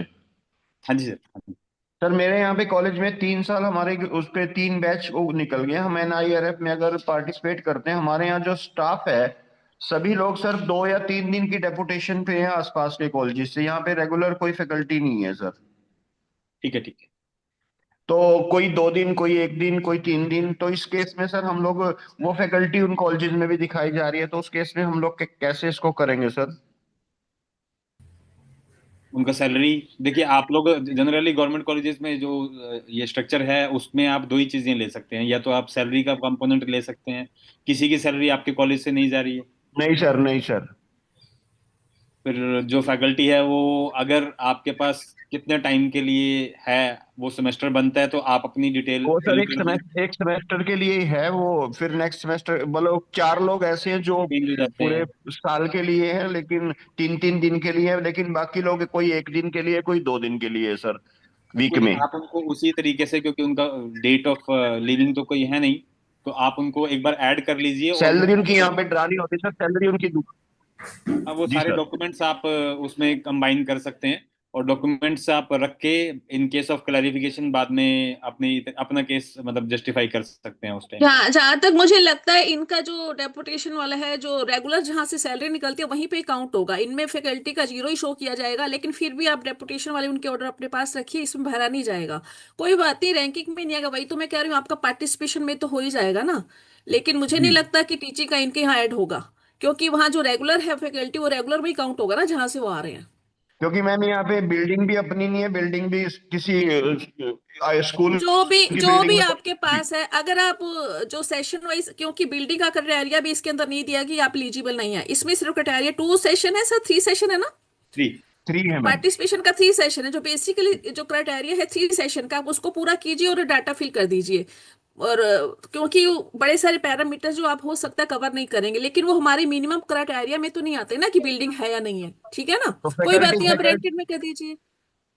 हाँ जी सर। सर मेरे यहाँ पे कॉलेज में 3 साल हमारे उस पे 3 बैच वो निकल गए। हम NIRF में अगर पार्टिसिपेट करते हैं, हमारे यहाँ जो स्टाफ है सभी लोग सर 2 या 3 दिन की डेपुटेशन पे हैं आसपास के कॉलेज से। यहाँ पे रेगुलर कोई फैकल्टी नहीं है सर। ठीक है, ठीक है। तो कोई 2 दिन, कोई 1 दिन, कोई 3 दिन। तो इस केस में सर हम लोग वो फैकल्टी उन कॉलेजेस में भी दिखाई जा रही है, तो उस केस में हम लोग कैसे इसको करेंगे सर? उनका सैलरी देखिए, आप लोग जनरली गवर्नमेंट कॉलेजेस में जो ये स्ट्रक्चर है उसमें आप दो ही चीजें ले सकते हैं, या तो आप सैलरी का कंपोनेंट ले सकते हैं। किसी की सैलरी आपके कॉलेज से नहीं जा रही है? नहीं सर, नहीं सर। फिर जो फैकल्टी है वो अगर आपके पास कितने टाइम के लिए है वो सेमेस्टर बनता है, तो आप अपनी डिटेल वो सर फिल करके एक सेमेस्टर के लिए ही है वो। फिर नेक्स्ट सेमेस्टर मतलब 4 लोग ऐसे हैं जो चेंज हो जाते पूरे हैं। साल के लिए है, लेकिन 3-3 दिन के लिए है। लेकिन बाकी लोग कोई 1 दिन के लिए, कोई 2 दिन के लिए है सर, वीक कोई नहीं, में। आप उनको उसी तरीके से, क्योंकि उनका डेट ऑफ लिविंग तो कोई है नहीं, तो आप उनको एक बार ऐड कर लीजिए और वो सैलरी उनकी यहाँ पे ड्रा नहीं होती सर, सैलरी उनकी वो जी सारे सर। डॉक्यूमेंट्स आप उसमें कंबाइन कर सकते हैं, और डॉक्यूमेंट्स आप रख के इन केस ऑफ क्लैरिफिकेशन बाद में अपना केस मतलब जस्टिफाई कर सकते हैं उस टाइम पे। जहाँ तक मुझे लगता है इनका जो डेपुटेशन वाला है, जो रेगुलर जहाँ से सैलरी निकलती है वहीं पे काउंट होगा। इनमें फैकल्टी का जीरो ही शो किया जाएगा, लेकिन फिर भी आप डेपुटेशन वाले उनके ऑर्डर अपने पास रखिए, इसमें भरा नहीं जाएगा। कोई बात नहीं, रैंकिंग में नहीं आएगा, वही तो मैं कह रही हूँ, आपका पार्टिसिपेशन में तो हो ही जाएगा ना। लेकिन मुझे नहीं जी लगता कि टीचिंग का इनके यहाँ ऐड होगा, क्योंकि वहाँ जो रेगुलर है फैकल्टी वो रेगुलर में ही काउंट होगा ना, जहाँ से वो आ रहे हैं। क्योंकि मैम यहाँ पे बिल्डिंग भी अपनी नहीं है, बिल्डिंग भी किसी स्कूल की जो बिल्डिंग भी में। आपके पास है, अगर आप जो सेशन वाइज, क्योंकि बिल्डिंग का क्राइटेरिया भी इसके अंदर नहीं दिया कि आप एलिजिबल नहीं है, इसमें सिर्फ क्राइटेरिया 2 सेशन है सर, 3 सेशन है ना। 3 है मैम। पार्टिसिपेशन का 3 सेशन है, जो बेसिकली जो क्राइटेरिया है 3 सेशन का, आप उसको पूरा कीजिए और डाटा फिल कर दीजिए। और क्योंकि बड़े सारे पैरामीटर्स जो आप हो सकता है कवर नहीं करेंगे, लेकिन वो हमारे मिनिमम क्राइटेरिया में तो नहीं आते ना कि बिल्डिंग है या नहीं है, ठीक है ना। तो कोई बात फैकल्टी नहीं, आप फैकल्टी रेंटेड में कर दीजिए।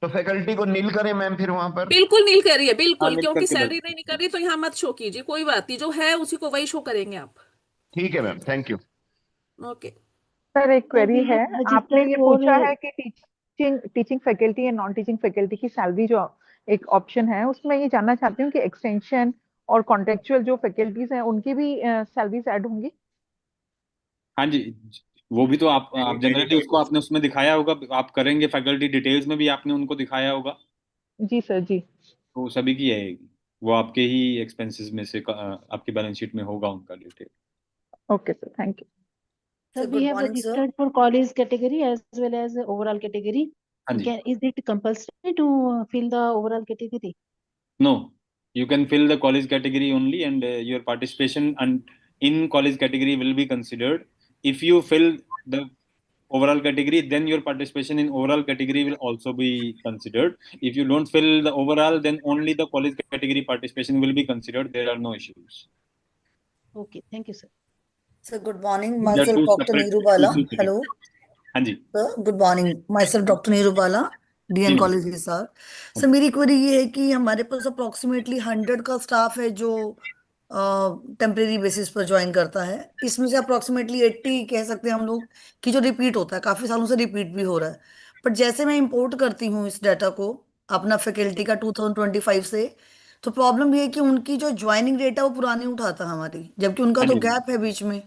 तो फैकल्टी को नील करें मैम फिर वहां पर? बिल्कुल नील करिए, हाँ, बिल्कुल, लिख क्योंकि करके सैलरी भेज। नहीं निकल रही तो यहाँ मत शो कीजिए, कोई बात नहीं, जो है उसी को वही शो करेंगे आप। ठीक है ma'am, thank you. Okay sir एक सर क्वेरी वी है। हैव आपने रजिस्टर्ड ये फॉर पूछा है कि टीचिंग फैकल्टी या नॉन टीचिंग फैकल्टी की सैलरी जो एक ऑप्शन है, उसमें ये जानना चाहती हूँ कि एक्सटेंशन और कॉन्ट्रेक्चुअल जो फैकल्टीज हैं उनकी भी सैलरीज ऐड होंगी? हाँ जी, वो भी तो आप जनरली उसको आपने उसमें दिखाया होगा, आप करेंगे फैकल्टी डिटेल्स में भी आपने उनको दिखाया होगा। जी सर जी। तो सभी की है, वो आपके ही एक्सपेंसेस में से आपकी बैलेंस शीट में होगा उनका detail. Okay sir, thank you. Sir, Sir, we good have morning, sir. registered for college category as well as overall category. हाँ जी। Is it compulsory to fill the overall category? No, you can fill the college category only, and your participation and in college category will be considered. If you fill the overall category, then your participation in overall category will also be considered. If you don't fill the overall, then only the college category participation will be considered. There are no issues. Okay, thank you, sir. Sir, good morning. There are Myself, two Dr. separate Neeru Bala. issues. Hello. हाँ जी। Sir, good morning. Myself, Dr. Neeru Bala, जी DN ma'am. College Hisar. Sir मेरी query ये है कि हमारे पास approximately 100 का staff है जो temporary basis पर ज्वाइन करता है। इसमें से अप्रोक्सीमेटली 80 कह सकते हैं हम लोग कि जो रिपीट होता है, काफी सालों से रिपीट भी हो रहा है। बट जैसे मैं इंपोर्ट करती हूँ इस डाटा को अपना फैकल्टी का 2025 से, तो प्रॉब्लम ये है कि उनकी जो ज्वाइनिंग डेट है वो पुरानी उठाता है हमारी, जबकि उनका हाँ तो जी गैप है बीच में।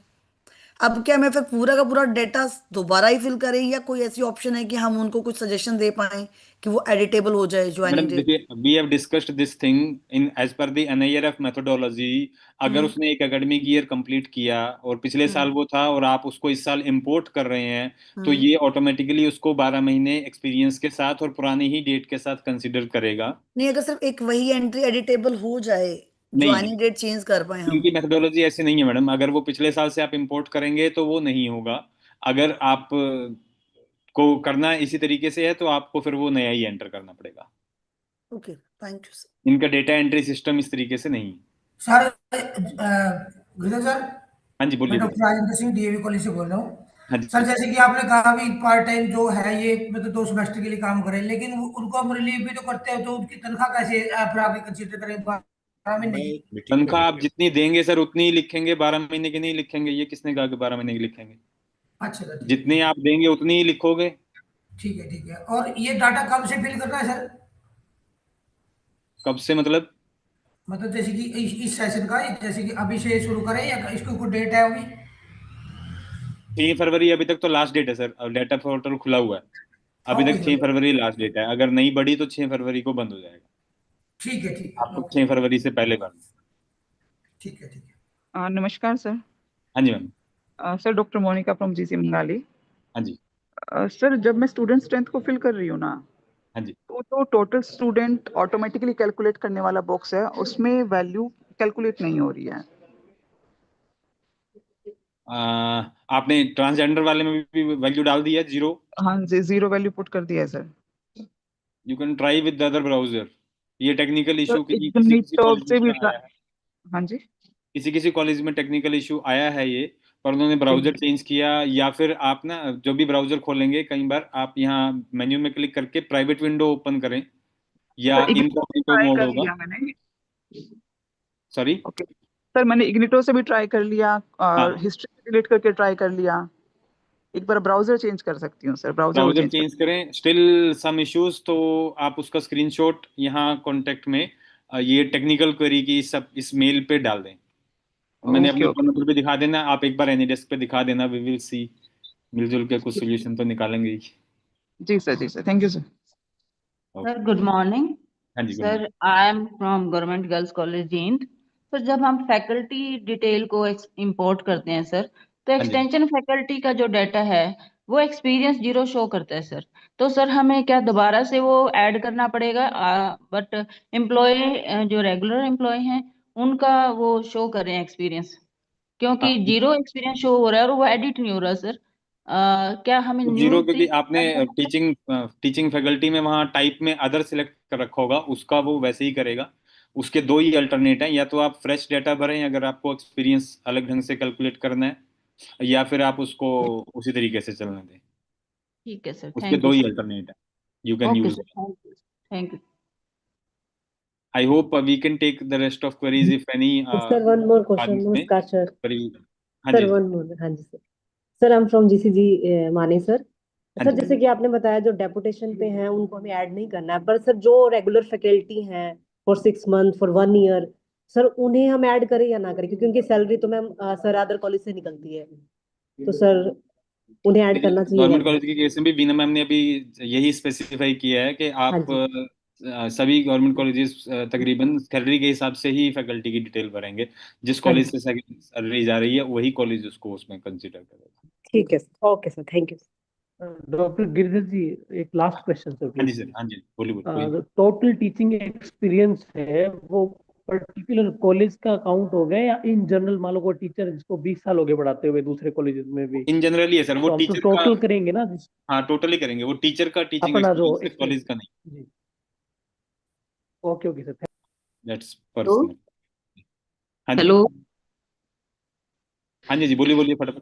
अब क्या मैं फिर पूरा का पूरा डेटा दोबारा ही फिल करें, या कोई ऐसी ऑप्शन है कि हम उनको कुछ सजेशन दे पाएं कि वो एडिटेबल हो जाए ज्वाइनिंग मैडम, डेट? देखिए, we have discussed this thing in as per the NIRF methodology. अगर हम्म उसने एक एकेडमिक ईयर कंप्लीट किया और पिछले साल हम्म वो था और आप उसको इस साल इंपोर्ट कर रहे हैं, तो हम्म ये ऑटोमेटिकली उसको 12 महीने एक्सपीरियंस के साथ और पुरानी ही डेट के साथ कंसिडर करेगा। नहीं, अगर सिर्फ एक वही एंट्री एडिटेबल हो जाए, नहीं, ज्वाइनिंग डेट चेंज कर पाए हम। इनकी मेथोडोलॉजी ऐसी नहीं है मैडम। अगर वो पिछले साल से आप इंपोर्ट करेंगे तो वो नहीं होगा। अगर आप को करना इसी तरीके से है तो आपको फिर वो नया ही एंटर करना पड़ेगा। Okay, thank you sir. इनका डेटा एंट्री सिस्टम इस तरीके से नहीं है। सर, गुरुदेव सर, हाँ जी, मैं बोलिए डॉक्टर बोलिए। राजेंद्र सिंह DAV कॉलेज से बोल रहा हूँ। सर जैसे कि आपने कहा भी पार्ट टाइम जो है ये मतलब 2 सेमेस्टर के लिए काम करें, लेकिन उनको हम रिलीव भी तो करते हो, तो उनकी तनख्वाह कैसे फिर आगे कंसीडर करें 12 महीने की? तनख्वाह आप जितनी देंगे सर उतनी ही लिखेंगे, 12 महीने की नहीं लिखेंगे। ये किसने कहा कि 12 महीने की लिखेंगे? अच्छा सर, जितनी आप देंगे उतनी ही लिखोगे। ठीक है ठीक है। और ये डाटा कब से फिल करना है सर? कब से मतलब? मतलब जैसे कि इस सेशन का, जैसे कि अभी से शुरू करें या इसको कोई डेट है अभी? 6 फरवरी अभी तक तो लास्ट डेट है सर, और डाटा पोर्टल खुला हुआ है। अभी ओके तक छह सर, फरवरी लास्ट डेट है। अगर नहीं बढ़ी तो 6 फरवरी को बंद हो जाएगा। ठीक है ठीक है, आपको ओके 6 फरवरी से पहले भरना। ठीक है ठीक नमस्कार सर। हाँ जी ma'am. Sir doctor Monika from GC Mangali. हाँ जी। सर जब मैं स्टूडेंट स्ट्रेंथ को फिल कर रही हूँ ना, हाँ जी। तो जो टोटल स्टूडेंट ऑटोमेटिकली कैलकुलेट करने वाला बॉक्स है उसमें वैल्यू कैलकुलेट नहीं हो रही है। आपने ट्रांसजेंडर वाले में भी वैल्यू डाल दी है 0? हाँ जी, 0 वैल्यू पुट कर दिया है sir. You can try with the other browser. ये टेक्निकल सर इशू किसी किसी किसी इग्निटो कॉलेज में से भी आया है। हाँ जी। किसी किसी कॉलेज में टेक्निकल इशू आया है ये, पर उन्होंने ठीक ब्राउजर चेंज किया। या फिर आप ना जो भी ब्राउजर खोलेंगे, कई बार आप यहाँ मेन्यू में क्लिक करके प्राइवेट विंडो ओपन करें, या सर इग्निटो से इनकॉग्निटो ट्राई मोड कर होगा। लिया मैंने। सॉरी। ओके सर, मैंने इग्निटो से भी ट्राई कर लिया और हाँ, हिस्ट्री डिलीट करके ट्राई कर लिया। एक बार ब्राउजर चेंज कर सकती हूँ सर, ब्राउजर वो ब्राउजर चेंज कर। चेंज करें, स्टिल सम इश्यूज, तो आप उसका स्क्रीनशॉट यहाँ कांटेक्ट में ये टेक्निकल क्वेरी की सब इस मेल पे डाल दें। मैंने ओके अपने ओके। फोन नंबर पे दिखा देना, आप एक बार एनी डेस्क पे दिखा देना, वी विल सी। मिलजुल के कुछ सोल्यूशन तो निकालेंगे ही। जी सर, जी sir, thank you sir. Okay. Sir good morning. हाँ जी, good sir morning. I am from government girls college Jind. Sir जब हम फैकल्टी डिटेल को इंपोर्ट करते हैं सर, तो हाँ जी। एक्सटेंशन फैकल्टी का जो डाटा है वो एक्सपीरियंस 0 शो करता है सर। तो सर हमें क्या दोबारा से वो ऐड करना पड़ेगा? बट एम्प्लॉय जो रेगुलर एम्प्लॉय हैं उनका वो शो करें एक्सपीरियंस, क्योंकि 0 एक्सपीरियंस शो हो रहा है और वो एडिट नहीं हो रहा सर। क्या हमें न्यू जीरो, क्योंकि 3 आपने ऐड करना पड़ेगा? टीचिंग फैकल्टी में वहाँ टाइप में अदर सिलेक्ट कर रखा होगा, उसका वो वैसे ही करेगा। उसके दो ही अल्टरनेट हैं, या तो आप फ्रेश डाटा भरें अगर आपको एक्सपीरियंस अलग ढंग से कैलकुलेट करना है, या फिर आप उसको उसी तरीके से चलने दें। ठीक है सर, उसके थैंक दो यू ही सर। अल्टरनेट है, you can okay use. Sir, thank you, thank you. I hope we can take the rest of queries if any sir one more बाद क्वेश्चन, में नमस्कार सर। query। हाँ sir जी। One more, हाँ जी sir. Sir I am from GCG माने sir. हाँ sir जी। जैसे कि आपने बताया जो डेपुटेशन पे हैं उनको हमें ऐड नहीं करना है, पर सर जो रेगुलर फैकल्टी हैं for 6 month for 1 year, sir उन्हें हम ऐड करें या ना करें? क्योंकि उनकी सैलरी तो मैम सर अदर कॉलेज से निकलती है, तो सर उन्हें ऐड देखिए, करना चाहिए या गवर्नमेंट नहीं? कॉलेज के केस में भी बीना मैम ने अभी यही स्पेसिफाई किया है कि हाँ आप जी। सभी गवर्नमेंट कॉलेजेस तकरीबन सैलरी के हिसाब से ही फैकल्टी की डिटेल भरेंगे। जिस हाँ कॉलेज जी, से सैलरी जा रही है वही कॉलेज उसको उसमें कंसिडर करेगा। ठीक है sir, okay sir, thank you. Doctor Giridhar ji, एक लास्ट क्वेश्चन सर हाँ जी प्लीज। सर। हाँ जी, बोलिए बोलिए कोई नहीं। टोटल टीचिंग एक्सपीरियंस है वो पर्टिकुलर कॉलेज का काउंट हो गया, या इन जनरल मान लो कोई टीचर जिसको 20 साल हो गए पढ़ाते हुए दूसरे कॉलेज में भी, इन जनरल ही है सर, वो तो हम तो टीचर का। टोटल करेंगे ना हाँ, टोटली करेंगे, वो टीचर का टीचिंग अपना जो एक्सपीरियंस है, कॉलेज एक्सपीरियंस? का नहीं। जी, okay okay sir. That's hello. Personal. हाँ जी। हेलो हाँ जी जी, बोलिए बोलिए फटाफट।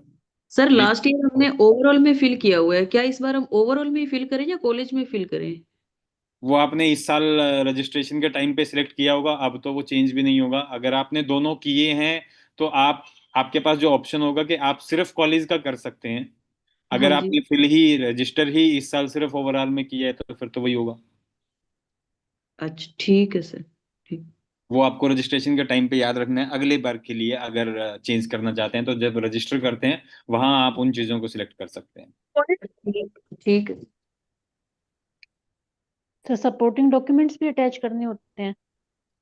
Sir, please. लास्ट ईयर हमने ओवरऑल में फिल किया हुआ है, क्या इस बार हम ओवरऑल में फिल करें या कॉलेज में फिल करें? वो आपने इस साल रजिस्ट्रेशन के टाइम पे सिलेक्ट किया होगा, अब तो वो चेंज भी नहीं होगा। अगर आपने दोनों किए हैं तो आप, आपके पास जो ऑप्शन होगा कि आप सिर्फ कॉलेज का कर सकते हैं। हाँ अगर जी। आपने फिल ही रजिस्टर ही इस साल सिर्फ ओवरऑल में किया है तो फिर तो वही होगा। अच्छा ठीक है सर, ठीक। वो आपको रजिस्ट्रेशन के टाइम पे याद रखना है। अगले बार के लिए अगर चेंज करना चाहते हैं तो जब रजिस्टर करते हैं वहां आप उन चीजों को सिलेक्ट कर सकते हैं। ठीक ठीक है। सर सपोर्टिंग डॉक्यूमेंट्स भी अटैच करने होते हैं?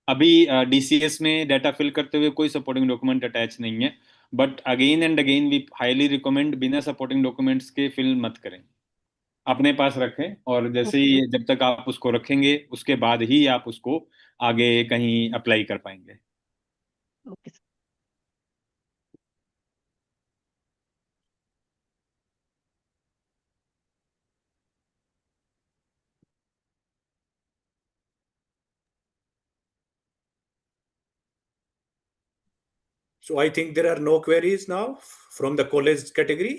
अभी डीसीएस में डाटा फिल करते हुए कोई सपोर्टिंग डॉक्यूमेंट अटैच नहीं है, but again and again we highly recommend बिना सपोर्टिंग डॉक्यूमेंट्स के फिल मत करें, अपने पास रखें। और जैसे ओके ही जब तक आप उसको रखेंगे उसके बाद ही आप उसको आगे कहीं अप्लाई कर पाएंगे। Okay. So I think there are no queries now from the college category.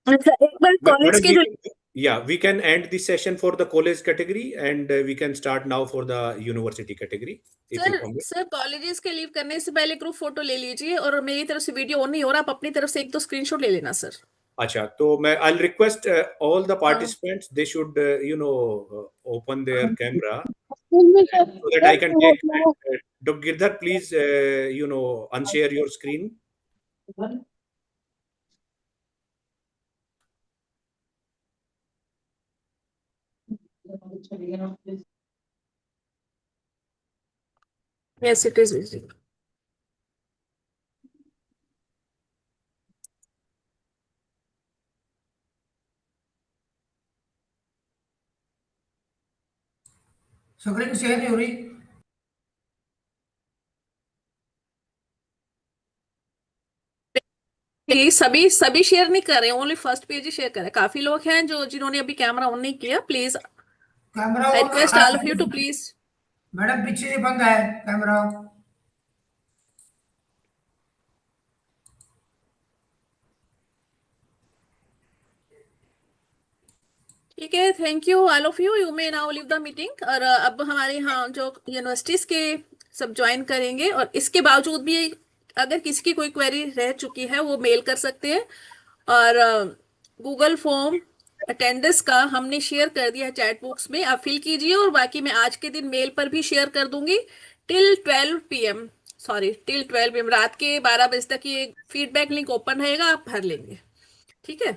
अच्छा, एक बार कॉलेज Madam, के जो we can end the session for the college category and we can start now for the university category, if you permit. Sir colleges के leave करने से पहले group photo ले लीजिए, और मेरी तरफ से वीडियो ऑन नहीं हो रहा, आप अपनी तरफ से एक दो स्क्रीनशॉट ले लेना सर। अच्छा, तो मैं I'll request all the participants, they should open their camera so that I can take. Dr. Girdhar, please unshare your screen. Yes, it is visible. Screen share नहीं हो रही। सभी सभी शेयर नहीं कर रहे, ओनली फर्स्ट पेज ही share कर रहे। काफी लोग हैं जो जिन्होंने अभी कैमरा ऑन नहीं किया। Please camera I on request all of you to please. Madam पीछे से बंद है कैमरा। ठीक है, thank you all of you, you may now leave the meeting. और अब हमारे यहाँ जो यूनिवर्सिटीज के सब ज्वाइन करेंगे, और इसके बावजूद भी अगर किसी की कोई क्वेरी रह चुकी है वो मेल कर सकते हैं। और गूगल फॉर्म अटेंडेंस का हमने शेयर कर दिया है चैट बॉक्स में, आप फिल कीजिए। और बाकी मैं आज के दिन मेल पर भी शेयर कर दूंगी till 12 PM, sorry till 12 PM, रात के 12 बजे तक ये फीडबैक लिंक ओपन रहेगा, आप भर लेंगे। ठीक है,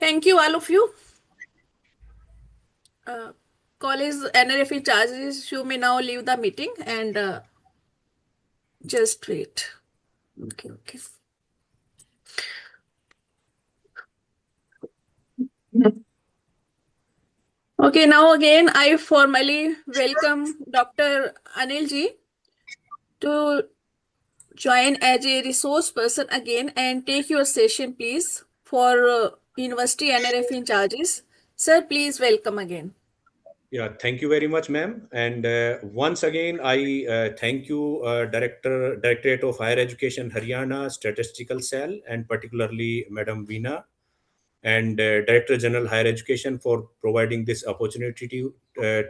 thank you all of you. College NRF charges, you may now leave the meeting and just wait. Okay. Okay, now again I formally welcome Dr. Anil ji to join as a resource person again and take your session please for University NRF in charges. Sir, please welcome again. Yeah, thank you very much, ma'am. And once again, I thank you, Directorate of Higher Education, Haryana, Statistical Cell, and particularly Madam Veena, and Director General Higher Education for providing this opportunity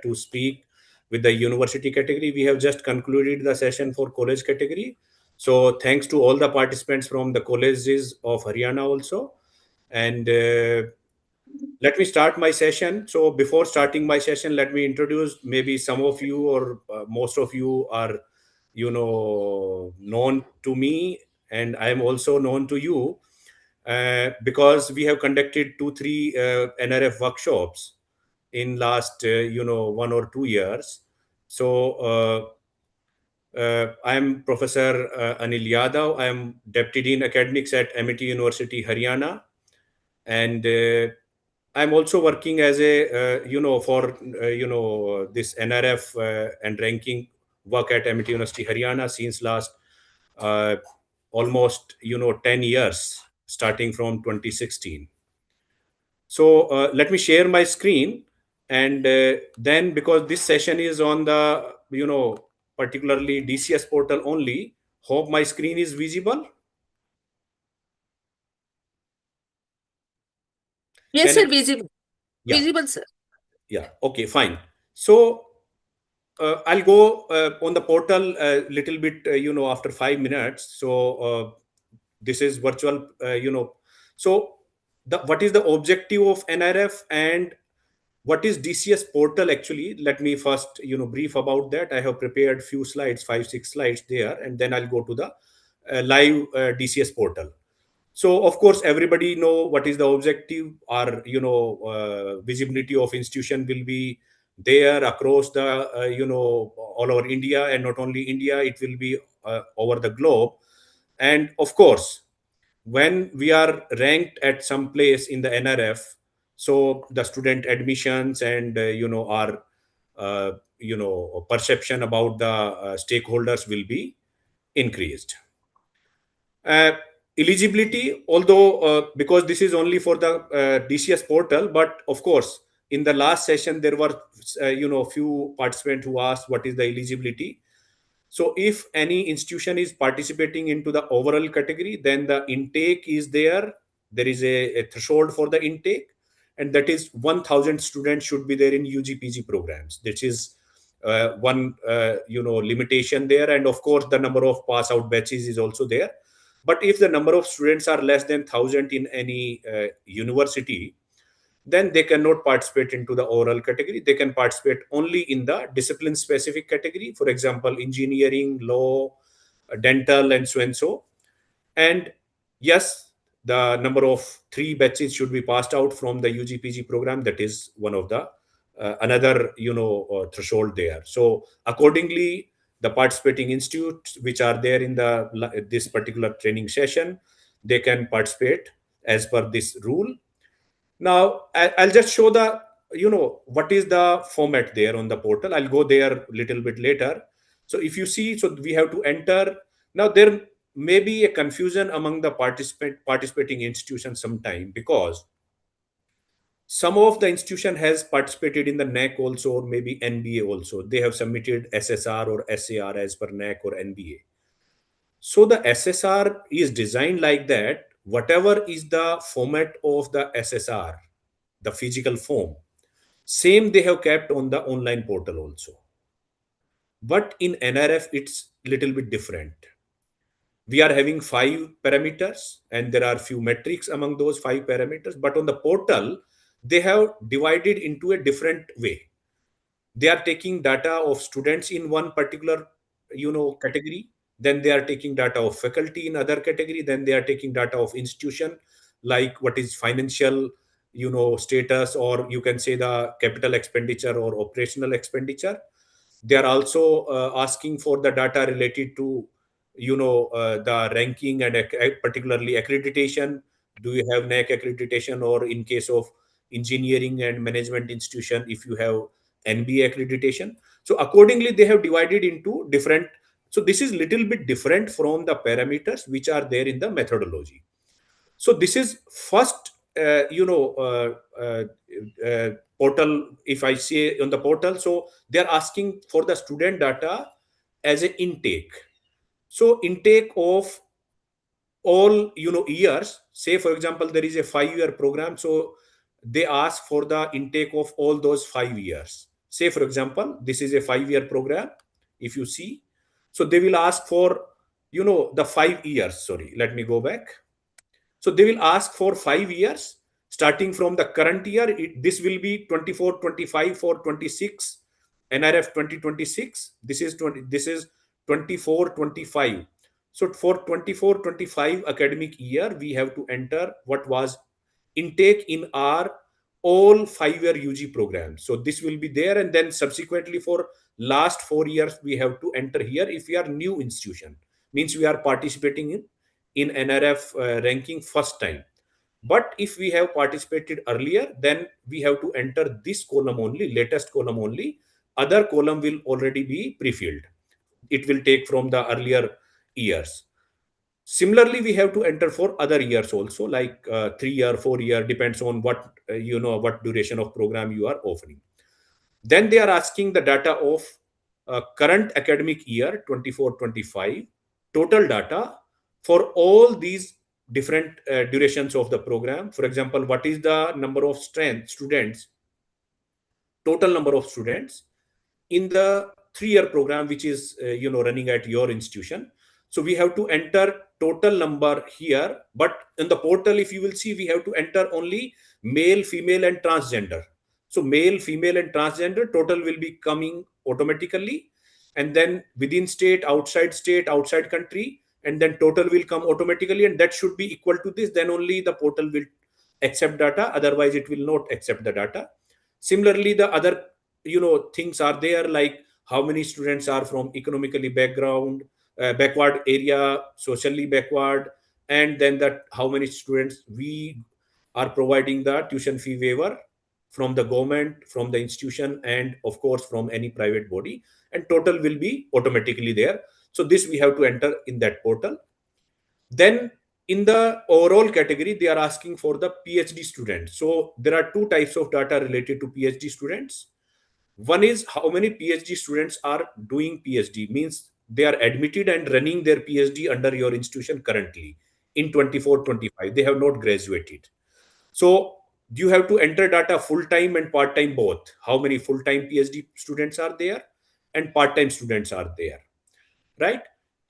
to speak with the university category. We have just concluded the session for college category. So thanks to all the participants from the colleges of Haryana also. And let me start my session. So before starting my session, let me introduce, maybe some of you or most of you are known to me, and I am also known to you because we have conducted 2-3 NRF workshops in last 1 or 2 years. So I am Professor Anil Yadav. I am Deputy Dean Academics at MIT University, Haryana, and I'm also working as a for this NRF and ranking work at MIT University Haryana since last almost 10 years, starting from 2016. So let me share my screen, and then, because this session is on the particularly DCS portal only, hope my screen is visible. Yes, sir, visible. Yeah. Visible, sir. Yeah, okay, fine. So I'll go on the portal a little bit, after 5 minutes. So this is virtual, So what is the objective of NRF and what is DCS portal actually? Let me first, brief about that. I have prepared few slides, 5-6 slides there, and then I'll go to the live DCS portal. So of course everybody know what is the objective, or visibility of institution will be there across the all over India, and not only India, it will be over the globe. And of course, when we are ranked at some place in the NRF, so the student admissions and our perception about the stakeholders will be increased. Eligibility, although because this is only for the DCS portal, but of course in the last session there were few participants who asked what is the eligibility. So if any institution is participating into the overall category, then the intake is there there is a threshold for the intake, and that is 1,000 students should be there in UG/PG programs. This is one limitation there, and of course the number of pass out batches is also there. But if the number of students are less than 1,000 in any university, then they cannot participate into the overall category. They can participate only in the discipline specific category, for example engineering, law, dental, and so and so. And yes, the number of 3 batches should be passed out from the UG/PG program. That is one of the another threshold there. So accordingly, the participating institutes which are there in this particular training session, they can participate as per this rule. Now I'll just show the what is the format there on the portal. I'll go there a little bit later. So if you see, so we have to enter. Now there may be a confusion among the participating institutions sometime, because some of the institution has participated in the NAC also, or maybe NBA also. They have submitted SSR or SAR as per NAC or NBA. So the SSR is designed like that. Whatever is the format of the SSR, the physical form, same they have kept on the online portal also. But in NRF, it's little bit different. We are having 5 parameters, and there are few metrics among those 5 parameters. But on the portal, they have divided into a different way. They are taking data of students in one particular category, then they are taking data of faculty in other category, then they are taking data of institution, like what is financial status, or you can say the capital expenditure or operational expenditure. They are also asking for the data related to the ranking and particularly accreditation. Do you have NAC accreditation, or in case of engineering and management institution, if you have NBA accreditation? So accordingly, they have divided into different. So this is little bit different from the parameters which are there in the methodology. So this is first, portal. If I say on the portal, so they are asking for the student data as an intake. So intake of all years. Say for example, there is a 5-year program, so they ask for the intake of all those 5 years. Say for example, this is a 5-year program. If you see, so they will ask for the 5 years. Sorry, let me go back. So they will ask for 5 years starting from the current year. This will be 24, 25 for 26 NRF 2026. This is 24, 25. So for 24, 25 academic year, we have to enter what was intake in our all 5-year UG programs. So this will be there, and then subsequently for last 4 years, we have to enter here. If we are new institution, means we are participating in NRF ranking first time. But if we have participated earlier, then we have to enter this column only, latest column only. Other column will already be pre-filled. It will take from the earlier years. Similarly, we have to enter for other years also, like 3-year, 4-year, depends on what what duration of program you are offering. Then they are asking the data of current academic year 24-25 total data for all these different durations of the program. For example, what is the number of students, total number of students in the 3-year program, which is running at your institution. So we have to enter total number here, but in the portal, if you will see, we have to enter only male, female, and transgender. So male, female, and transgender total will be coming automatically, and then within state, outside country, and then total will come automatically, and that should be equal to this. Then only the portal will accept data, otherwise it will not accept the data. Similarly, the other things are there, like how many students are from economically backward area, socially backward, and then that how many students we are providing the tuition fee waiver from the government, from the institution, and of course from any private body, and total will be automatically there. So this we have to enter in that portal. Then in the overall category, they are asking for the PhD students. So there are 2 types of data related to PhD students. One is how many PhD students are doing PhD, means they are admitted and running their PhD under your institution currently in 24-25. They have not graduated. So you have to enter data full-time and part-time both. How many full-time PhD students are there and part-time students are there, right?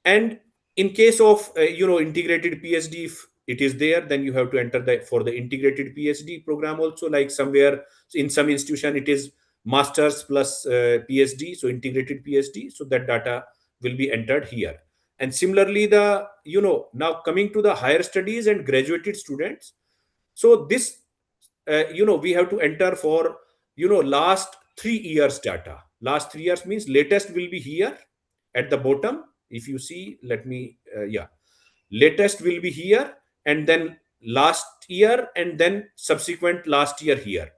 And in case of integrated PhD, if it is there, then you have to enter that for the integrated PhD program also. Like somewhere in some institution it is masters plus PhD, so integrated PhD, so that data will be entered here. And similarly, the now coming to the higher studies and graduated students, so this we have to enter for last 3 years data. Last 3 years means latest will be here at the bottom. If you see, let me latest will be here, and then last year, and then subsequent last year here.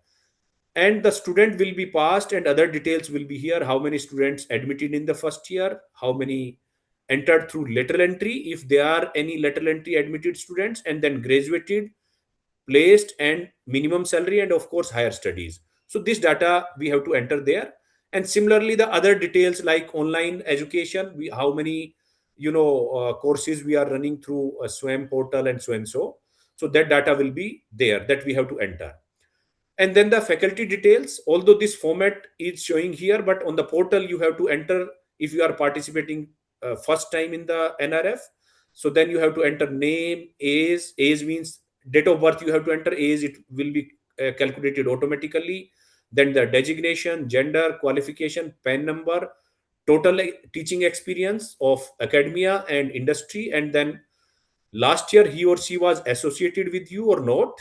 And the student will be passed, and other details will be here. How many students admitted in the first year, how many entered through lateral entry, if there are any lateral entry admitted students, and then graduated, placed, and minimum salary, and of course higher studies. So this data we have to enter there. And similarly, the other details like online education, how many courses we are running through a SWAM portal and so and so. So that data will be there, that we have to enter. And then the faculty details, although this format is showing here, but on the portal you have to enter if you are participating first time in the NRF. So then you have to enter name, age means date of birth, you have to enter. Age, it will be calculated automatically. Then the designation, gender, qualification, PAN number, total teaching experience of academia and industry, and then last year he or she was associated with you or not,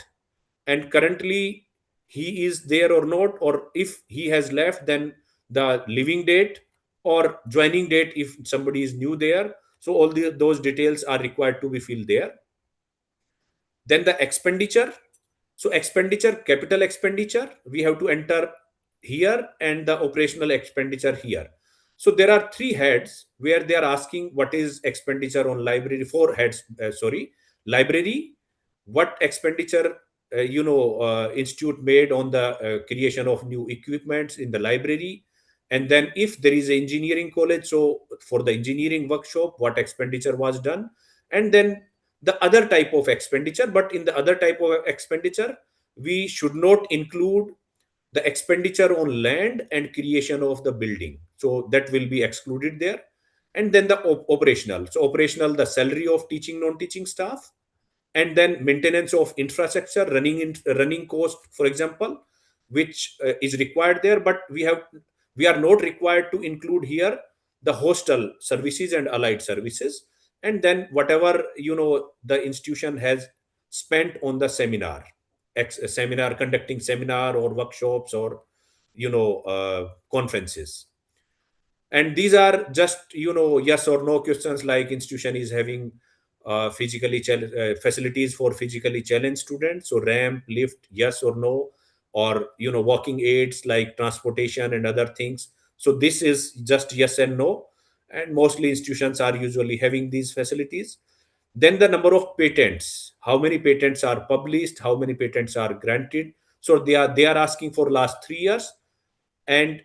and currently he is there or not, or if he has left, then the leaving date or joining date if somebody is new there. So all those details are required to be filled there. Then the expenditure. So expenditure, capital expenditure, we have to enter here, and the operational expenditure here. So there are three heads where they are asking what is expenditure on library. Four heads, library, what expenditure institute made on the creation of new equipments in the library. And then if there is an engineering college, so for the engineering workshop, what expenditure was done. And then the other type of expenditure, but in the other type of expenditure we should not include the expenditure on land and creation of the building, so that will be excluded there. And then the operational, so operational, the salary of teaching non-teaching staff, and then maintenance of infrastructure, running cost, for example, which is required there, but we are not required to include here the hostel services and allied services. And then whatever the institution has spent on the seminar, conducting seminar or workshops or conferences. And these are just yes or no questions, like institution is having facilities for physically challenged students, so ramp, lift, yes or no, or walking aids like transportation and other things. So this is just yes and no, and mostly institutions are usually having these facilities. Then the number of patents, how many patents are published, how many patents are granted. So they are asking for last 3 years, and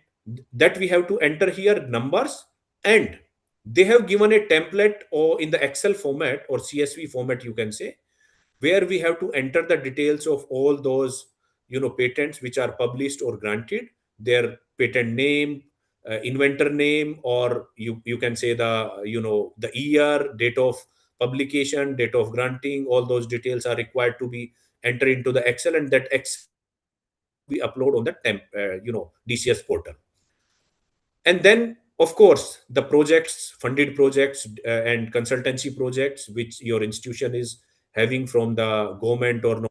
that we have to enter here numbers. And they have given a template or in the Excel format or CSV format, you can say, where we have to enter the details of all those patents which are published or granted, their patent name, inventor name, or you can say the year, date of publication, date of granting. All those details are required to be entered into the Excel, and that Excel we upload on the DCS portal. And then of course the projects, funded projects and consultancy projects which your institution is having from the government or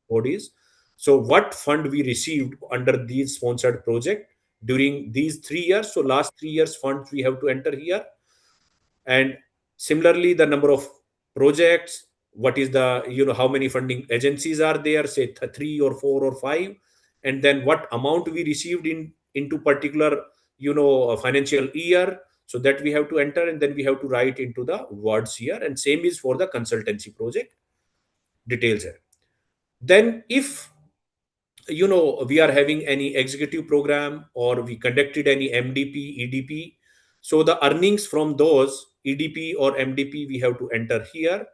bodies. So what fund we received under these sponsored project during these 3 years, so last 3 years funds we have to enter here. And similarly the number of projects, what is the how many funding agencies are there, say 3 or 4 or 5. And then what amount we received into particular financial year, so that we have to enter, and then we have to write into the words here. And same is for the consultancy project details here. Then if we are having any executive program or we conducted any MDP, EDP, so the earnings from those EDP or MDP we have to enter here.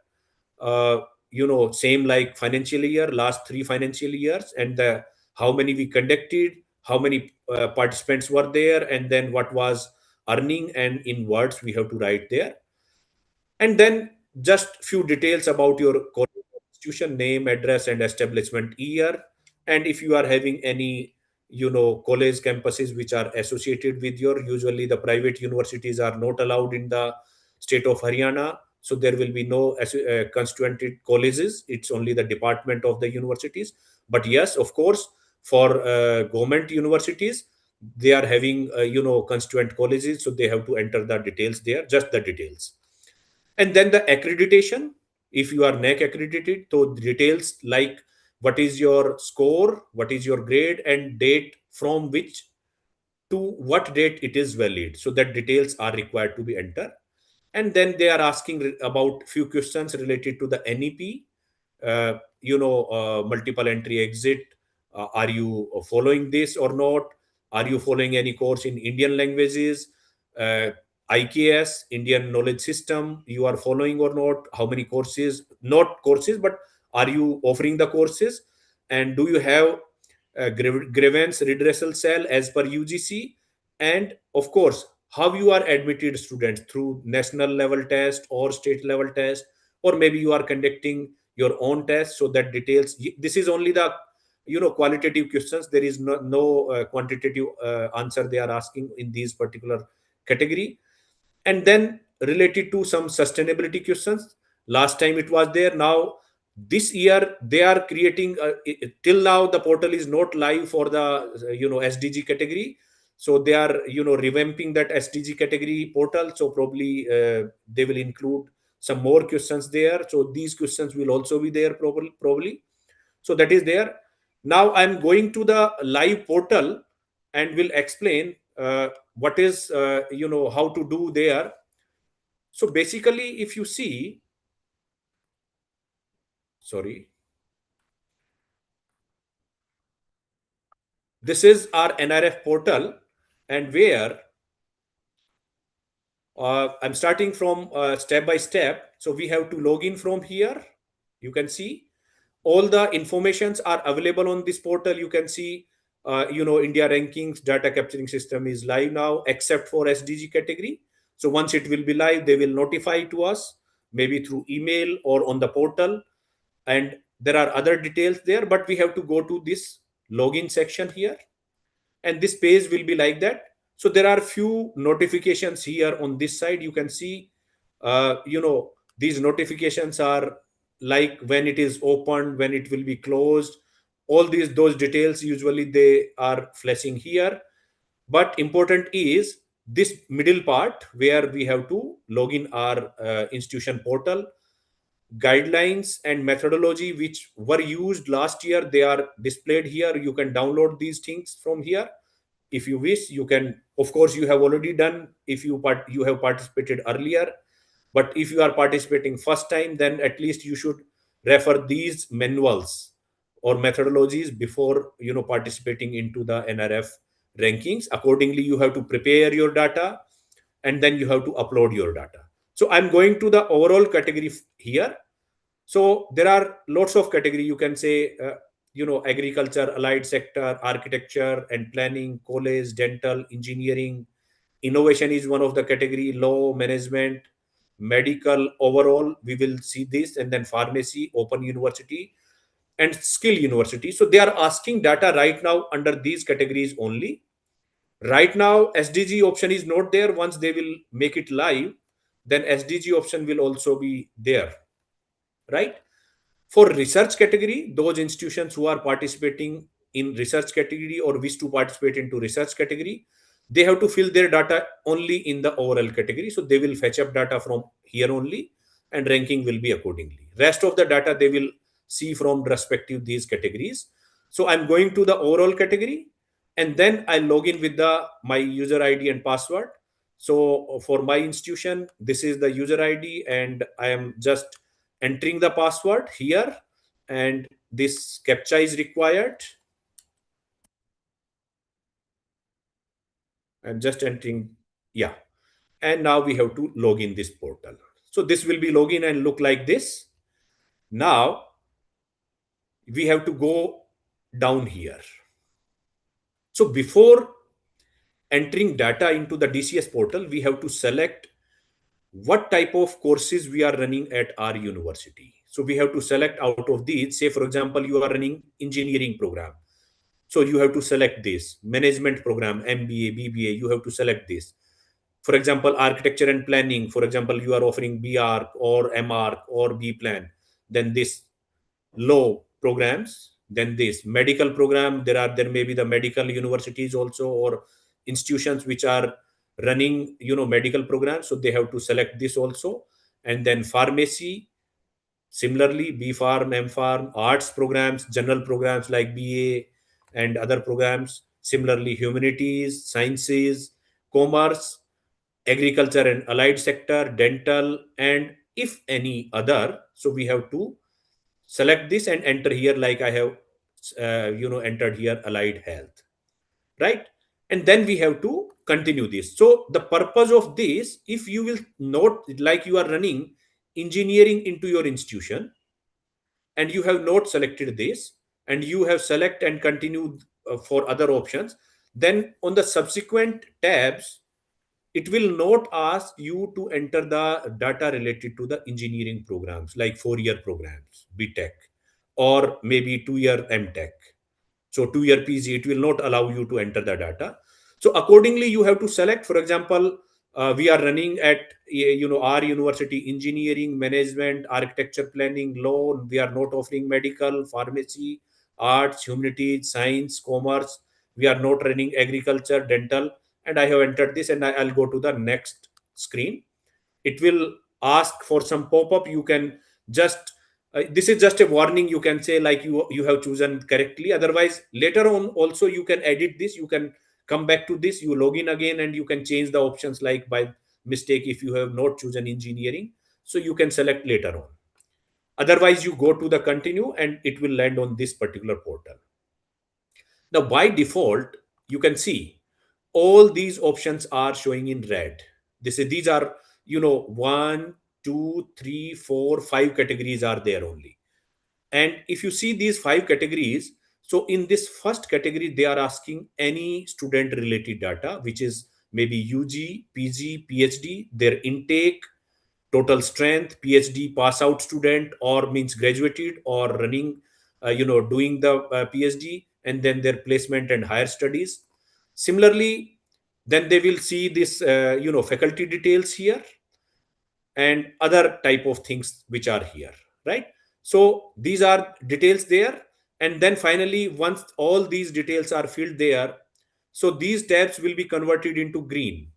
same like financial year, last 3 financial years, and the how many we conducted, how many participants were there, and then what was earning, and in words we have to write there. And then just few details about your college institution name, address, and establishment year. And if you are having any college campuses which are associated with your, usually the private universities are not allowed in the state of Haryana, so there will be no constituted colleges. It's only the department of the universities. But yes, of course, for government universities, they are having constituent colleges, so they have to enter the details there, just the details. And then the accreditation, if you are NAC accredited, so details like what is your score, what is your grade, and date from which to what date it is valid, so that details are required to be entered. And then they are asking about few questions related to the NEP, multiple entry exit. Are you following this or not? Are you following any course in Indian languages? uh, IKS, Indian knowledge system, you are following or not? How many courses, not courses, but are you offering the courses? And do you have a grievance redressal cell as per UGC? And of course, how you are admitted students, through national level test or state level test, or maybe you are conducting your own test. So that details, this is only the qualitative questions. There is no quantitative answer they are asking in these particular category. And then related to some sustainability questions, last time it was there, now this year they are creating till now the portal is not live for the SDG category. So they are revamping that SDG category portal, so probably they will include some more questions there. So these questions will also be there probably. So that is there. Now I'm going to the live portal and will explain what is how to do there. So basically, if you see, sorry, this is our NRF portal, and where I'm starting from step by step. So we have to log in from here. You can see all the informations are available on this portal. You can see India rankings data capturing system is live now, except for SDG category. So once it will be live, they will notify to us, maybe through email or on the portal. And there are other details there, but we have to go to this login section here, and this page will be like that. So there are few notifications here on this side. You can see these notifications are like when it is opened, when it will be closed, all those details usually they are flashing here. But important is this middle part where we have to log in our institution portal. Guidelines and methodology which were used last year, they are displayed here. You can download these things from here if you wish. You can, of course, you have already done if you have participated earlier. But if you are participating first time, then at least you should refer these manuals or methodologies before participating into the NRF rankings. Accordingly, you have to prepare your data, and then you have to upload your data. So I'm going to the overall category here. So there are lots of category. You can say agriculture, allied sector, architecture and planning, college, dental, engineering. Innovation is one of the category. Law, management, medical, overall we will see this. And then pharmacy, open university, and skill university. So they are asking data right now under these categories only. Right now SDG option is not there. Once they will make it live, then SDG option will also be there, right? For research category, those institutions who are participating in research category or wish to participate into research category, they have to fill their data only in the overall category. So they will fetch up data from here only, and ranking will be accordingly. Rest of the data they will see from respective these categories. So I'm going to the overall category, and then I log in with my user ID and password. So for my institution, this is the user ID, and I am just entering the password here, and this captcha is required. I'm just entering, yeah. And now we have to log in this portal. So this will be login and look like this. Now we have to go down here. So before entering data into the DCS portal, we have to select what type of courses we are running at our university. So we have to select out of these. Say, for example, you are running engineering program. So you have to select this. Management program, MBA, BBA, you have to select this. For example, architecture and planning, for example, you are offering BArch or MArch or B plan, then this law programs, then this medical program. There may be the medical universities also, or institutions which are running medical programs, so they have to select this also. And then pharmacy, similarly B Farm, M Farm. Arts programs, general programs like BA and other programs. Similarly, humanities, sciences, commerce, agriculture and allied sector, dental, and if any other. So we have to select this and enter here, like I have entered here allied health, right? And then we have to continue this. So the purpose of this, if you will note, like you are running engineering into your institution and you have not selected this, and you have select and continued for other options, then on the subsequent tabs it will not ask you to enter the data related to the engineering programs like 4-year programs, BTech, or maybe 2-year MTech. So 2-year PG, it will not allow you to enter the data. So accordingly, you have to select. For example, we are running at our university engineering, management, architecture, planning, law. We are not offering medical, pharmacy, arts, humanities, science, commerce. We are not running agriculture, dental, and I have entered this, and I'll go to the next screen. It will ask for some pop-up. You can just this is just a warning, you can say, like you have chosen correctly. Otherwise, later on also you can edit this. You can come back to this, you log in again, and you can change the options, like by mistake if you have not chosen engineering, so you can select later on. Otherwise, you go to the continue and it will land on this particular portal. Now by default, you can see all these options are showing in red. These are, 1, 2, 3, 4, 5 categories are there only. And if you see these 5 categories, so in this first category, they are asking any student related data, which is maybe UG, PG, PhD, their intake, total strength, PhD pass out student, or means graduated or running, doing the PhD, and then their placement and higher studies. Similarly, then they will see this, faculty details here and other type of things which are here, right? So these are details there. And then finally, once all these details are filled there, so these tabs will be converted into green.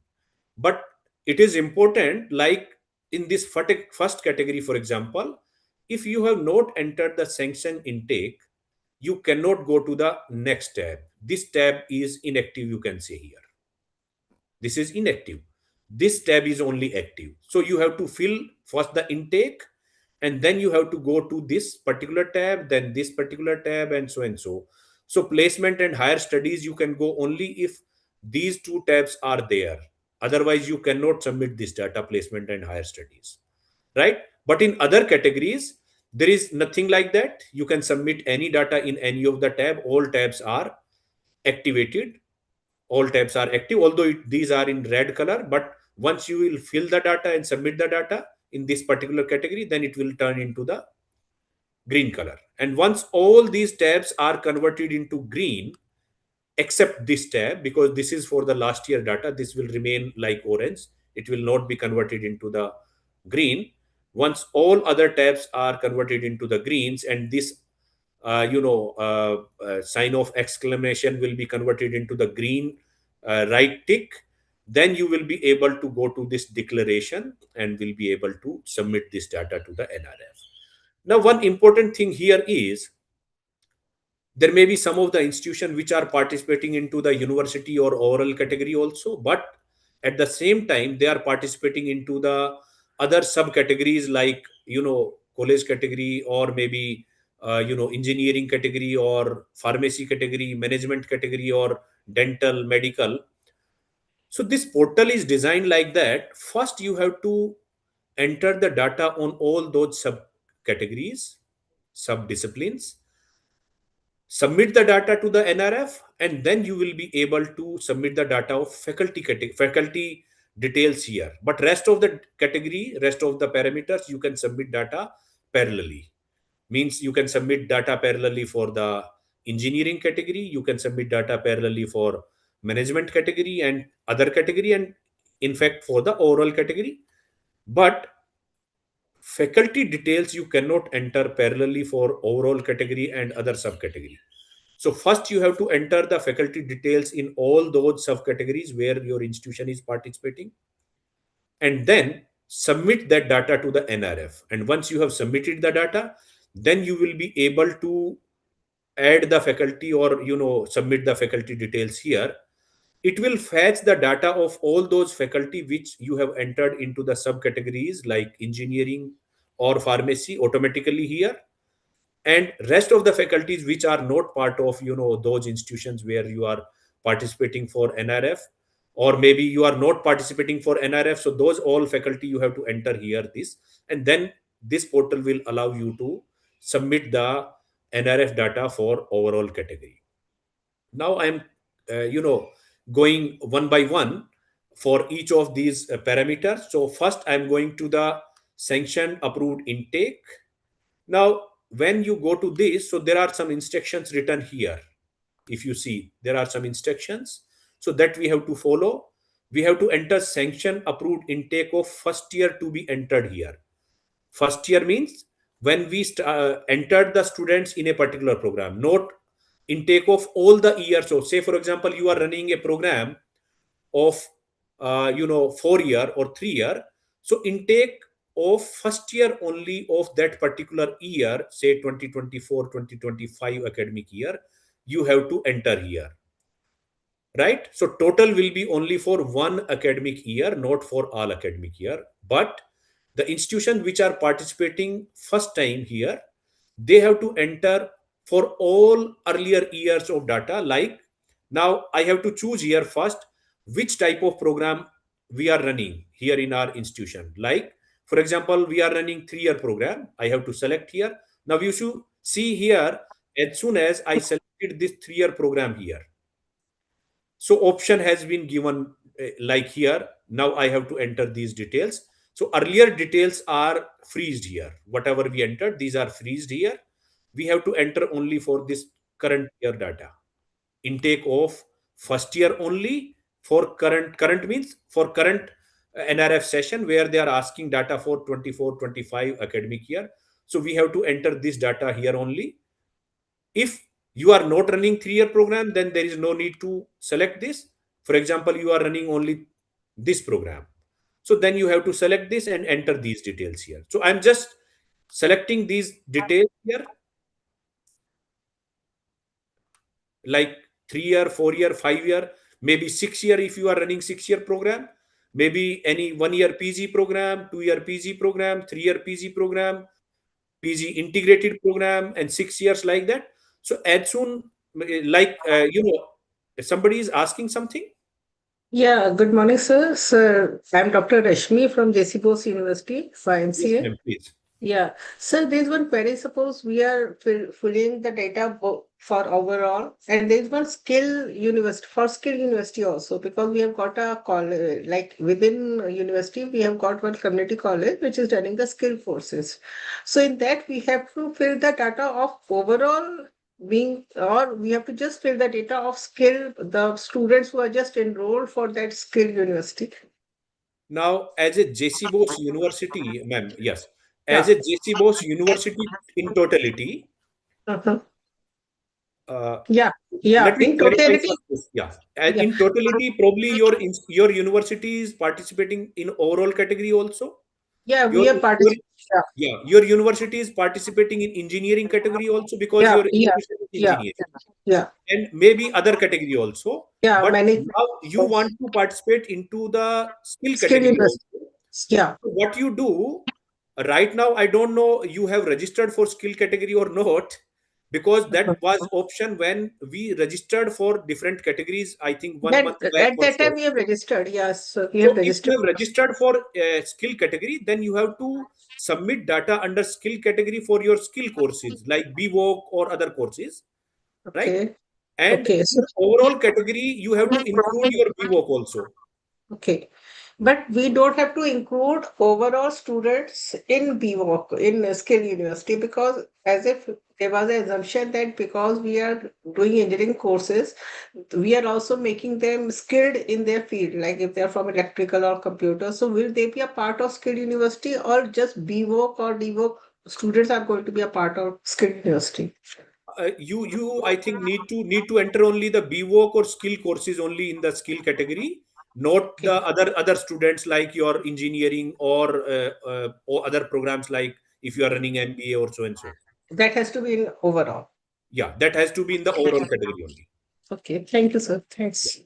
But it is important, like in this first category, for example, if you have not entered the sanction intake, you cannot go to the next tab. This tab is inactive, you can say here. This is inactive. This tab is only active. So you have to fill first the intake, and then you have to go to this particular tab, then this particular tab, and so and so. So placement and higher studies, you can go only if these two tabs are there. Otherwise, you cannot submit this data, placement and higher studies, right? But in other categories, there is nothing like that. You can submit any data in any of the tab. All tabs are activated. All tabs are active, although these are in red color. But once you will fill the data and submit the data in this particular category, then it will turn into the green color. And once all these tabs are converted into green, except this tab, because this is for the last year data, this will remain like orange. It will not be converted into the green. Once all other tabs are converted into the greens, and this sign of exclamation will be converted into the green right tick, then you will be able to go to this declaration and will be able to submit this data to the NRF. Now, one important thing here is there may be some of the institutions which are participating into the university or oral category also, but at the same time they are participating into the other subcategories, like college category, or maybe engineering category, or pharmacy category, management category, or dental, medical. So this portal is designed like that. First, you have to enter the data on all those subcategories, sub-disciplines, submit the data to the NRF, and then you will be able to submit the data of faculty details here. But rest of the category, rest of the parameters, you can submit data parallelly. Means you can submit data parallelly for the engineering category, you can submit data parallelly for management category and other category, and in fact for the overall category. But faculty details you cannot enter parallelly for overall category and other subcategory. So first you have to enter the faculty details in all those subcategories where your institution is participating, and then submit that data to the NRF. And once you have submitted the data, then you will be able to add the faculty, or submit the faculty details here. It will fetch the data of all those faculty which you have entered into the subcategories like engineering or pharmacy automatically here, and rest of the faculties which are not part of those institutions where you are participating for NRF, or maybe you are not participating for NRF, so those all faculty you have to enter here this, and then this portal will allow you to submit the NRF data for overall category. Now I'm going one by one for each of these parameters. So first I'm going to the sanction approved intake. Now when you go to this, so there are some instructions written here. If you see, there are some instructions so that we have to follow. We have to enter sanction approved intake of first year to be entered here. First year means when we entered the students in a particular program, not intake of all the years. So say for example you are running a program of 4 year or 3 year, so intake of first year only of that particular year, say 2024-2025 academic year, you have to enter here, right? So total will be only for one academic year, not for all academic year. But the institution which are participating first time here, they have to enter for all earlier years of data. Like now I have to choose here first which type of program we are running here in our institution. Like for example, we are running 3-year program. I have to select here. Now you should see here, as soon as I selected this 3-year program here, so option has been given like here. Now I have to enter these details. So earlier details are freezed here. Whatever we entered, these are freezed here. We have to enter only for this current year data. Intake of first year only for current means for current NRF session where they are asking data for 24-25 academic year. So we have to enter this data here only. If you are not running 3-year program, then there is no need to select this. For example, you are running only this program. So then you have to select this and enter these details here. So I'm just selecting these details here. Like 3-year, 4-year, 5-year, maybe 6-year if you are running 6-year program, maybe any 1-year PG program, 2-year PG program, 3-year PG program, PG integrated program, and 6 years like that. So as soon like if somebody is asking something. Yeah, good morning, sir. Sir, I'm Dr. Rashmi from JC Bose University, Yes, MCA. ma'am, please. Yeah, sir, there's one query. Suppose we are filling the data for overall, and there's one skill university also, because we have got a college, like within university, we have got one community college which is running the skill forces. So in that, we have to fill the data of overall or we have to just fill the data of skill, the students who are just enrolled for that skill university. Now, as a JC Bose University, ma'am, yes, as a JC Bose University in totality, yeah, let me in clarify totality. first this. Yeah, in totality, probably your university is participating in overall category also. Yeah, we are participating. Yeah, your university is participating in engineering category also, because your institution is engineering. And maybe other category also. Yeah, but now you want to participate into the skill category also. Yeah. So what you do right now, I don't know you have registered for skill category or not. because that was option when we registered for different categories, I think 1 month back At or that so. time we have registered, yes. So we So have if registered. you have registered for a skill category, then you have to submit data under skill category for your skill courses like BWOC or other courses, right? Okay. And Okay. in overall category, you have to include your BWOC also. Okay. But we don't have to include overall students in BWOC, in a skill university, because as if there was an assumption that because we are doing engineering courses, we are also making them skilled in their field, like if they're from electrical or computer. So will they be a part of skill university, or just BWOC or DWOC students are going to be a part of skill university? You I think need to enter only the BWOC or skill courses only in the skill category, not the other students like your engineering or other programs, like if you are running MBA or so and so. That has to be in overall. Yeah, that has to be in the overall category only. Okay, thank you, sir. Thanks.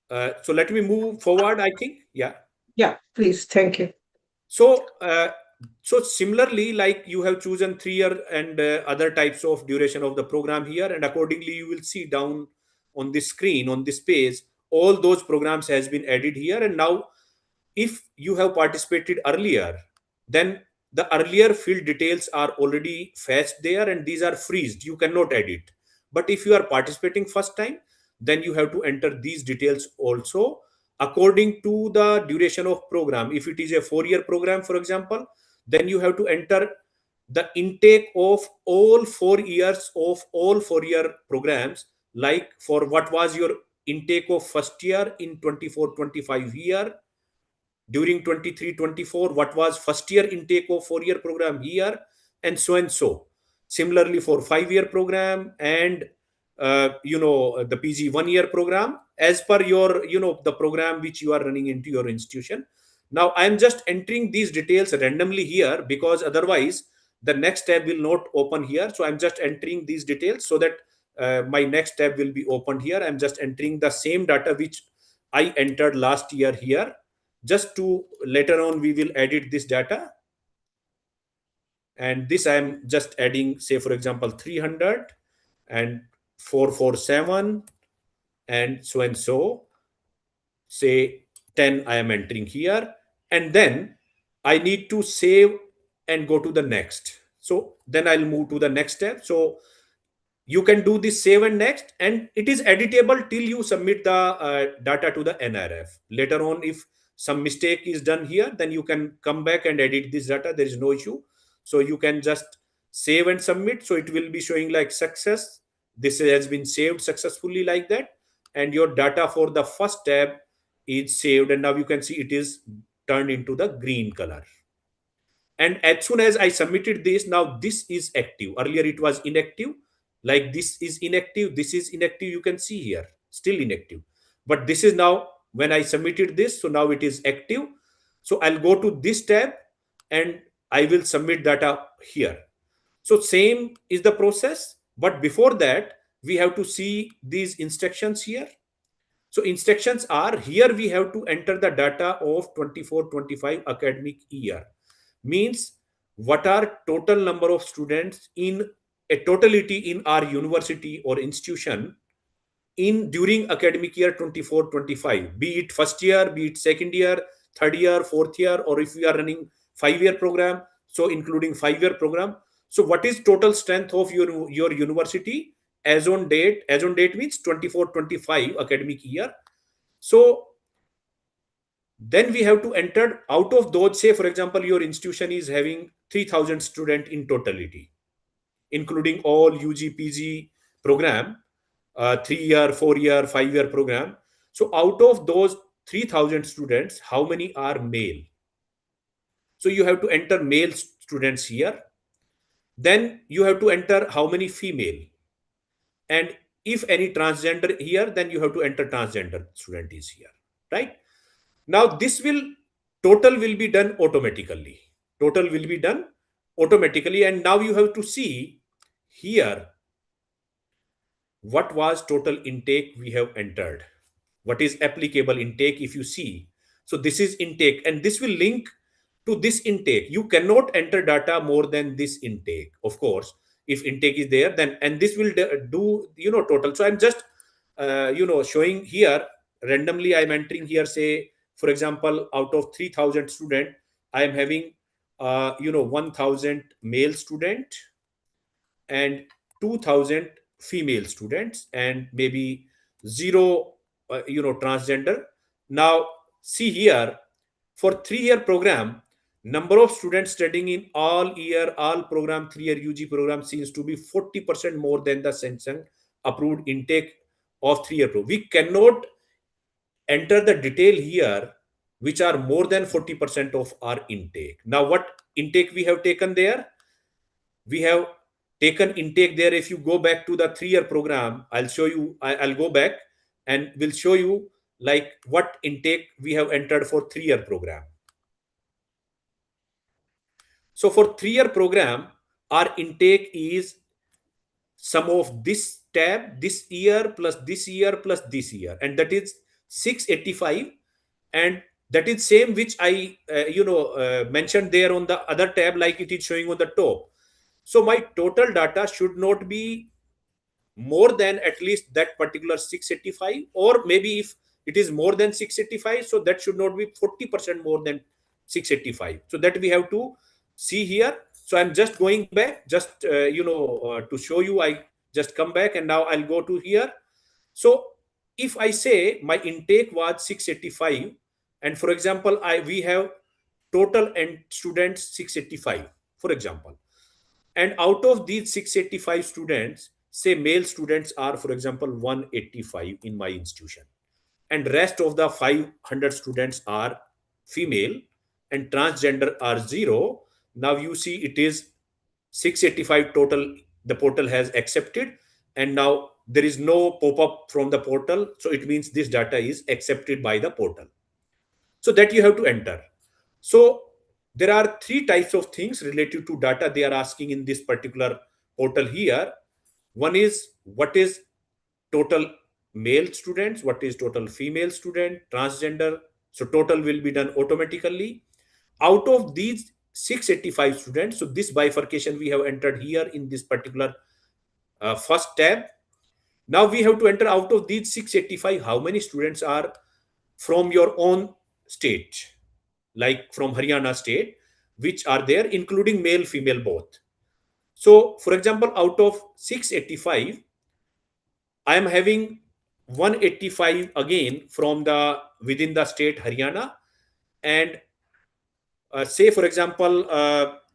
So let me move forward, I think. Yeah. Yeah, please. Thank you. So similarly, like you have chosen 3 year and other types of duration of the program here, and accordingly you will see down on this screen, on this page, all those programs has been added here. And now if you have participated earlier, then the earlier field details are already fetched there and these are freezed, you cannot edit. But if you are participating first time, then you have to enter these details also according to the duration of program. If it is a 4 year program, for example, then you have to enter the intake of all 4 years of all 4 year programs, like for what was your intake of first year in 24-25 year, during 23-24 what was first year intake of 4 year program here, and so and so. Similarly for 5 year program and the PG 1 year program, as per your the program which you are running into your institution. Now I am just entering these details randomly here because otherwise the next tab will not open here. So I'm just entering these details so that my next tab will be opened here. I'm just entering the same data which I entered last year here, just to later on we will edit this data. And this I am just adding, say for example 300 and 447 and so, say 10 I am entering here, and then I need to save and go to the next. So then I'll move to the next step. So you can do this save and next, and it is editable till you submit the data to the NIRF. Later on, if some mistake is done here, then you can come back and edit this data. There is no issue. So you can just save and submit. So it will be showing like success. This has been saved successfully like that. And your data for the first tab is saved. And now you can see it is turned into the green color. And as soon as I submitted this, now this is active. Earlier it was inactive. Like this is inactive, this is inactive. You can see here, still inactive. But this is now, when I submitted this, so now it is active. So I'll go to this tab and I will submit data here. So same is the process. But before that, we have to see these instructions here. So instructions are here, we have to enter the data of 24-25 academic year. Means what are total number of students in a totality in our university or institution in during academic year 24-25, be it first year, be it second year, third year, fourth year, or if we are running 5 year program, so including 5 year program. So what is total strength of your university as on date? As on date means 24-25 academic year. So then we have to enter out of those, say for example your institution is having 3000 student in totality, including all UG PG program, 3 year, 4 year, 5 year program. So out of those 3000 students, how many are male? So you have to enter male students here. Then you have to enter how many female, and if any transgender here, then you have to enter transgender student is here, right? Now this will total will be done automatically. Total will be done automatically. And now you have to see here what was total intake we have entered. What is applicable intake if you see. So this is intake, and this will link to this intake. You cannot enter data more than this intake. Of course, if intake is there, then, and this will do, total. So I'm just, showing here randomly. I'm entering here, say, for example, out of 3,000 student, I am having, 1,000 male student and 2,000 female students, and maybe zero, transgender. Now, see here, for 3-year program, number of students studying in all year, all program, 3-year UG program seems to be 40% more than the sanction approved intake of 3-year program. We cannot enter the detail here, which are more than 40% of our intake. Now, what intake we have taken there? We have taken intake there. If you go back to the 3-year program, I'll show you, I'll go back and will show you like what intake we have entered for 3-year program. So for 3-year program, our intake is sum of this tab, this year plus this year plus this year, and that is 685. And that is same which I mentioned there on the other tab, like it is showing on the top. So my total data should not be more than at least that particular 685, or maybe if it is more than 685, so that should not be 40% more than 685. So that we have to see here. So I'm just going back, just to show you. I just come back, and now I'll go to here. So if I say my intake was 685, and for example, we have total and students 685, for example, and out of these 685 students, say male students are, for example, 185 in my institution, and rest of the 500 students are female, and transgender are 0. Now you see it is 685 total the portal has accepted, and now there is no pop-up from the portal, so it means this data is accepted by the portal. So that you have to enter. So there are 3 types of things related to data they are asking in this particular portal here. One is what is total male students, what is total female student, transgender. So total will be done automatically. Out of these 685 students, so this bifurcation we have entered here in this particular first tab. Now we have to enter out of these 685, how many students are from your own state, like from Haryana state, which are there, including male, female both. So, for example, out of 685, I am having 185 again from the within the state Haryana, and say, for example,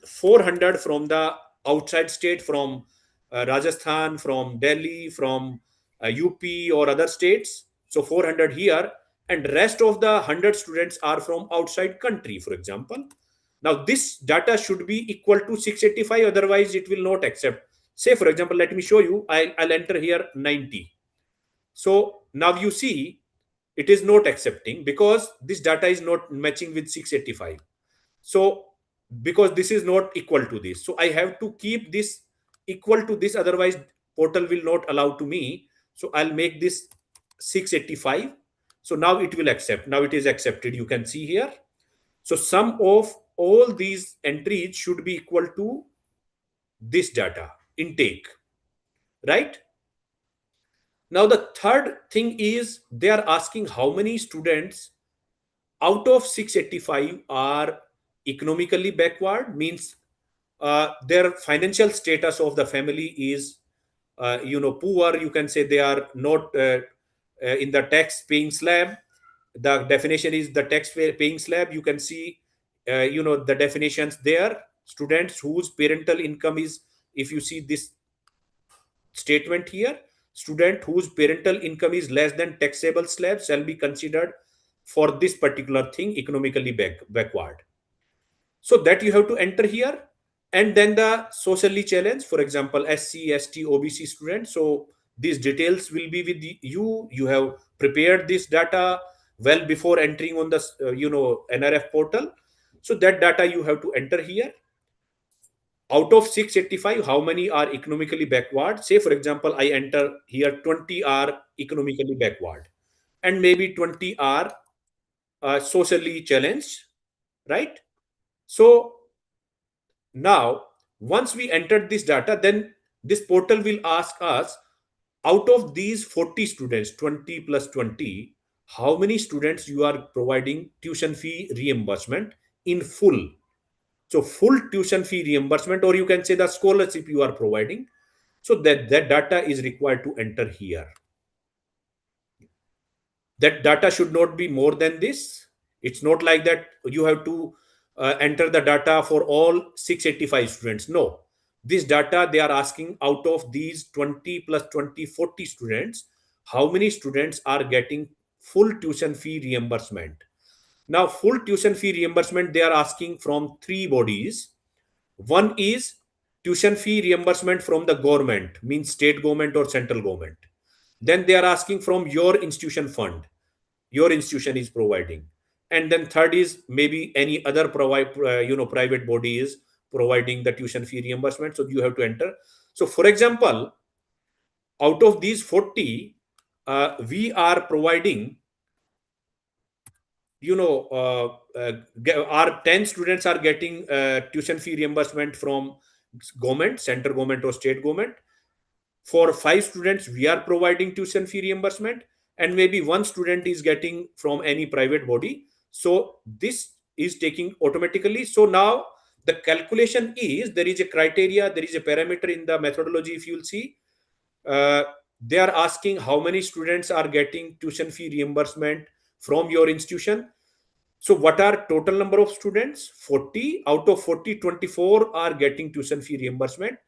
400 from the outside state, from Rajasthan, from Delhi, from UP or other states. So 400 here, and rest of the 100 students are from outside country, for example. Now this data should be equal to 685, otherwise it will not accept. Say, for example, let me show you. I'll enter here 90. So now you see it is not accepting because this data is not matching with 685. So because this is not equal to this, so I have to keep this equal to this, otherwise portal will not allow to me. So I'll make this 685. So now it will accept. Now it is accepted, you can see here. So sum of all these entries should be equal to this data intake, right? Now the third thing is they are asking how many students out of 685 are economically backward, means their financial status of the family is poor. You can say they are not in the tax paying slab. The definition is the tax paying slab. You can see the definitions there. Students whose parental income is, if you see this statement here, student whose parental income is less than taxable slab shall be considered for this particular thing economically backward. So that you have to enter here. And then the socially challenged, for example, SC, ST, OBC students. So these details will be with you. You have prepared this data well before entering on the NRF portal. So that data you have to enter here. Out of 685, how many are economically backward? Say, for example, I enter here 20 are economically backward, and maybe 20 are socially challenged, right? So now, once we entered this data, then this portal will ask us, out of these 40 students, 20 plus 20, how many students you are providing tuition fee reimbursement in full. So full tuition fee reimbursement, or you can say the scholarship you are providing. So that data is required to enter here. That data should not be more than this. It's not like that you have to enter the data for all 685 students. No, this data they are asking, out of these 20 plus 20, 40 students, how many students are getting full tuition fee reimbursement. Now, full tuition fee reimbursement they are asking from three bodies. One is tuition fee reimbursement from the government, means state government or central government. Then they are asking from your institution fund, your institution is providing. And then third is maybe any other private body is providing the tuition fee reimbursement, so you have to enter. So for example, out of these 40, we are providing, our 10 students are getting tuition fee reimbursement from government, central government or state government. For 5 students we are providing tuition fee reimbursement, and maybe 1 student is getting from any private body. So this is taking automatically. So now the calculation is, there is a criteria, there is a parameter in the methodology. If you'll see, they are asking how many students are getting tuition fee reimbursement from your institution. So what are total number of students? 40. Out of 40, 24 are getting tuition fee reimbursement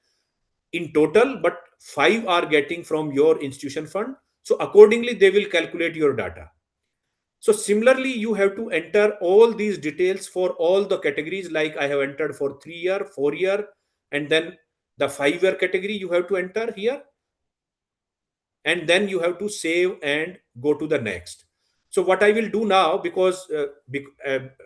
in total, but 5 are getting from your institution fund. So accordingly, they will calculate your data. So similarly, you have to enter all these details for all the categories, like I have entered for 3-year, 4-year, and then the 5-year category you have to enter here. And then you have to save and go to the next. So what I will do now, because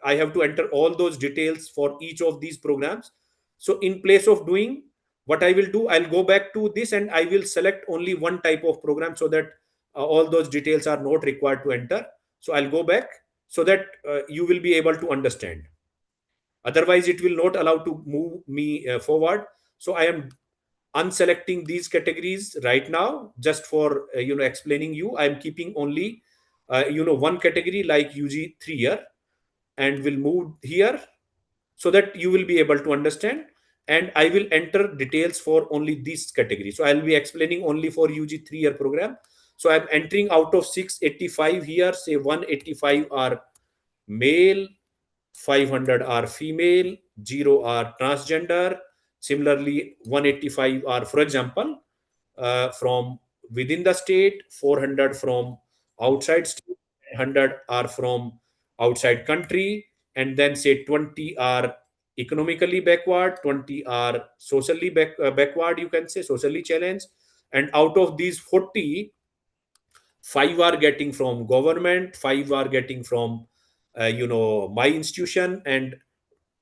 I have to enter all those details for each of these programs. So in place of doing, what I will do, I'll go back to this and I will select only one type of program, so that all those details are not required to enter. So I'll go back so that you will be able to understand. Otherwise, it will not allow to move me forward. So I am unselecting these categories right now, just for explaining you. I am keeping only one category like UG 3-year, and will move here so that you will be able to understand. And I will enter details for only this category. So I'll be explaining only for UG 3-year program. So I'm entering, out of 685 here, say 185 are male, 500 are female, 0 are transgender. Similarly, 185 are, for example, from within the state, 400 from outside state, 100 are from outside country, and then say 20 are economically backward, 20 are socially backward, you can say socially challenged. And out of these 40, 5 are getting from government, 5 are getting from my institution, and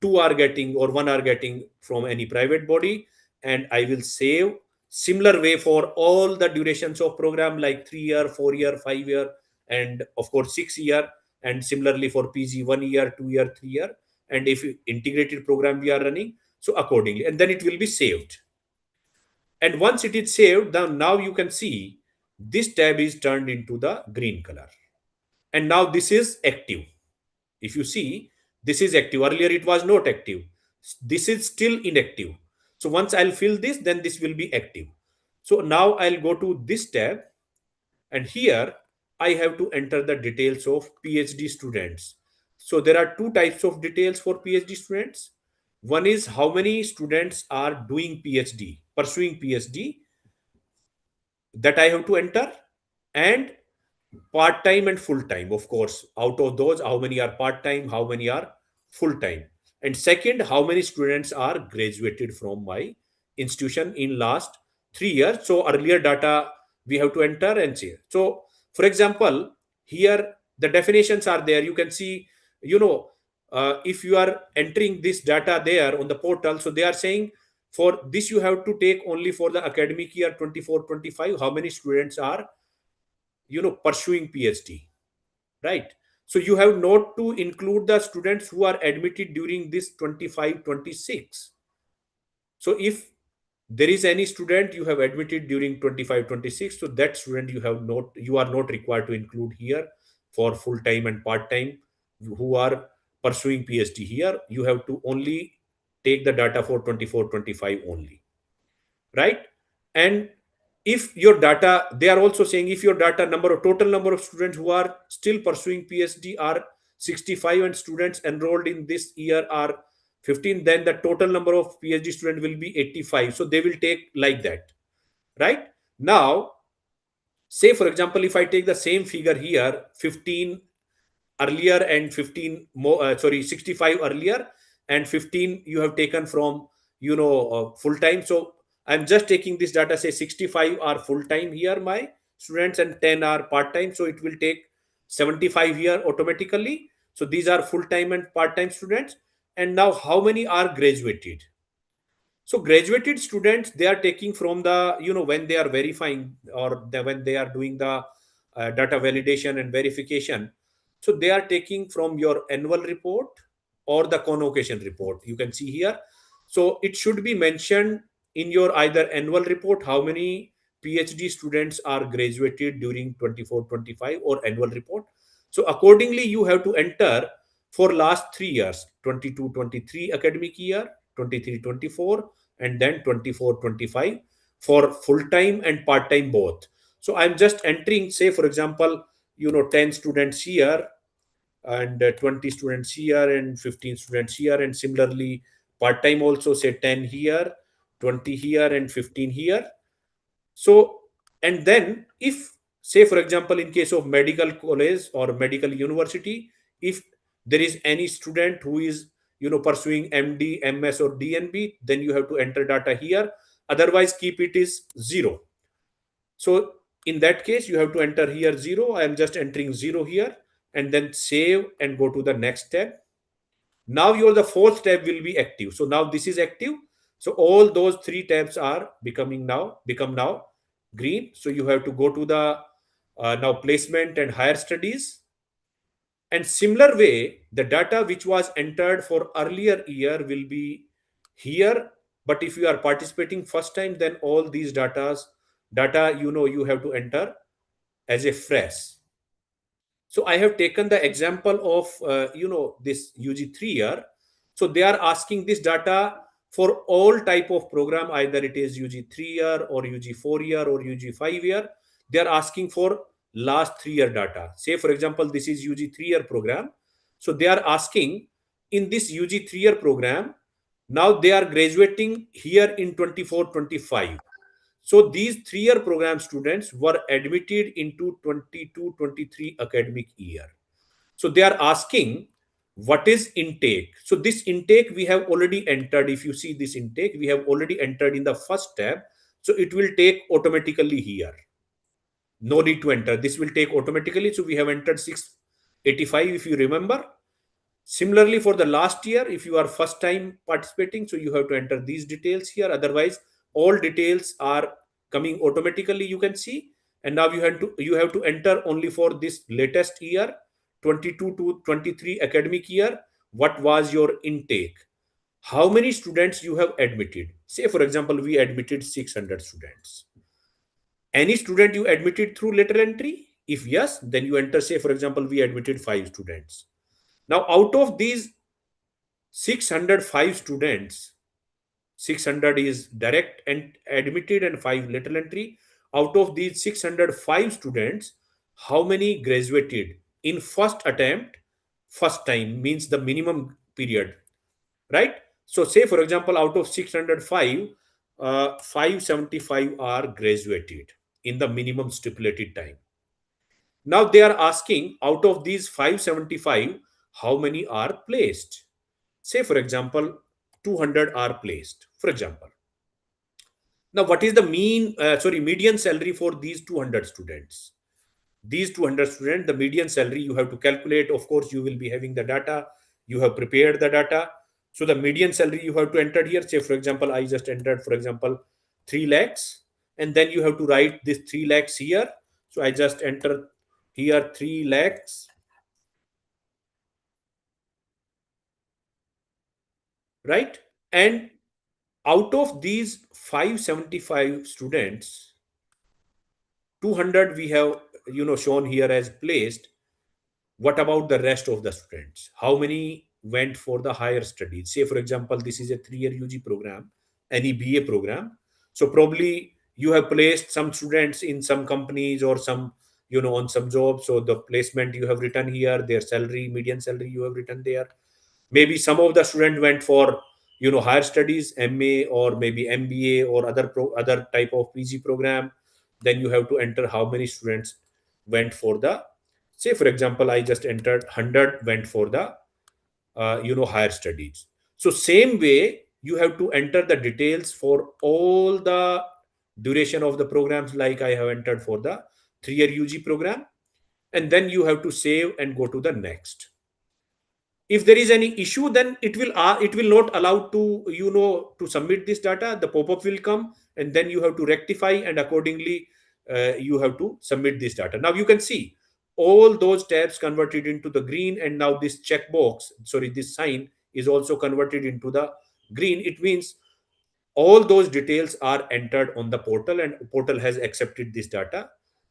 2 are getting, or 1 are getting from any private body. And I will save. Similar way for all the durations of program, like 3-year, 4-year, 5-year, and of course 6-year. And similarly for PG, 1-year, 2-year, 3-year. And if integrated program we are running, so accordingly, and then it will be saved. And once it is saved, now you can see this tab is turned into the green color, and now this is active. If you see, this is active. Earlier it was not active. This is still inactive. So once I'll fill this, then this will be active. So now I'll go to this tab, and here I have to enter the details of PhD students. So there are 2 types of details for PhD students. One is how many students are doing PhD, pursuing PhD, that I have to enter, and part-time and full-time. Of course, out of those, how many are part-time, how many are full-time. And second, how many students are graduated from my institution in last 3 years. So earlier data we have to enter and see. So for example, here the definitions are there. You can see, if you are entering this data there on the portal, so they are saying, for this you have to take only for the academic year 24-25, how many students are pursuing PhD, right? So you have not to include the students who are admitted during this 25-26. So if there is any student you have admitted during 25-26, so that student you are not required to include here for full time and part time who are pursuing PhD here. You have to only take the data for 24-25 only, right? And if your data, they are also saying if your data total number of students who are still pursuing PhD are 65 and students enrolled in this year are 15, then the total number of PhD students will be 85. So they will take like that, right? Now, say for example, if I take the same figure here, 15 earlier and 15 more, 65 earlier and 15 you have taken from full time. So I'm just taking this data, say 65 are full time here my students and 10 are part time, so it will take 75 here automatically. So these are full time and part time students. And now how many are graduated? So graduated students, they are taking from the, when they are verifying or when they are doing the data validation and verification. So they are taking from your annual report or the convocation report. You can see here. So it should be mentioned in your either annual report how many PhD students are graduated during 24-25 or annual report. So accordingly, you have to enter for last 3 years, 22-23 academic year, 23-24, and then 24-25 for full time and part time both. So I'm just entering, say for example, 10 students here and 20 students here and 15 students here, and similarly part time also, say 10 here, 20 here, and 15 here. So, and then if, say for example, in case of medical college or medical university, if there is any student who is pursuing MD, MS, or DNB, then you have to enter data here. Otherwise, keep it is 0. So in that case, you have to enter here 0. I am just entering 0 here, and then save and go to the next tab. Now the fourth tab will be active. So now this is active. So all those 3 tabs are become now green. So you have to go to the now placement and higher studies. And similar way, the data which was entered for earlier year will be here. But if you are participating first time, then all these data you have to enter as a fresh. So I have taken the example of this UG 3-year. So they are asking this data for all type of program, either it is UG 3-year or UG 4-year or UG 5-year. They are asking for last 3-year data. Say for example, this is UG 3-year program. So they are asking in this UG 3-year program, now they are graduating here in 24-25. So these 3-year program students were admitted into 22-23 academic year. So they are asking what is intake. So this intake we have already entered. If you see this intake, we have already entered in the first tab. So it will take automatically here. No need to enter. This will take automatically. So we have entered 685 if you remember. Similarly, for the last year, if you are first time participating, so you have to enter these details here. Otherwise, all details are coming automatically, you can see. And now you have to enter only for this latest year, 22-23 academic year. What was your intake? How many students you have admitted? Say, for example, we admitted 600 students. Any student you admitted through lateral entry? If yes, then you enter, say, for example, we admitted 5 students. Now, out of these 605 students, 600 is direct and admitted and 5 lateral entry. Out of these 605 students, how many graduated in first attempt? First time means the minimum period, right? So say for example, out of 605, 575 are graduated in the minimum stipulated time. Now they are asking out of these 575, how many are placed? Say for example, 200 are placed, for example. Now what is the median salary for these 200 students? These 200 students, the median salary you have to calculate. Of course, you will be having the data. You have prepared the data. So the median salary you have to enter here. Say for example, I just entered, for example, 3 lakhs. And then you have to write this 3 lakhs here. So I just enter here 3 lakhs right? And out of these 575 students, 200 we have shown here as placed. What about the rest of the students? How many went for the higher studies? Say for example, this is a 3-year UG program, any BA program. So probably you have placed some students in some companies or some on some jobs. So the placement you have written here, their salary, median salary you have written there. Maybe some of the student went for higher studies, MA or maybe MBA or other type of PG program. Then you have to enter how many students went for the, say for example, I just entered 100 went for the higher studies. So same way you have to enter the details for all the duration of the programs, like I have entered for the 3-year UG program, and then you have to save and go to the next. If there is any issue, then it will not allow to to submit this data. The pop-up will come, and then you have to rectify, and accordingly you have to submit this data. Now you can see all those tabs converted into the green, and now this checkbox, sorry, this sign is also converted into the green. It means all those details are entered on the portal, and portal has accepted this data.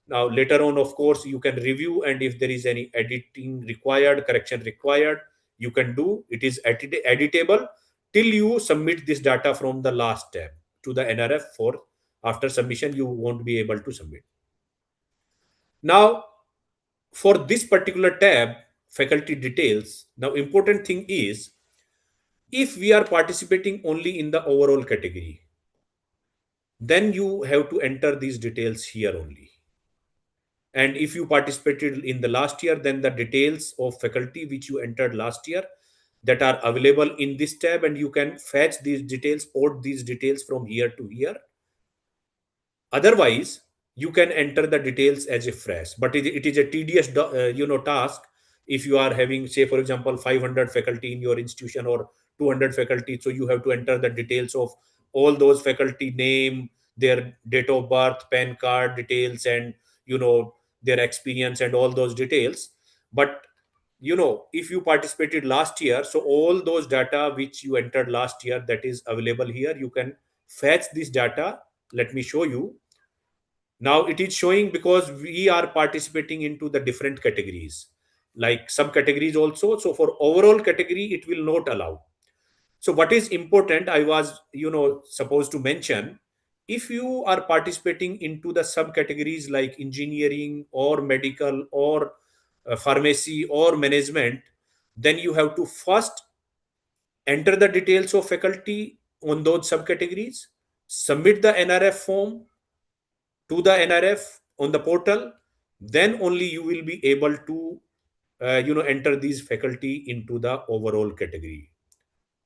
Now later on, of course, you can review, and if there is any editing required, correction required, you can do. It is editable till you submit this data from the last tab to the NRF. For after submission, you won't be able to submit. Now for this particular tab, faculty details, now important thing is, if we are participating only in the overall category, then you have to enter these details here only. And if you participated in the last year, then the details of faculty which you entered last year, that are available in this tab, and you can fetch these details, port these details from here to here. Otherwise you can enter the details as a fresh, but it is a tedious task. If you are having, say for example, 500 faculty in your institution or 200 faculty, so you have to enter the details of all those faculty, name, their date of birth, PAN card details, and their experience and all those details. But if you participated last year, so all those data which you entered last year, that is available here. You can fetch this data. Let me show you. Now it is showing, because we are participating into the different categories, like subcategories also. So for overall category, it will not allow. So what is important, I was supposed to mention, if you are participating into the subcategories like engineering or medical or pharmacy or management, then you have to first enter the details of faculty on those subcategories, submit the NRF form to the NRF on the portal, then only you will be able to enter these faculty into the overall category.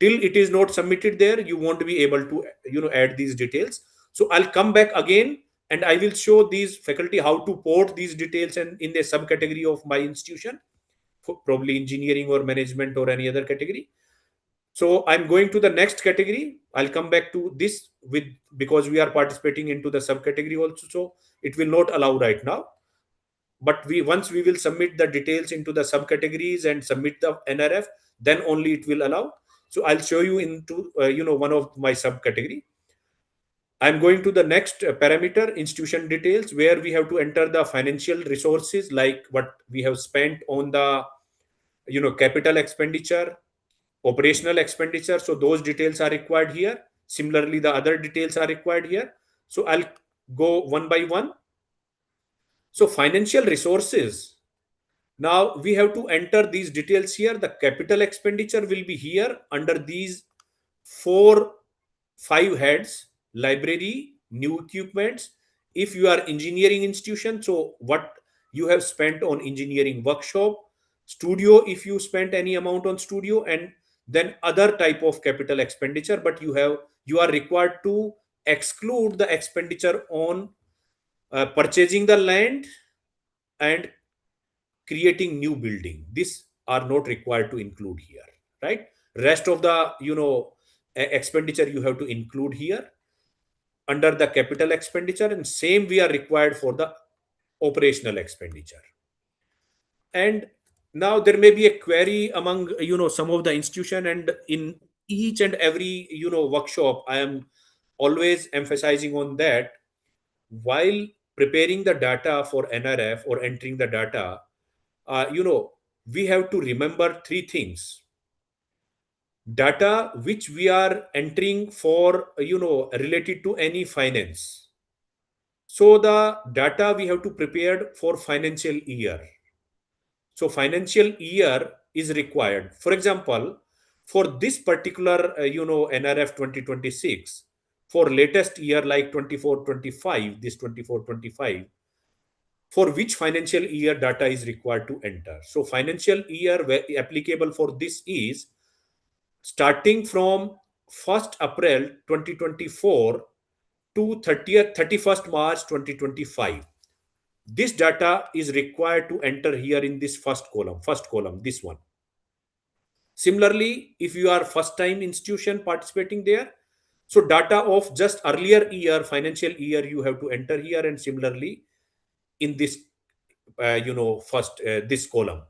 Till it is not submitted there, you won't be able to add these details. So I'll come back again, and I will show these faculty how to port these details and in the subcategory of my institution, for probably engineering or management or any other category. So I'm going to the next category. I'll come back to this with, because we are participating into the subcategory also, so it will not allow right now. But once we will submit the details into the subcategories and submit the NRF, then only it will allow. So I'll show you into one of my subcategory. I'm going to the next parameter, institution details, where we have to enter the financial resources, like what we have spent on the capital expenditure, operational expenditure. So those details are required here. Similarly, the other details are required here. So I'll go one by one. So financial resources, now we have to enter these details here. The capital expenditure will be here under these 5 heads: library, new equipments. If you are engineering institution, so what you have spent on engineering workshop, studio, if you spent any amount on studio, and then other type of capital expenditure. But you are required to exclude the expenditure on purchasing the land and creating new building. These are not required to include here, right? Rest of the expenditure you have to include here under the capital expenditure, and same we are required for the operational expenditure. And now there may be a query among some of the institution, and in each and every workshop, I am always emphasizing on that. While preparing the data for NRF or entering the data, we have to remember three things. Data which we are entering for related to any finance. So the data we have to prepare for financial year. So financial year is required. For example, for this particular NRF 2026, for latest year like 24-25, this 24-25, for which financial year data is required to enter. So financial year applicable for this is starting from 1st April 2024 to 31st March 2025. This data is required to enter here in this first column, this one. Similarly, if you are first time institution participating there, so data of just earlier year, financial year, you have to enter here, and similarly in this, first this column.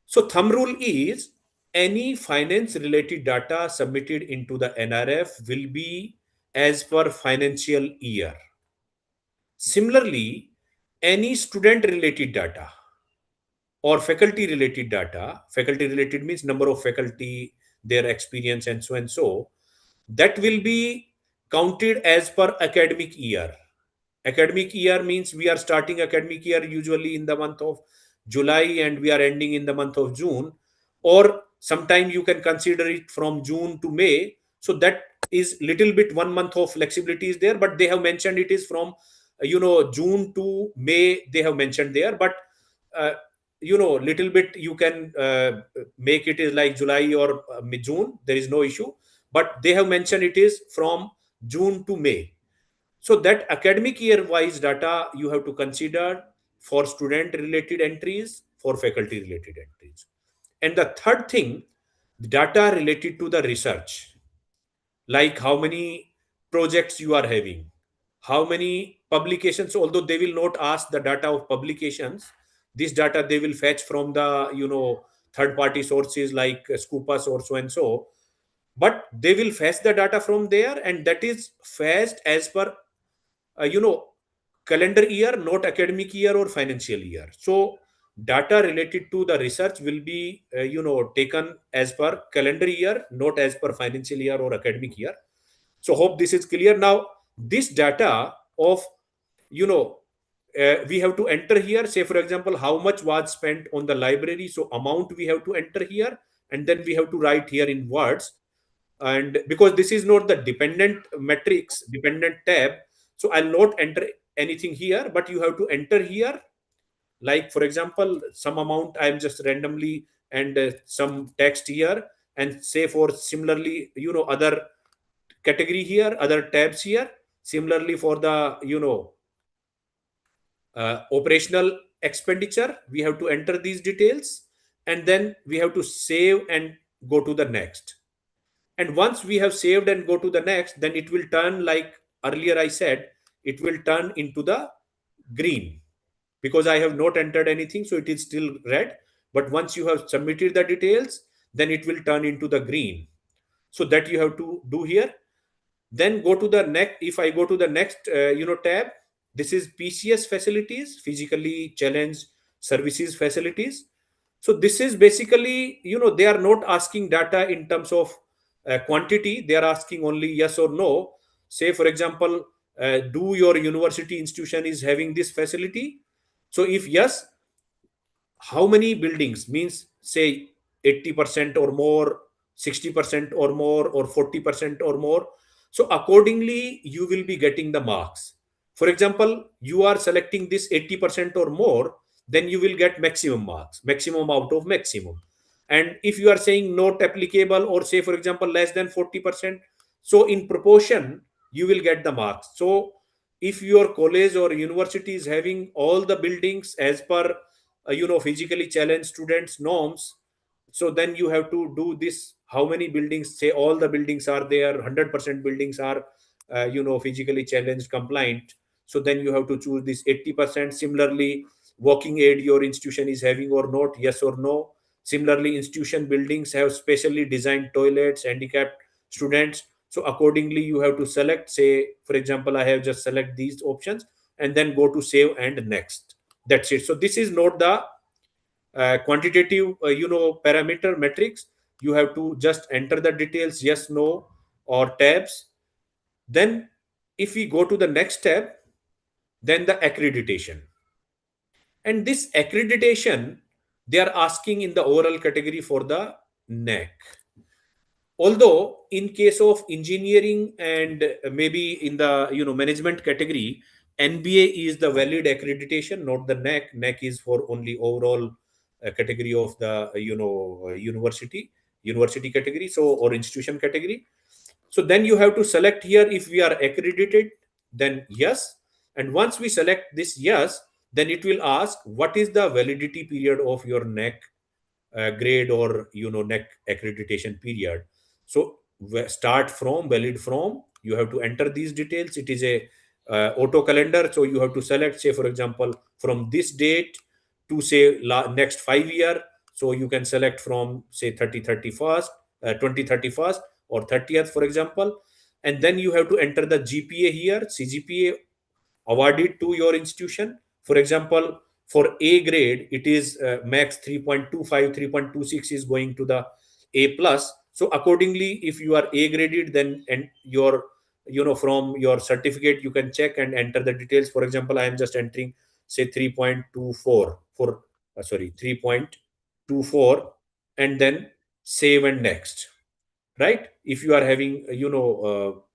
So thumb rule is any finance related data submitted into the NRF will be as per financial year. Similarly, any student related data or faculty related data, faculty related means number of faculty, their experience, and so, that will be counted as per academic year. Academic year means we are starting academic year usually in the month of July and we are ending in the month of June, or sometime you can consider it from June to May. So that is little bit 1 month of flexibility is there, but they have mentioned it is from June to May they have mentioned there, but little bit you can make it is like July or June, there is no issue, but they have mentioned it is from June to May. So that academic year wise data you have to consider for student related entries, for faculty related entries. And the third thing, data related to the research, like how many projects you are having, how many publications, although they will not ask the data of publications, this data they will fetch from the third party sources like Scopus or so and so, but they will fetch the data from there, and that is fetched as per calendar year, not academic year or financial year. So data related to the research will be taken as per calendar year, not as per financial year or academic year. So hope this is clear. Now this data of we have to enter here, say for example how much was spent on the library, so amount we have to enter here, and then we have to write here in words. And because this is not the dependent metrics, dependent tab, so I'll not enter anything here, but you have to enter here, like for example some amount I'm just randomly, and some text here, and say for similarly other category here, other tabs here, similarly for the operational expenditure we have to enter these details, and then we have to save and go to the next. And once we have saved and go to the next, then it will turn, like earlier I said, it will turn into the green, because I have not entered anything, so it is still red. But once you have submitted the details, then it will turn into the green. So that you have to do here. Then go to the next. If I go to the next tab, this is PCS facilities, physically challenged services facilities. So this is basically, they are not asking data in terms of quantity, they are asking only yes or no. Say for example, do your university institution is having this facility? So if yes, how many buildings, means say 80% or more, 60% or more, or 40% or more. So accordingly you will be getting the marks. For example, you are selecting this 80% or more, then you will get maximum marks, maximum out of maximum. And if you are saying not applicable, or say for example less than 40%, so in proportion you will get the marks. So if your college or university is having all the buildings as per physically challenged students norms, so then you have to do this, how many buildings, say all the buildings are there, 100% buildings are physically challenged compliant, so then you have to choose this 80%. Similarly, walking aid your institution is having or not, yes or no. Similarly, institution buildings have specially designed toilets, handicapped students. So accordingly, you have to select, say, for example, I have just select these options and then go to save and next. That's it. So this is not the quantitative, parameter metrics. You have to just enter the details, yes, no, or tabs. Then if we go to the next tab, then the accreditation. And this accreditation, they are asking in the overall category for the NAC. Although in case of engineering and maybe in the management category, NBA is the valid accreditation, not the NAC. NAC is for only overall category of the university category, so, or institution category. So then you have to select here if we are accredited, then yes. And once we select this yes, then it will ask what is the validity period of your NAC grade or NAC accreditation period. So start from, valid from, you have to enter these details. It is a auto calendar, so you have to select, say for example, from this date to say next 5 year. So you can select from say 2031st or 30th, for example. And then you have to enter the GPA here, CGPA awarded to your institution. For example, for A grade, it is max 3.25, 3.26 is going to the A plus. So accordingly, if you are A graded, then and your from your certificate you can check and enter the details. For example, I am just entering say 3.24 for 3.24 and then save and next, right? If you are having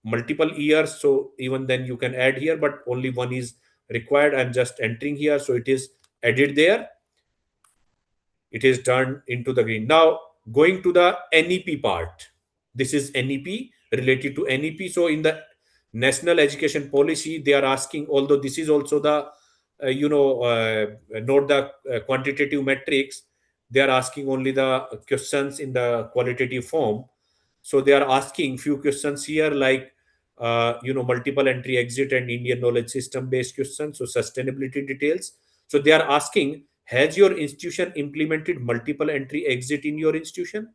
multiple years, so even then you can add here, but only one is required. I'm just entering here, so it is added there. It is turned into the green. Now going to the NEP part. This is NEP, related to NEP. So in the national education policy, they are asking, although this is also the not the quantitative metrics, they are asking only the questions in the qualitative form. So they are asking few questions here, like multiple entry exit and Indian knowledge system based questions, so sustainability details. So they are asking, has your institution implemented multiple entry exit in your institution?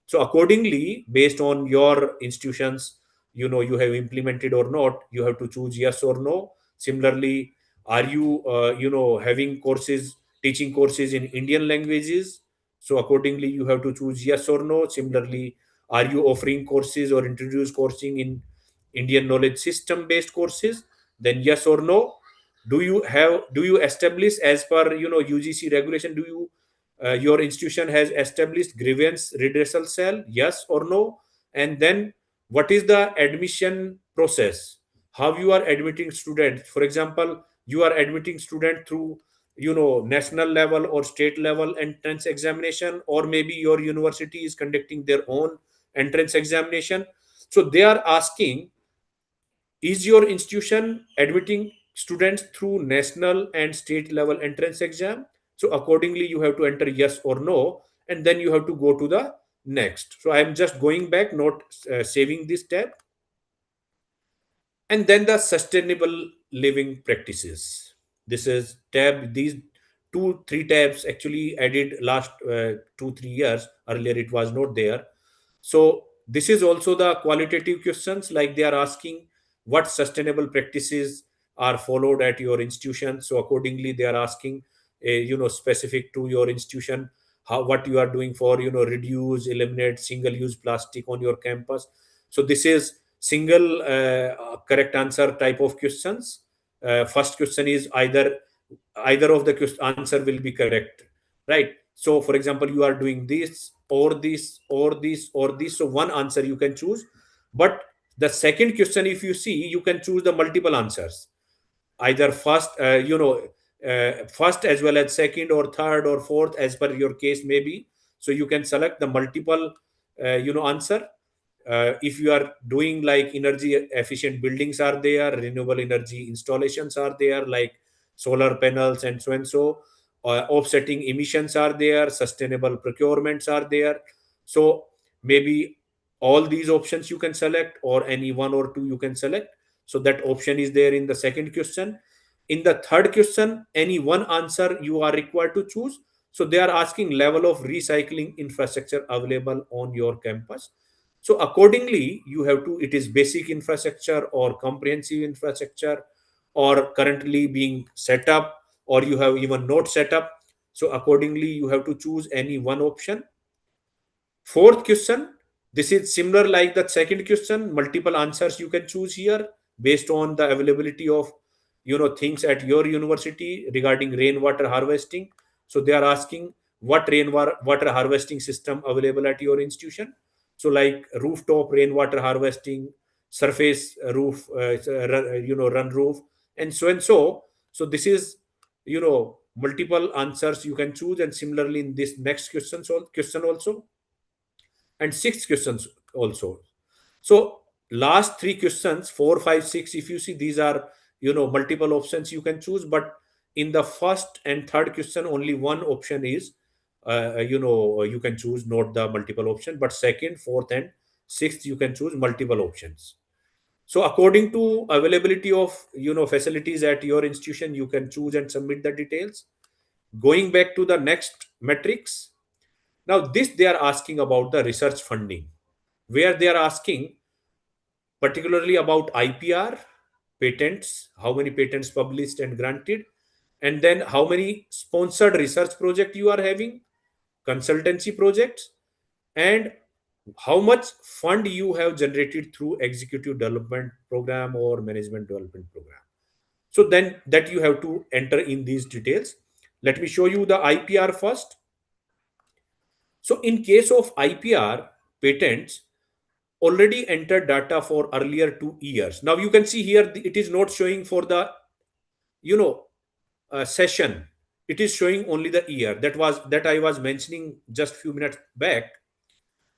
So accordingly, based on your institutions, you have implemented or not, you have to choose yes or no. Similarly, are you having courses, teaching courses in Indian languages? So accordingly, you have to choose yes or no. Similarly, are you offering courses or introduce coursing in Indian knowledge system based courses? Then yes or no. Do you establish, as per UGC regulation, do you your institution has established grievance redressal cell, yes or no? And then what is the admission process, how you are admitting students? For example, you are admitting student through national level or state level entrance examination, or maybe your university is conducting their own entrance examination. So they are asking, is your institution admitting students through national and state level entrance exam? So accordingly, you have to enter yes or no, and then you have to go to the next. So I am just going back, not saving this tab. And then the sustainable living practices. This is tab. These 2-3 tabs actually added last 2-3 years. Earlier it was not there. So this is also the qualitative questions, like they are asking what sustainable practices are followed at your institution. So accordingly, they are asking, specific to your institution, how, what you are doing for reduce, eliminate single use plastic on your campus. So this is single correct answer type of questions. First question is either of the answer will be correct, right? So for example, you are doing this or this or this or this, so one answer you can choose. But the second question, if you see, you can choose the multiple answers, either first as well as second or third or fourth, as per your case maybe. So you can select the multiple answer. If you are doing like energy efficient buildings are there, renewable energy installations are there, like solar panels and so and so, offsetting emissions are there, sustainable procurements are there. So maybe all these options you can select, or any one or two you can select. So that option is there in the second question. In the third question, any one answer you are required to choose. So they are asking level of recycling infrastructure available on your campus. So accordingly, you have to, it is basic infrastructure or comprehensive infrastructure or currently being set up, or you have even not set up. So accordingly, you have to choose any one option. Fourth question, this is similar like the second question, multiple answers you can choose here based on the availability of things at your university regarding rainwater harvesting. So they are asking what rainwater harvesting system available at your institution. So like rooftop rainwater harvesting, surface roof, run roof, and so and so. So this is multiple answers you can choose, and similarly in this next question also, and six questions also. So last three questions, 4, 5, 6, if you see, these are multiple options you can choose. But in the first and third question, only one option is you can choose, not the multiple option. But second, fourth, and sixth, you can choose multiple options. So according to availability of facilities at your institution, you can choose and submit the details. Going back to the next metrics, now this they are asking about the research funding, where they are asking particularly about IPR, patents, how many patents published and granted, and then how many sponsored research project you are having, consultancy projects, and how much fund you have generated through executive development program or management development program. So then that you have to enter in these details. Let me show you the IPR first. So in case of IPR patents, already entered data for earlier 2 years. Now you can see here it is not showing for the session. It is showing only the year. That I was mentioning just few minutes back.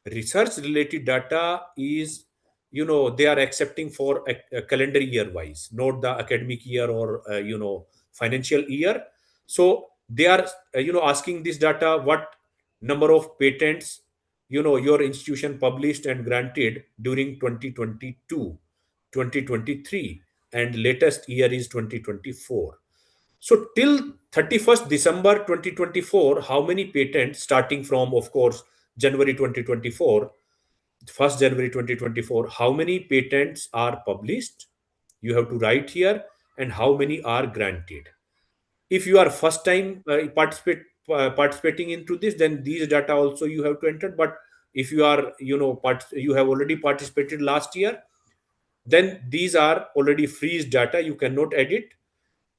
Research related data is they are accepting for a calendar year wise, not the academic year or financial year. So they are asking this data, what number of patents your institution published and granted during 2022, 2023, and latest year is 2024. So till 31st December 2024, how many patents, starting from, of course, January 2024, 1st January 2024, how many patents are published? You have to write here, and how many are granted. If you are first time participating into this, then these data also you have to enter. But if you are you have already participated last year, then these are already freeze data, you cannot edit,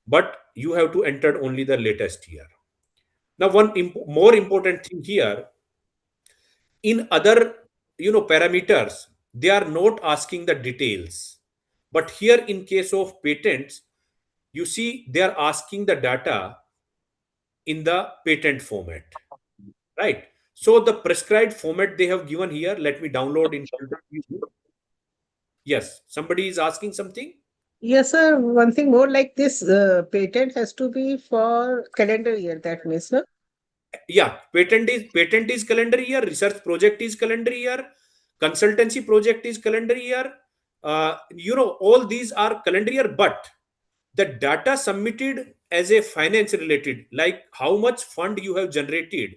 but you have to enter only the latest year. Now one more important thing here, in other parameters, they are not asking the details, but here in case of patents, you see they are asking the data in the patent format, right? So the prescribed format they have given here, let me download in front of you. Yes, somebody is asking something. Yes, sir. One thing more, like this patent has to be for calendar year. That means, no? Yeah, patent is calendar year, research project is calendar year, consultancy project is calendar year. All these are calendar year, but the data submitted as a finance related, like how much fund you have generated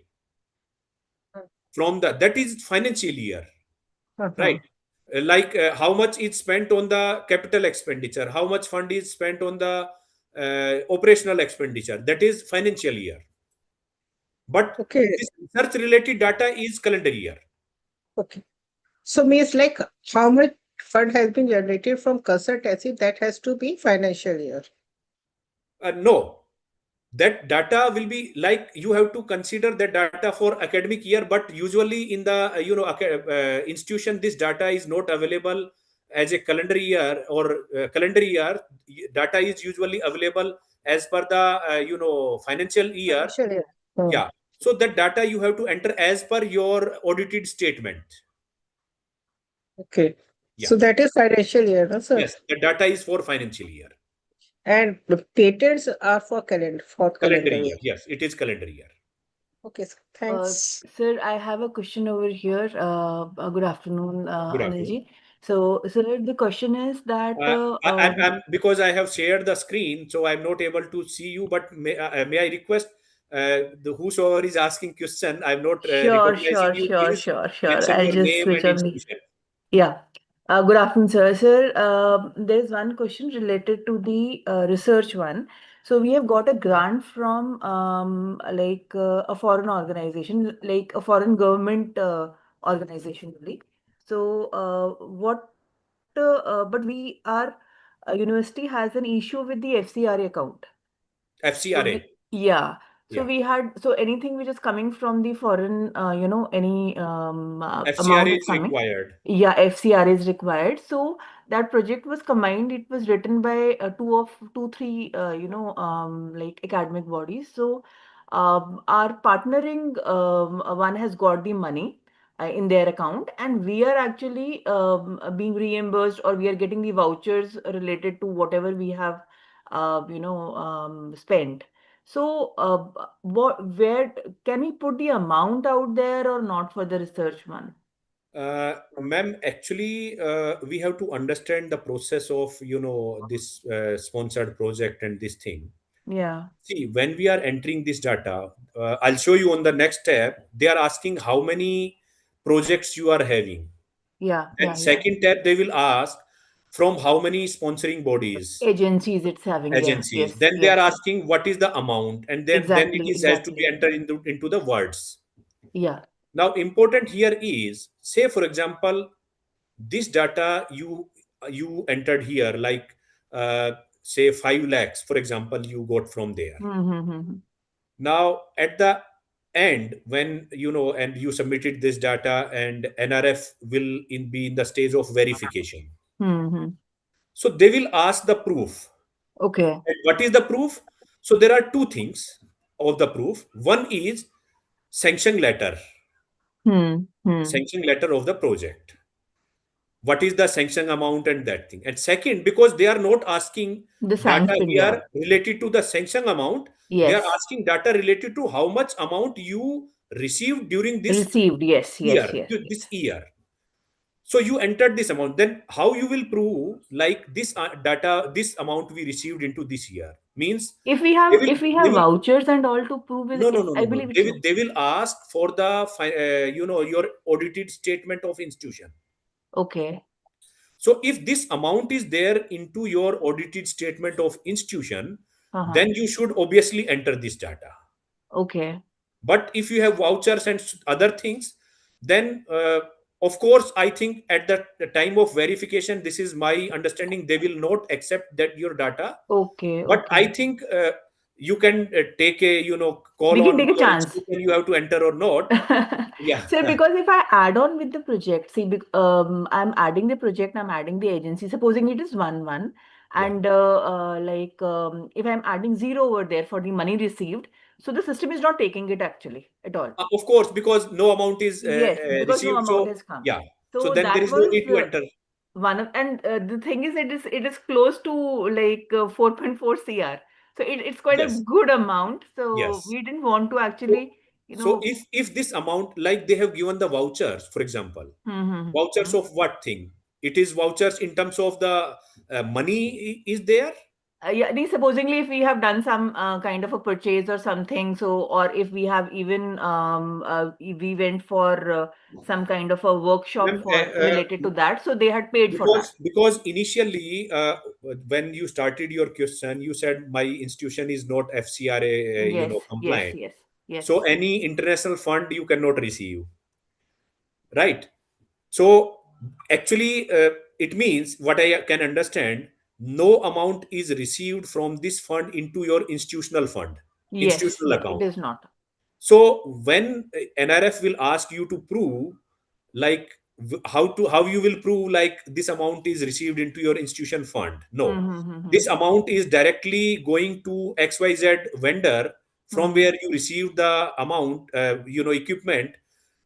from that is financial year, right? Like how much is spent on the capital expenditure, how much fund is spent on the operational expenditure, that is financial year. But Okay. this research related data is calendar year. Okay. So means like how much fund has been generated from consultancy, that has to be financial year. No, that data will be like, you have to consider that data for academic year, but usually in the institution, this data is not available as a calendar year, or calendar year data is usually available as per the financial year. Financial year. Yeah, so that data you have to enter as per your audited statement. Okay. Yeah. So that is financial year, no, sir? Yes, the data is for financial year. And the patents are for calendar year. Yes, it is calendar year. Okay, sir. Thanks. Sir, I have a question over here. Good afternoon, Good Anil afternoon. ji. So, sir, the question is that I'm because I have shared the screen, so I'm not able to see you. But may I request whosoever is asking question, I'm not Sure, recognizing sure, you. sure, Please sure, sure. mention I'll your just name switch and on the. institution. Yeah. Good afternoon, sir. Sir, there's one question related to the research one. So we have got a grant from a foreign organization, like a foreign government organization only. So but university has an issue with the FCRA account. So FCRA. yeah. So Yeah. we had, so anything which is coming from the foreign, any amount FCRA is is coming. required. Yeah, FCR is required. So that project was combined. It was written by three, like academic bodies. So our partnering one has got the money in their account, and we are actually being reimbursed, or we are getting the vouchers related to whatever we have, spent. So, where can we put the amount out there or not for the research one? Ma'am, actually, we have to understand the process of, this sponsored project and this thing. Yeah. See, when we are entering this data, I'll show you on the next tab. They are asking how many projects you are having. Yeah, And yeah, yeah. second tab, they will ask from how many sponsoring bodies, Agencies it's having. Yes, agencies. yes, Then they are yes. asking what is the amount, and then it Exactly, is has to be exactly. entered into the words. Yeah. Now, important here is, say for example, this data you entered here, like say 5 lakhs, for example, you got from there. Mm-hmm. Now, at the end, when and you submitted this data, and NRF will be in the stage of verification. Mm-hmm. So they will ask the proof. Okay. And what is the proof? So there are two things of the proof. One is sanction letter, Hmm. sanction letter of the project. What is the sanction amount and that thing. And second, because they are not asking The data sanction, yeah. here related to the sanction amount, they are Yes. asking data related to how much amount you received during this Received. Yes, year, yes, yes, this year. So you entered this amount. Then how you will prove like this data, this amount we received into this year means If we have vouchers and all to prove no, it, no, no, I no, no. believe it's no. They will ask for the your audited statement of institution. Okay. So if this amount is there into your audited statement of institution, Uh-huh. then you should obviously enter this data. Okay. But if you have vouchers and other things, then of course, I think at the time of verification, this is my understanding, they will not accept that your data. Okay, But I okay. think you can take a call We can on take a your chance. institution you have to enter or not. Yeah. So because if I add on with the project, see, I'm adding the project, I'm adding the agency, supposing it is 1-1, Yeah. and if I'm adding 0 over there for the money received, so the system is not taking it actually at all. Of course, because no amount is Yes, because no received. amount So has come. yeah. So So then there that is no was need to enter. and the thing is, it is close to like 4.4 CR. So it's quite a Yes. good amount. So Yes. we didn't want to So, actually, so if this amount, like they have given the vouchers, for example, vouchers Mm-hmm. of what thing? It is vouchers in terms of the money is there. Yeah, supposingly if we have done some kind of a purchase or something, so, or if we have even we went for some kind of a workshop Ma'am, for related to that, so they had paid for that. because initially when you started your question, you said my institution is not FCRA Yes, yes, compliant. yes, yes. So any international fund you cannot receive, right? So actually, it means what I can understand, no amount is received from this fund into your institutional fund, Yes, institutional yeah, it account. is not. So when NRF will ask you to prove, like how you will prove like this amount is received into your institution fund? No, this Mm-hmm. amount is directly going to XYZ vendor from where you receive the amount, equipment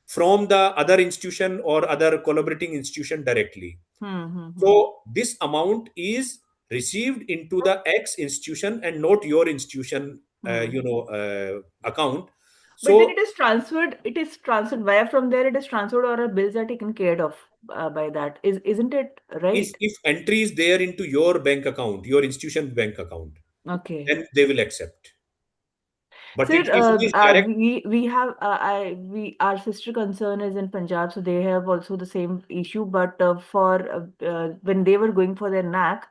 from the other institution or other collaborating institution directly. Mm-hmm. So this amount is received into the X institution and not your institution, account. But then So it is transferred via from there, it is transferred, or our bills are taken care of by that. Isn't it right? if entry is there into your bank account, your institution bank account, Okay. then they will accept. But Sir, if it is direct, we have our sister concern is in Punjab, so they have also the same issue. But when they were going for their NAC,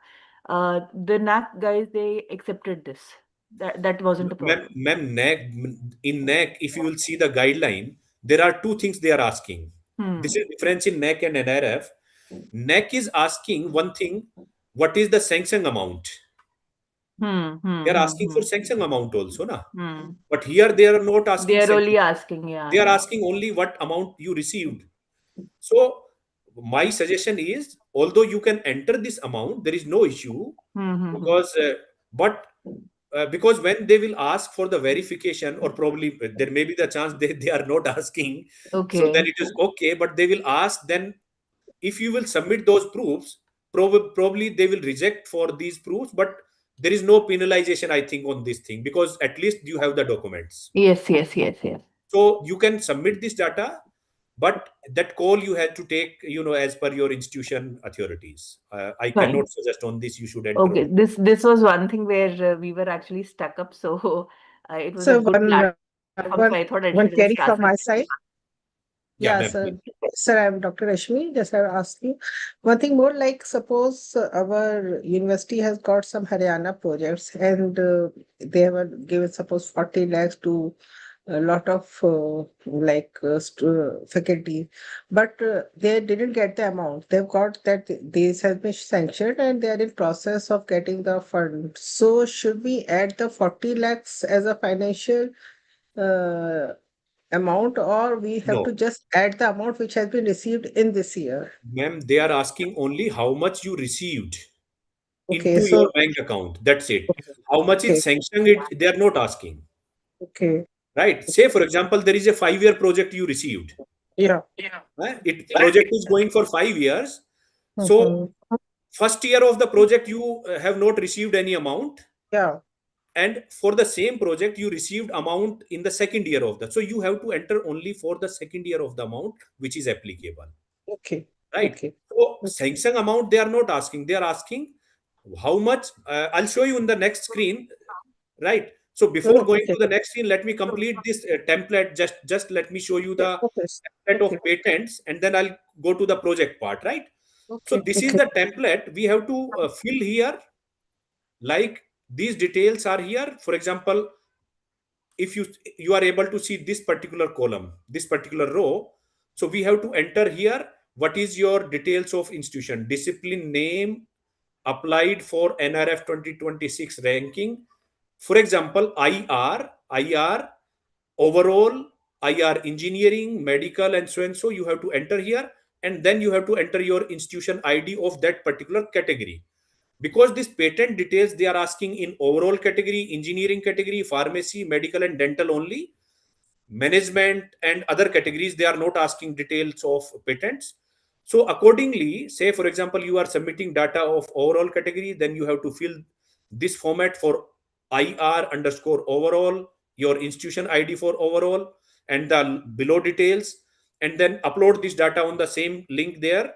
the NAC guys, they accepted this. That wasn't a problem. ma'am, in NAC, if you will see the guideline, there are two things they are asking. This is difference in NAC and NIRF. NAC is asking one thing: what is the sanction amount? They are asking for sanction amount also, na. But here they are not asking They are sanction. only asking, yeah. They are asking only what amount you received. So my suggestion is, although you can enter this amount, there is no issue, because because when they will ask for the verification, or probably there may be the chance they are not asking, so then Okay. it is okay. But they will ask, then if you will submit those proofs, probably they will reject for these proofs, but there is no penalization, I think, on this thing, because at least you have the documents. Yes, yes, yes, yes. So you can submit this data, but that call you have to take, as per your institution authorities. I Fine. cannot suggest on this you should enter Okay, on. this was one thing where we were actually stuck up, so it was a So good platform. So I thought I one should query just from ask my it. side. Yeah, Yeah, ma'am, sir. please. Sir, I'm Dr. Rashmi. Just I ask you one thing more. Like, suppose our university has got some Haryana projects, and they were given suppose 40 lakhs to a lot of faculty, but they didn't get the amount. They've got that this has been sanctioned, and they are in process of getting the fund. So should we add the 40 lakhs as a financial uh, amount, or we have to No, just add the amount which has been received in this year? ma'am, they are asking only how much you received Okay, into so your bank account. That's it. okay, How much okay, is sanctioned, they are not asking. okay, Right? Say, for example, there is a 5-year project you received. yeah. It project is going for 5 years. So Mhm. first year of the project you have not received any amount, Yeah, and for the same project you received amount in the second year of that. So you have to enter only for the second year of the amount which is applicable. okay, Right? okay, So okay. sanction amount they are not asking. They are asking how much. I'll show you in the next screen. Right? So before Oh, going okay, to the next screen, let me complete this template. Just let me show you okay, the okay, template of okay, patents, and then I'll go to the project part. Right? So okay, this is okay, the template we have to fill here. Like, these details are here. For example, if you are able to see this particular column, this particular row, so we have to enter here what is your details of institution, discipline name, applied for NRF 2026 ranking. For example, IR overall, IR engineering, medical, and so and so, you have to enter here, and then you have to enter your institution ID of that particular category. Because this patent details they are asking in overall category, engineering category, pharmacy, medical, and dental only. Management and other categories they are not asking details of patents. So accordingly, say for example you are submitting data of overall category, then you have to fill this format for IR underscore overall, your institution ID for overall, and the below details, and then upload this data on the same link there.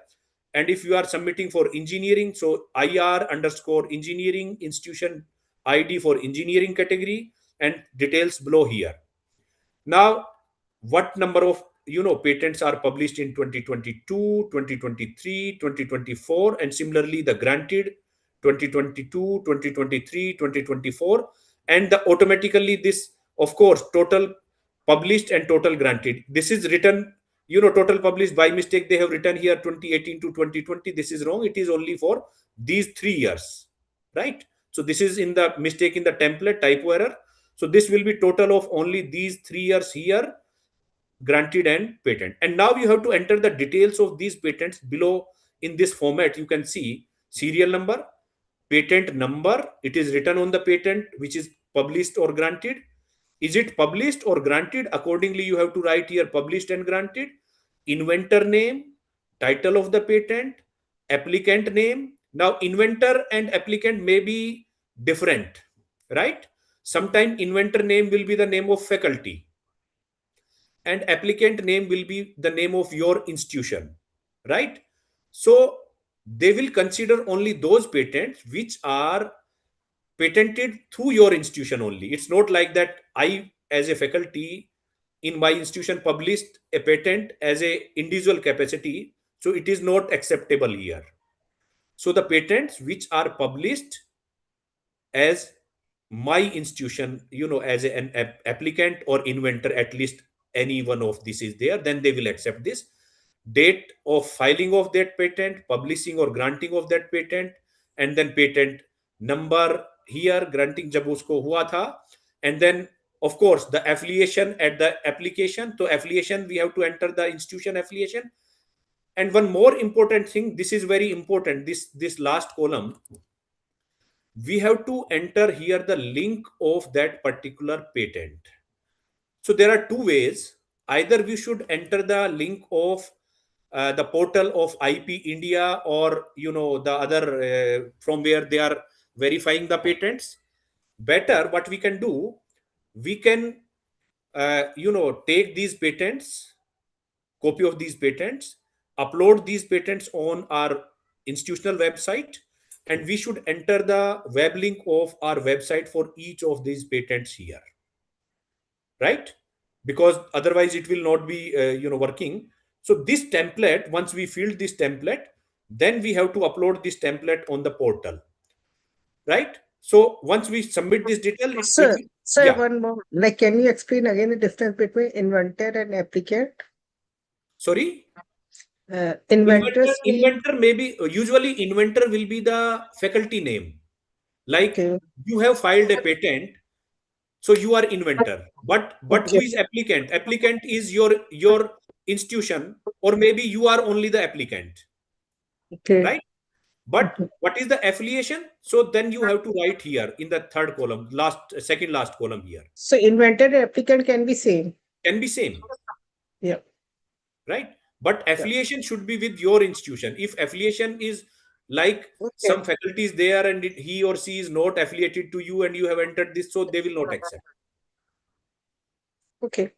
And if you are submitting for engineering, so IR underscore engineering institution ID for engineering category, and details below here. Now, what number of patents are published in 2022, 2023, 2024, and similarly the granted 2022, 2023, 2024, and the automatically this, of course, total published and total granted. This is written, total published by mistake. They have written here 2018 to 2020. This is wrong. It is only for these 3 years, right? So this is in the mistake in the template, typo error. So this will be total of only these 3 years here, granted and patent. And now you have to enter the details of these patents below in this format. You can see serial number, patent number. It is written on the patent which is published or granted. Is it published or granted? Accordingly, you have to write here published and granted. Inventor name, title of the patent, applicant name. Now, inventor and applicant may be different, right? Sometimes inventor name will be the name of faculty, and applicant name will be the name of your institution, right? So they will consider only those patents which are patented through your institution only. It's not like that I as a faculty in my institution published a patent as a individual capacity, so it is not acceptable here. So the patents which are published as my institution, as an applicant or inventor, at least any one of this is there, then they will accept this. Date of filing of that patent, publishing or granting of that patent, and then patent number here, granting jab usko hua tha, and then of course the affiliation at the application. So affiliation, we have to enter the institution affiliation. And one more important thing, this is very important, this last column, we have to enter here the link of that particular patent. So there are two ways. Either we should enter the link of the portal of IP India, or the other from where they are verifying the patents. Better, what we can do, we can take these patents, copy of these patents, upload these patents on our institutional website, and we should enter the web link of our website for each of these patents here, right? Because otherwise it will not be working. So this template, once we fill this template, then we have to upload this template on the portal, right? So once we submit this detail, Sir, yeah. one more. Like, can you explain again the difference between inventor and applicant? Sorry? Inventors inventor maybe, usually inventor will be the faculty name. Like, you have filed a patent, so you are inventor. But who is applicant? Applicant is your institution, or maybe you are only the applicant. Okay. Right? But what is the affiliation? So then you have to write here in the third column, second last column here. So inventor and applicant can be same. Can be same. Yeah. Right? But affiliation should be with your institution. If affiliation is like some faculties there and he or she is not affiliated to you and you have entered this, so they will not accept. Okay.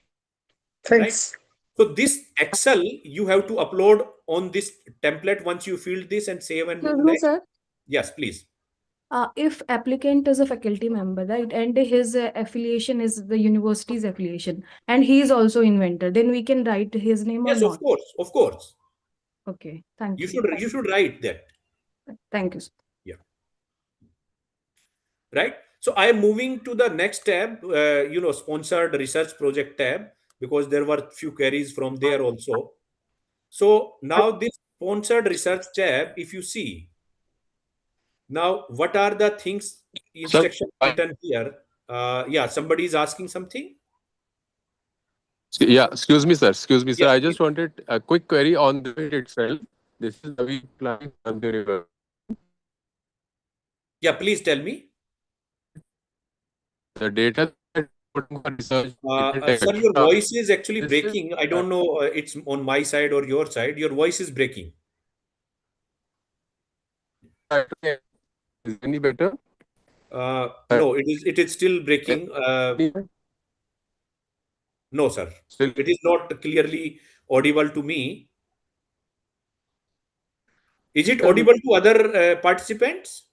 Thanks. Right? So this Excel, you have to upload on this template once you fill this and save and Excuse me, sir. Yes, please. If applicant is a faculty member, right, and his affiliation is the university's affiliation, and he is also inventor, then we can write his name or Yes, not? of course. Okay, thank you. You should write that. Thank you. Yeah. Right. So I am moving to the next tab, sponsored research project tab, because there were few queries from there also. So now this sponsored research tab, if you see, now what are the things, instruction written here? Yeah, somebody is asking something. Yeah, excuse me, sir. Excuse me, sir. Yes, I just wanted a quick query on the bit itself. This is the week planning on the river. Yeah, please tell me. The data that putting for research. Sir, your voice is actually breaking. I don't know, it's on my side or your side. Your voice is breaking. Is it any better? No, it is still breaking. No, sir. It is not clearly audible to me. Is it audible to other participants?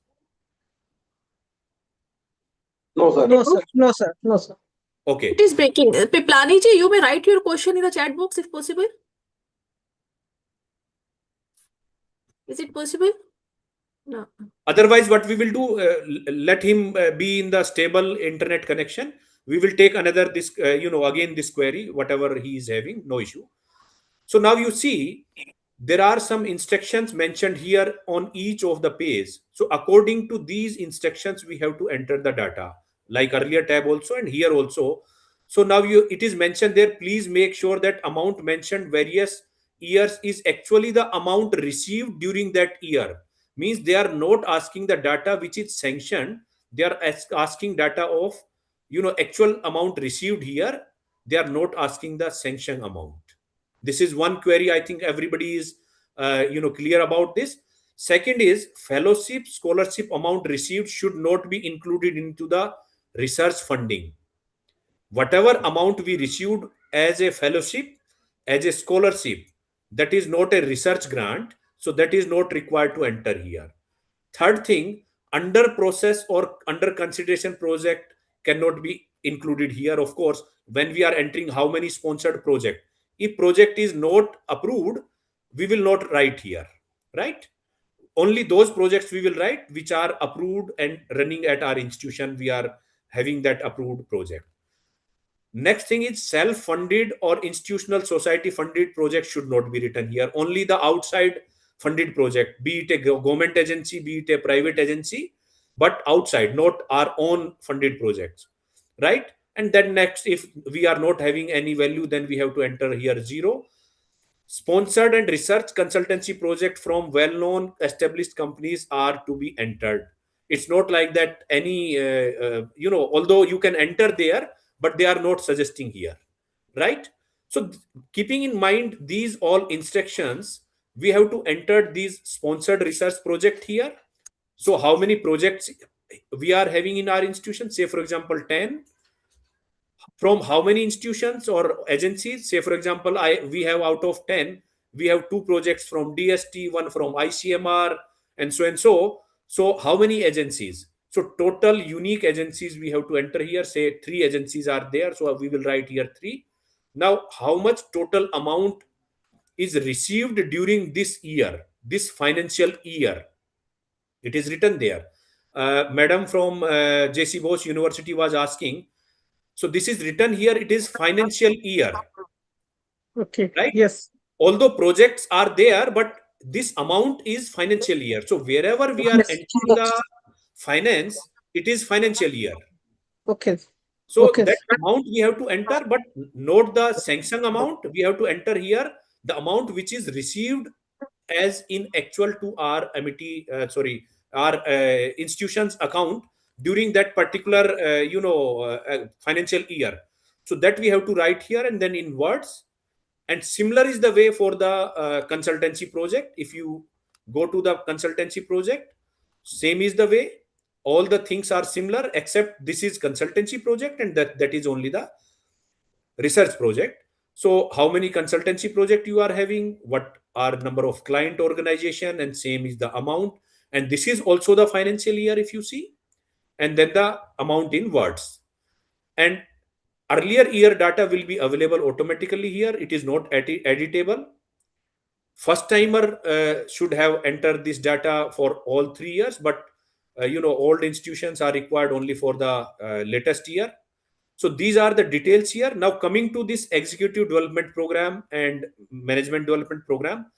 No, sir. No, sir. No, sir. No, sir. Okay. It is breaking. Piplani ji, you may write your question in the chat box if possible. Is it possible? No. Otherwise, what we will do, let him be in the stable internet connection. We will take another again this query, whatever he is having, no issue. So now you see, there are some instructions mentioned here on each of the page. So according to these instructions, we have to enter the data, like earlier tab also and here also. So now it is mentioned there, please make sure that amount mentioned various years is actually the amount received during that year. Means they are not asking the data which is sanctioned. They are asking data of, actual amount received here. They are not asking the sanction amount. This is one query. I think everybody is clear about this. Second is fellowship scholarship amount received should not be included into the research funding. Whatever amount we received as a fellowship, as a scholarship, that is not a research grant, so that is not required to enter here. Third thing, under process or under consideration project cannot be included here, of course, when we are entering how many sponsored project. If project is not approved, we will not write here, right? Only those projects we will write which are approved and running at our institution. We are having that approved project. Next thing is self-funded or institutional society funded project should not be written here. Only the outside funded project, be it a government agency, be it a private agency, but outside, not our own funded projects, right? And then next, if we are not having any value, then we have to enter here 0. Sponsored and research consultancy project from well-known established companies are to be entered. It's not like that any, although you can enter there, but they are not suggesting here, right? So keeping in mind these all instructions, we have to enter these sponsored research project here. So how many projects we are having in our institution? Say, for example, 10. From how many institutions or agencies? Say, for example, we have out of 10, we have 2 projects from DST, 1 from ICMR, and so and so. So how many agencies? So total unique agencies we have to enter here. Say 3 agencies are there, so we will write here 3. Now, how much total amount is received during this year, this financial year? It is written there. Madam from JC Bose University was asking, so this is written here, it is financial year. Okay. Right? Yes. Although projects are there, but this amount is financial year. So wherever we are entering the finance, it is financial year. Okay. So Okay. that amount we have to enter, but not the sanction amount. We have to enter here the amount which is received as in actual to our MIT, our institution's account during that particular, financial year. So that we have to write here and then in words. And similar is the way for the consultancy project. If you go to the consultancy project, same is the way. All the things are similar except this is consultancy project and that is only the research project. So how many consultancy project you are having, what are number of client organization, and same is the amount. And this is also the financial year if you see, and then the amount in words. And earlier year data will be available automatically here. It is not editable. First timer should have entered this data for all 3 years, but old institutions are required only for the latest year. So these are the details here. Now coming to this executive development program and management development program,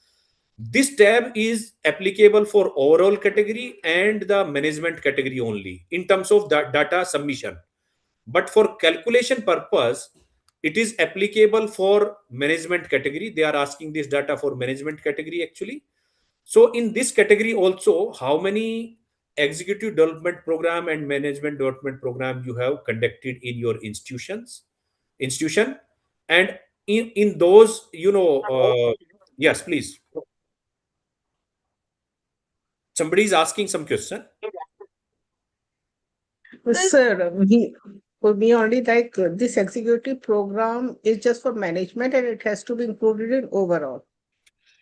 this tab is applicable for overall category and the management category only in terms of the data submission. But for calculation purpose, it is applicable for management category. They are asking this data for management category actually. So in this category also, how many executive development program and management development program you have conducted in your institution, and in those, yes, please. Somebody is asking some question. Sir, we only like this executive program is just for management and it has to be included in overall.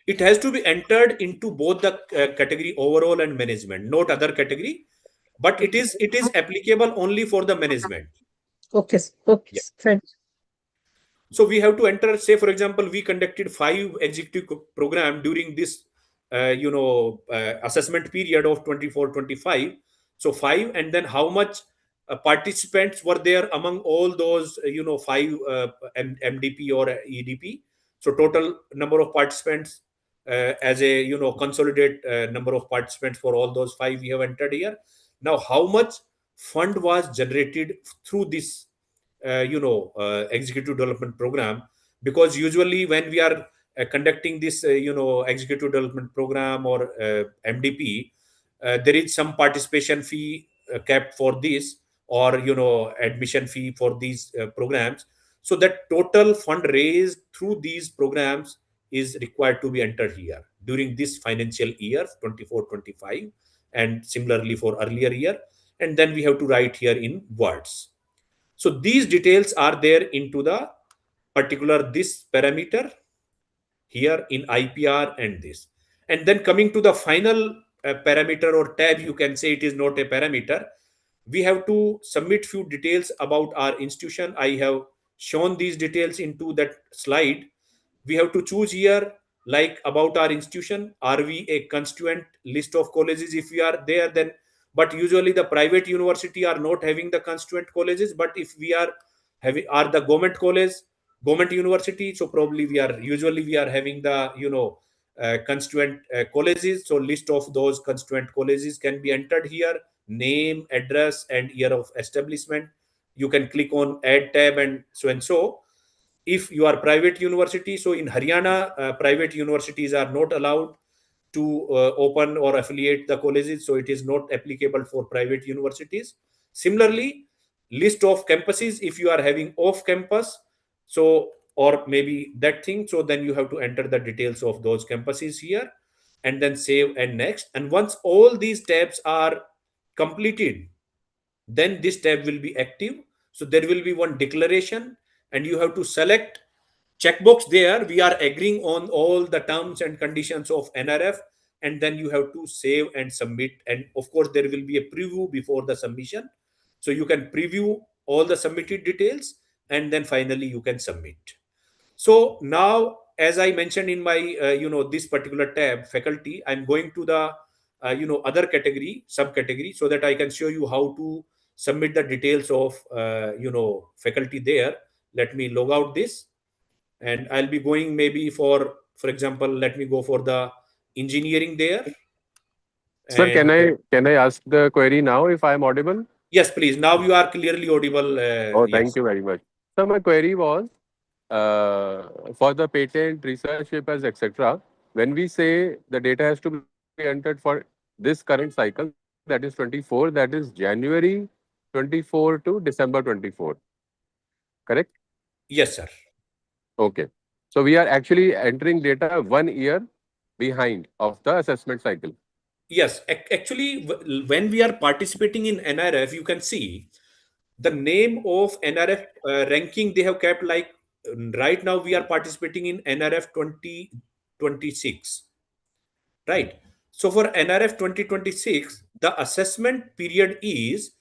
It has to be entered into both the category overall and management, not other category, but it is applicable only for the management. Okay. Okay. Yeah. Thanks. So we have to enter, say, for example, we conducted 5 executive program during this, assessment period of 24-25. So 5, and then how much participants were there among all those, 5 MDP or EDP. So total number of participants as a, consolidated number of participants for all those 5 we have entered here. Now, how much fund was generated through this executive development program? Because usually when we are conducting this executive development program or MDP, there is some participation fee kept for this, or admission fee for these programs. So that total fund raised through these programs is required to be entered here during this financial year 24-25, and similarly for earlier year. And then we have to write here in words. So these details are there into the particular this parameter here in IPR and this. And then coming to the final parameter or tab, you can say it is not a parameter. we have to submit few details about our institution. I have shown these details into that slide. We have to choose here, like about our institution, are we a constituent list of colleges? If we are there, then, but usually the private university are not having the constituent colleges. But if we are having, are the government college, government university, so probably we are having the constituent colleges. So list of those constituent colleges can be entered here, name, address, and year of establishment. You can click on add tab and so and so. If you are private university, so in Haryana, private universities are not allowed to open or affiliate the colleges, so it is not applicable for private universities. Similarly, list of campuses, if you are having off campus, so or maybe that thing, so then you have to enter the details of those campuses here and then save and next. And once all these tabs are completed, then this tab will be active. So there will be one declaration and you have to select checkbox there. We are agreeing on all the terms and conditions of NRF, and then you have to save and submit. And of course, there will be a preview before the submission. So you can preview all the submitted details and then finally you can submit. So now, as I mentioned in my, this particular tab, faculty, I'm going to the, other category, subcategory, so that I can show you how to submit the details of, faculty there. Let me log out this and I'll be going maybe for example, let me go for the engineering there. Sir, And, can I ask the query now if I am audible? yes, please. Now you are clearly audible. Oh, Yes. thank you very much. So my query was for the patent, research papers, etc. When we say the data has to be entered for this current cycle, that is 24, that is January 24 to December 24. Correct? Yes, sir. Okay. So we are actually entering data 1 year behind of the assessment cycle. Yes, actually, when we are participating in NIRF, you can see the name of NRF ranking they have kept, like right now we are participating in NRF 2026, right? So for NRF 2026, the assessment period is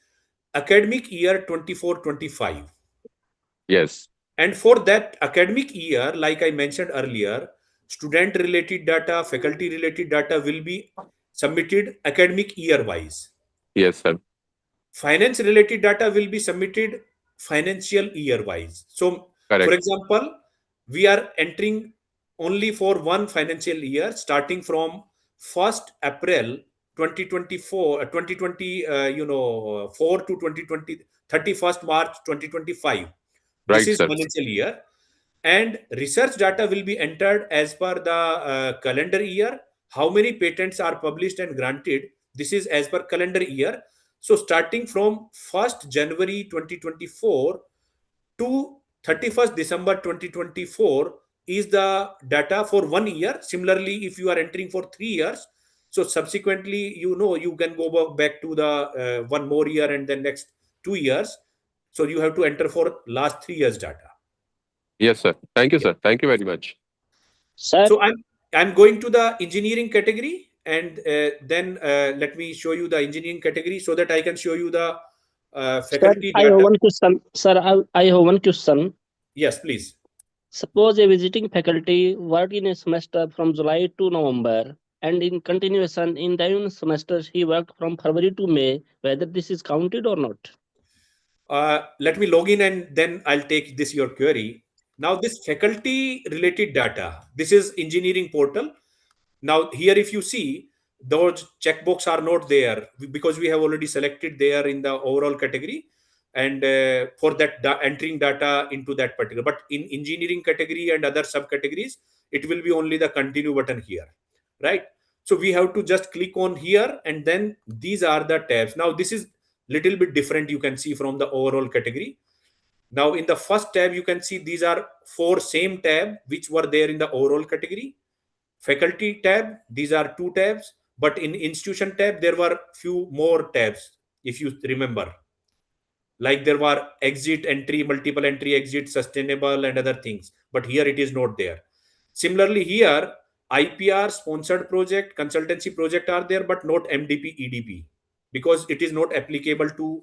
academic year 24-25. Yes. And for that academic year, like I mentioned earlier, student related data, faculty related data will be submitted academic year wise. Yes, sir. Finance related data will be submitted financial year wise. So, Correct. for example, we are entering only for one financial year starting from 1st April 2024, 2020, 4 to 2020, 31st March 2025. This Right, is sir. financial year. And research data will be entered as per the calendar year. How many patents are published and granted? This is as per calendar year. So starting from 1st January 2024 to 31st December 2024 is the data for 1 year. Similarly, if you are entering for 3 years, so subsequently, you can go back to the 1 more year and then next 2 years. So you have to enter for last 3 years data. Yes, sir. Thank you, sir. Thank you very much. Sir, So I'm going to the engineering category, and then let me show you the engineering category so that I can show you the faculty I have data. one question. Sir, I have one question. Yes, please. Suppose a visiting faculty work in a semester from July to November, and in continuation in 9 semesters he worked from February to May, whether this is counted or not? Let me log in and then I'll take this your query. Now this faculty related data, this is engineering portal. Now here if you see, those checkbox are not there because we have already selected there in the overall category and for that entering data into that particular. But in engineering category and other subcategories, it will be only the continue button here, right? So we have to just click on here and then these are the tabs. Now this is little bit different, you can see from the overall category. Now in the first tab you can see these are 4 same tab which were there in the overall category. Faculty tab, these are 2 tabs, but in institution tab there were few more tabs if you remember, like there were exit, entry, multiple entry, exit, sustainable and other things, but here it is not there. Similarly here IPR, sponsored project, consultancy project are there, but not MDP, EDP, because it is not applicable to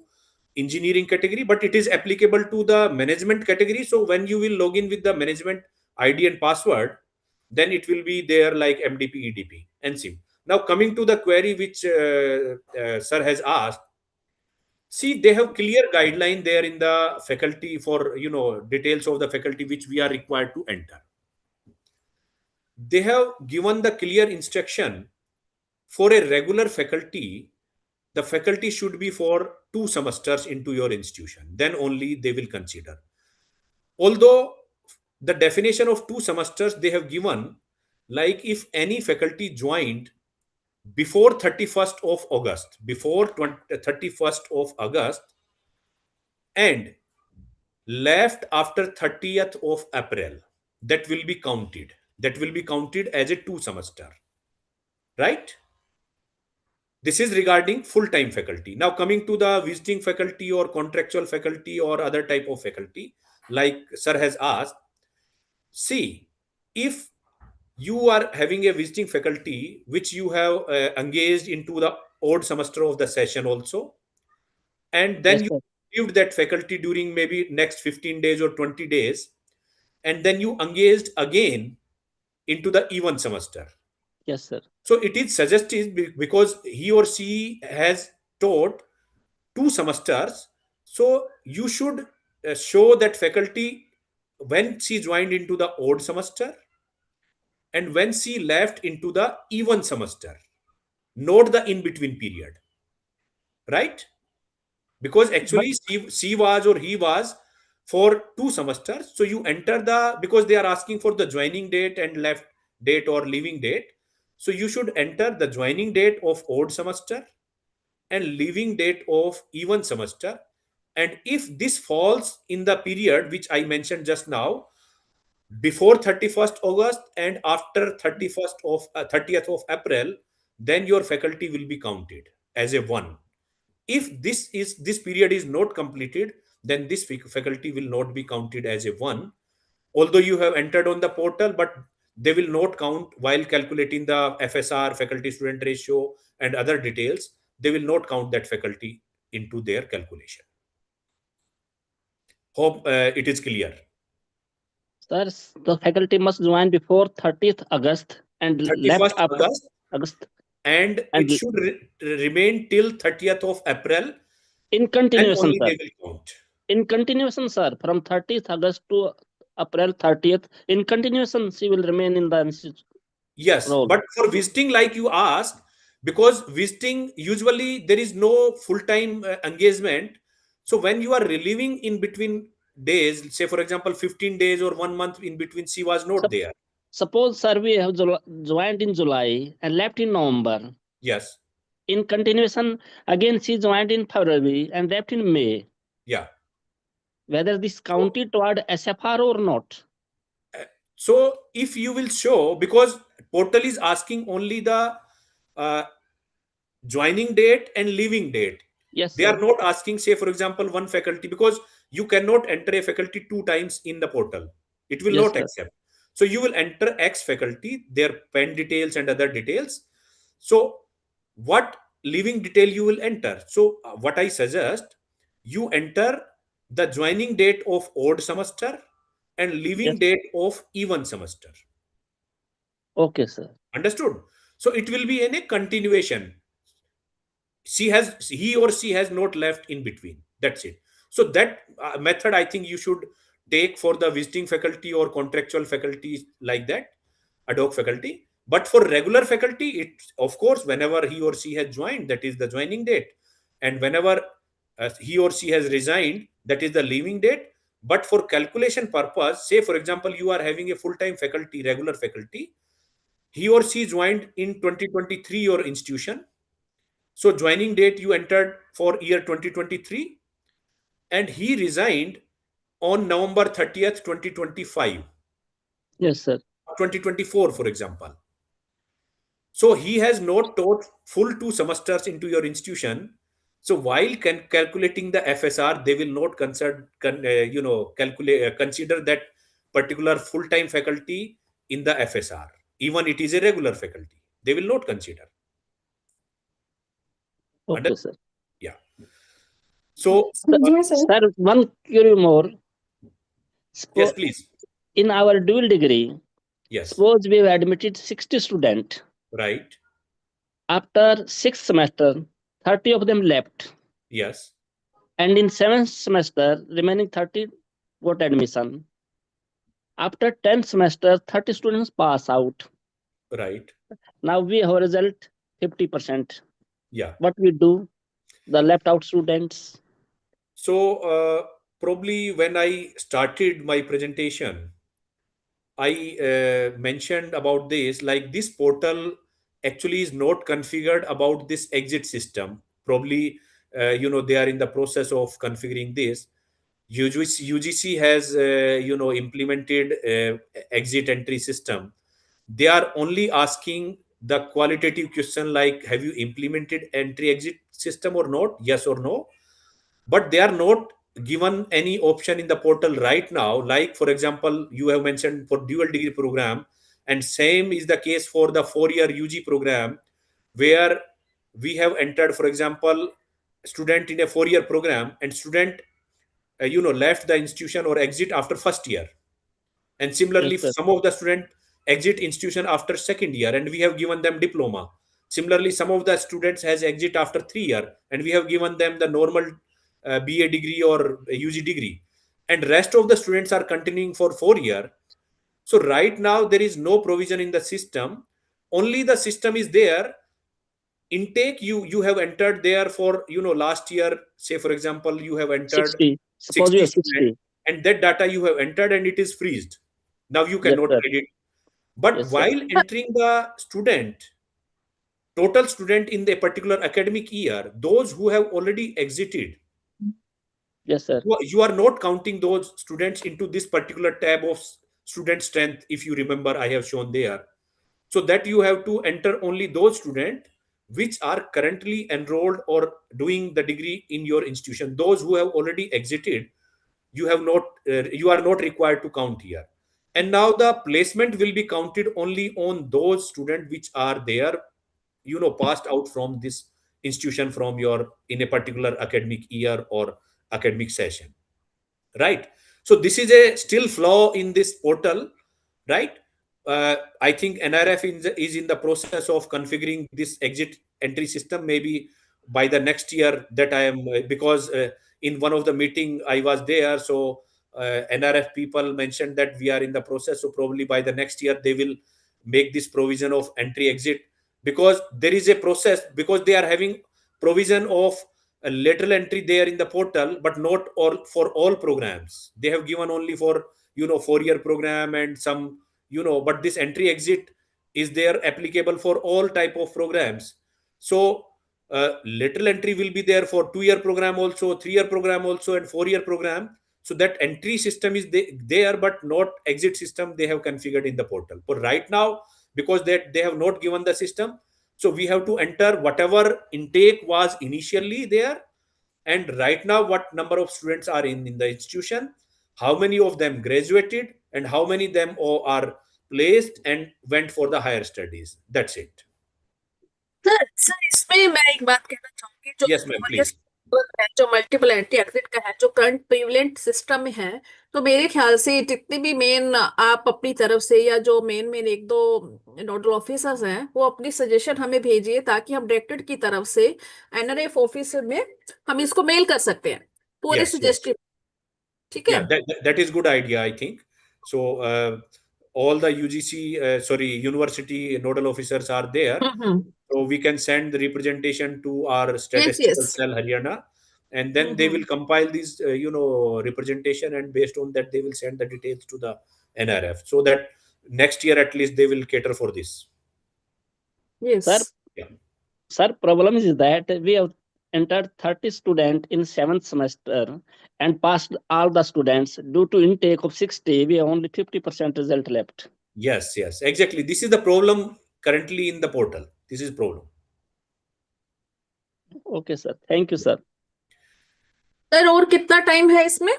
engineering category, but it is applicable to the management category. So when you will log in with the management ID and password, then it will be there like MDP, EDP, and SIM. Now coming to the query which sir has asked, see, they have clear guideline there in the faculty for, details of the faculty which we are required to enter. They have given the clear instruction for a regular faculty. The faculty should be for 2 semesters into your institution. Then only they will consider. Although the definition of 2 semesters they have given, like if any faculty joined before 31st of August, before 31st of August, and left after 30th of April, that will be counted. That will be counted as a 2 semester. Right? This is regarding full-time faculty. Now coming to the visiting faculty or contractual faculty or other type of faculty, like sir has asked, see, if you are having a visiting faculty which you have engaged into the odd semester of the session also, and then Yes, you sir. received that faculty during maybe next 15 days or 20 days, and then you engaged again into the even semester. Yes, sir. So it is suggested because he or she has taught 2 semesters, so you should show that faculty when she joined into the odd semester and when she left into the even semester, not the in between period, right? Because actually she was or he was for 2 semesters, so you enter the, because they are asking for the joining date and left date or leaving date, so you should enter the joining date of odd semester and leaving date of even semester. And if this falls in the period which I mentioned just now, before 31st August and after 30th of April, then your faculty will be counted as a 1. If this period is not completed, then this faculty will not be counted as a 1, although you have entered on the portal, but they will not count while calculating the FSR, faculty student ratio, and other details. They will not count that faculty into their calculation. Hope it is clear. Sir, the faculty must join before 30th August and left 31st after August, and it should remain till 30th of April. In and continuation, only sir. they will count. In continuation, sir, from 30th August to April 30th, in continuation, she will remain in the institute. Yes, role. but for visiting, like you asked, because visiting usually there is no full-time engagement. So when you are relieving in between days, say for example 15 days or 1 month in between, she was not there. Suppose, sir, we have joined in July and left in November. Yes. In continuation, again she joined in February and left in May. Yeah. Whether this counted toward SFR or not. So if you will show, because portal is asking only the joining date and leaving date. Yes, they are not asking, say for example, one faculty, because you cannot enter a faculty 2 times in the portal. It will not accept. So you will enter X faculty, their pen details and other details. So what leaving detail you will enter? So what I suggest, you enter the joining date of odd semester and leaving date of even semester. Okay, sir. Understood? So it will be in a continuation. He or she has not left in between. That's it. So that method I think you should take for the visiting faculty or contractual faculty, like that, ad hoc faculty. But for regular faculty, it of course whenever he or she has joined, that is the joining date, and whenever he or she has resigned, that is the leaving date. But for calculation purpose, say for example you are having a full-time faculty, regular faculty, he or she joined in 2023 your institution. So joining date you entered for year 2023, and he resigned on November 30th, 2025. Yes, sir. 2024, for example. So he has not taught full 2 semesters into your institution. So while calculating the FSR, they will not consider that particular full-time faculty in the FSR. Even it is a regular faculty, they will not consider. Okay, sir. Yeah. So, sir, one query more. Yes, please. In our dual degree, Yes. suppose we have admitted 60 students. Right. After 6th semester, 30 of them left. Yes. And in 7th semester, remaining 30 got admission. After 10th semester, 30 students pass out. Right. Now we have a result 50%. Yeah. What we do? The left out students. So probably when I started my presentation, I mentioned about this, like this portal actually is not configured about this exit system. Probably, they are in the process of configuring this. UGC has, implemented exit entry system. They are only asking the qualitative question like, have you implemented entry exit system or not? Yes or no? But they are not given any option in the portal right now. Like, for example, you have mentioned for dual degree program, and same is the case for the 4-year UG program, where we have entered, for example, student in a 4-year program, and student left the institution or exit after first year, and similarly Yes, sir. some of the student exit institution after second year, and we have given them diploma. Similarly, some of the students has exit after 3 year, and we have given them the normal BA degree or UG degree, and rest of the students are continuing for 4 year. So right now there is no provision in the system. Only the system is there. Intake, you have entered there for last year, say for example you have entered 60. Suppose you 60 are students, 60. and that data you have entered and it is freezed. Now you Yes, cannot sir. edit. But Yes, sir. while entering the total student in the particular academic year, those who have already exited, Yes, sir. you are not counting those students into this particular tab of student strength. If you remember, I have shown there. So that you have to enter only those students which are currently enrolled or doing the degree in your institution. Those who have already exited, you are not required to count here. And now the placement will be counted only on those students which are there, passed out from this institution from your in a particular academic year or academic session, right? So this is a still flaw in this portal, right? I think NRF is in the process of configuring this exit entry system. Maybe by the next year that I am, because in one of the meeting I was there, so NRF people mentioned that we are in the process. So probably by the next year they will make this provision of entry exit, because there is a process, because they are having provision of a lateral entry there in the portal, but not all for all programs. They have given only for 4-year program and some, but this entry exit is there applicable for all type of programs. So lateral entry will be there for 2-year program also, 3-year program also, and 4-year program. So that entry system is there, but not exit system they have configured in the portal. But right now, because they have not given the system, so we have to enter whatever intake was initially there, and right now what number of students are in the institution, how many of them graduated, and how many them are placed and went for the higher studies. That's it. Sir इसमें मैं एक बात कहना चाहूंगी, जो Yes, ma'am, please. है, जो multiple entry exit का है, जो करंट प्रीवलेंट सिस्टम में है, तो मेरे ख्याल से जितने भी मेन आप अपनी तरफ से या जो मेन मेन एक दो नोडल ऑफिसर्स हैं वो अपनी सजेशन हमें भेजिए, ताकि हम डायरेक्टरेट की तरफ से एनआरएफ ऑफिस में हम इसको मेल कर सकते हैं पूरे Yes, yes. सजेस्टिव। ठीक है, Yeah, that is good idea, I think. So all the university nodal officers are there. So we can send the representation to our statistical yes. cell Haryana, and then they will compile these representation, and based on that they will send the details to the NRF, so that next year at least they will cater for this. Yes. Sir, Yeah. Sir, problem is that we have entered 30 students in 7th semester and passed all the students. Due to intake of 60, we have only 50% result left. Yes, exactly. This is the problem currently in the portal. This is problem. Okay, sir. Thank you, sir. Sir और कितना time है इसमें?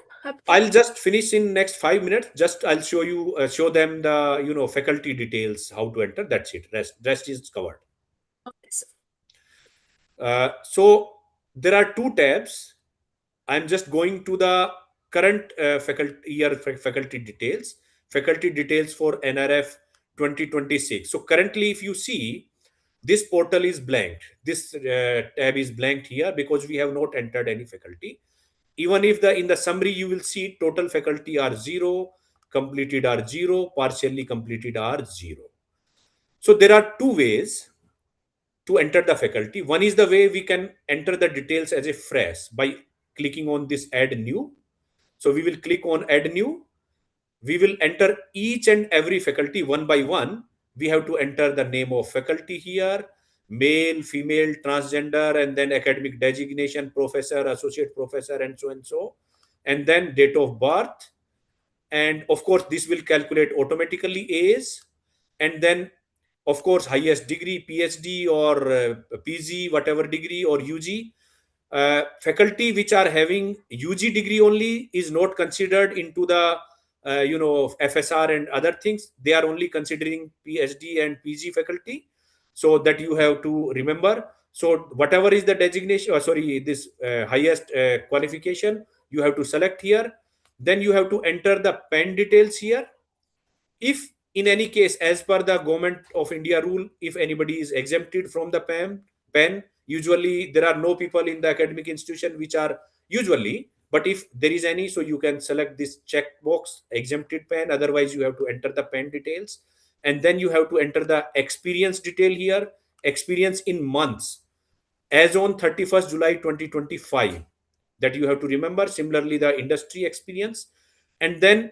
I'll just finish in next 5 minutes. Just I'll show them the faculty details, how to enter. That's it. Rest is covered. Okay, sir. So there are two tabs. I'm just going to the current faculty details for NRF 2026. So currently, if you see, this portal is blanked. This tab is blanked here because we have not entered any faculty. Even if in the summary you will see total faculty are 0, completed are 0, partially completed are 0. So there are two ways to enter the faculty. One is the way we can enter the details as a fresh by clicking on this add new. So we will click on add new. We will enter each and every faculty one by one. We have to enter the name of faculty here, male, female, transgender, and then academic designation, professor, associate professor, and so and so, and then date of birth. And of course, this will calculate automatically age, and then of course highest degree, PhD or PG, whatever degree, or UG. Faculty which are having UG degree only is not considered into the FSR and other things. They are only considering PhD and PG faculty, so that you have to remember. So whatever is the designation, this highest qualification, you have to select here. Then you have to enter the pen details here. If in any case, as per the government of India rule, if anybody is exempted from the pen, usually there are no people in the academic institution which are usually, but if there is any, so you can select this checkbox exempted pen. Otherwise you have to enter the pen details, and then you have to enter the experience detail here, experience in months as on 31st July 2025, that you have to remember. Similarly, the industry experience, and then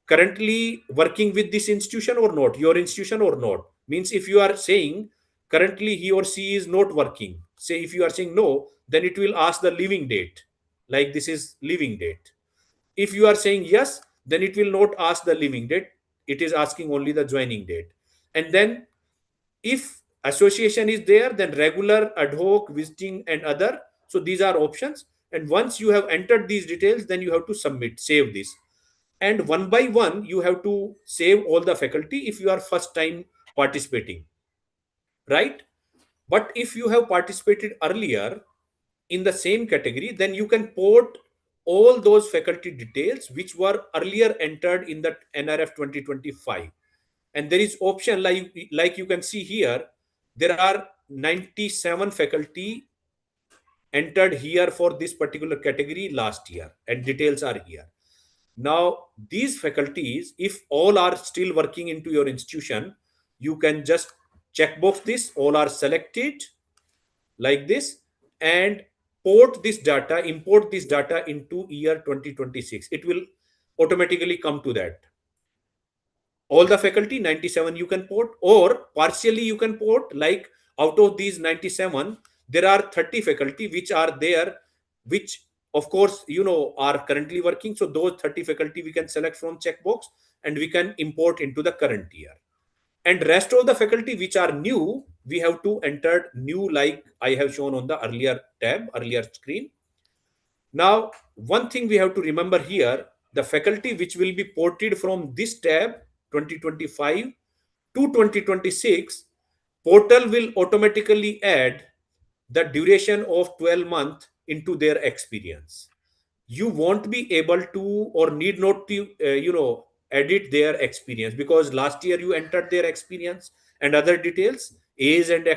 currently working with this institution or not, your institution or not. Means if you are saying currently he or she is not working, say if you are saying no, then it will ask the leaving date, like this is leaving date. If you are saying yes, then it will not ask the leaving date, it is asking only the joining date. And then if association is there, then regular, ad hoc, visiting, and other. So these are options. And once you have entered these details, then you have to submit, save this. And one by one, you have to save all the faculty if you are first time participating, right? But if you have participated earlier in the same category, then you can port all those faculty details which were earlier entered in the NRF 2025. And there is option like you can see here, there are 97 faculty entered here for this particular category last year, and details are here. Now these faculties, if all are still working into your institution, you can just checkbox this, all are selected like this, and import this data into year 2026. It will automatically come to that. All the faculty 97 you can port, or partially you can port, like out of these 97 there are 30 faculty which are there, which of course are currently working. So those 30 faculty we can select from checkbox and we can import into the current year. And rest of the faculty which are new, we have to enter new, like I have shown on the earlier screen. Now one thing we have to remember here, the faculty which will be ported from this tab 2025 to 2026, portal will automatically add the duration of 12 months into their experience. You won't be able to, or need not to edit their experience, because last year you entered their experience and other details, age and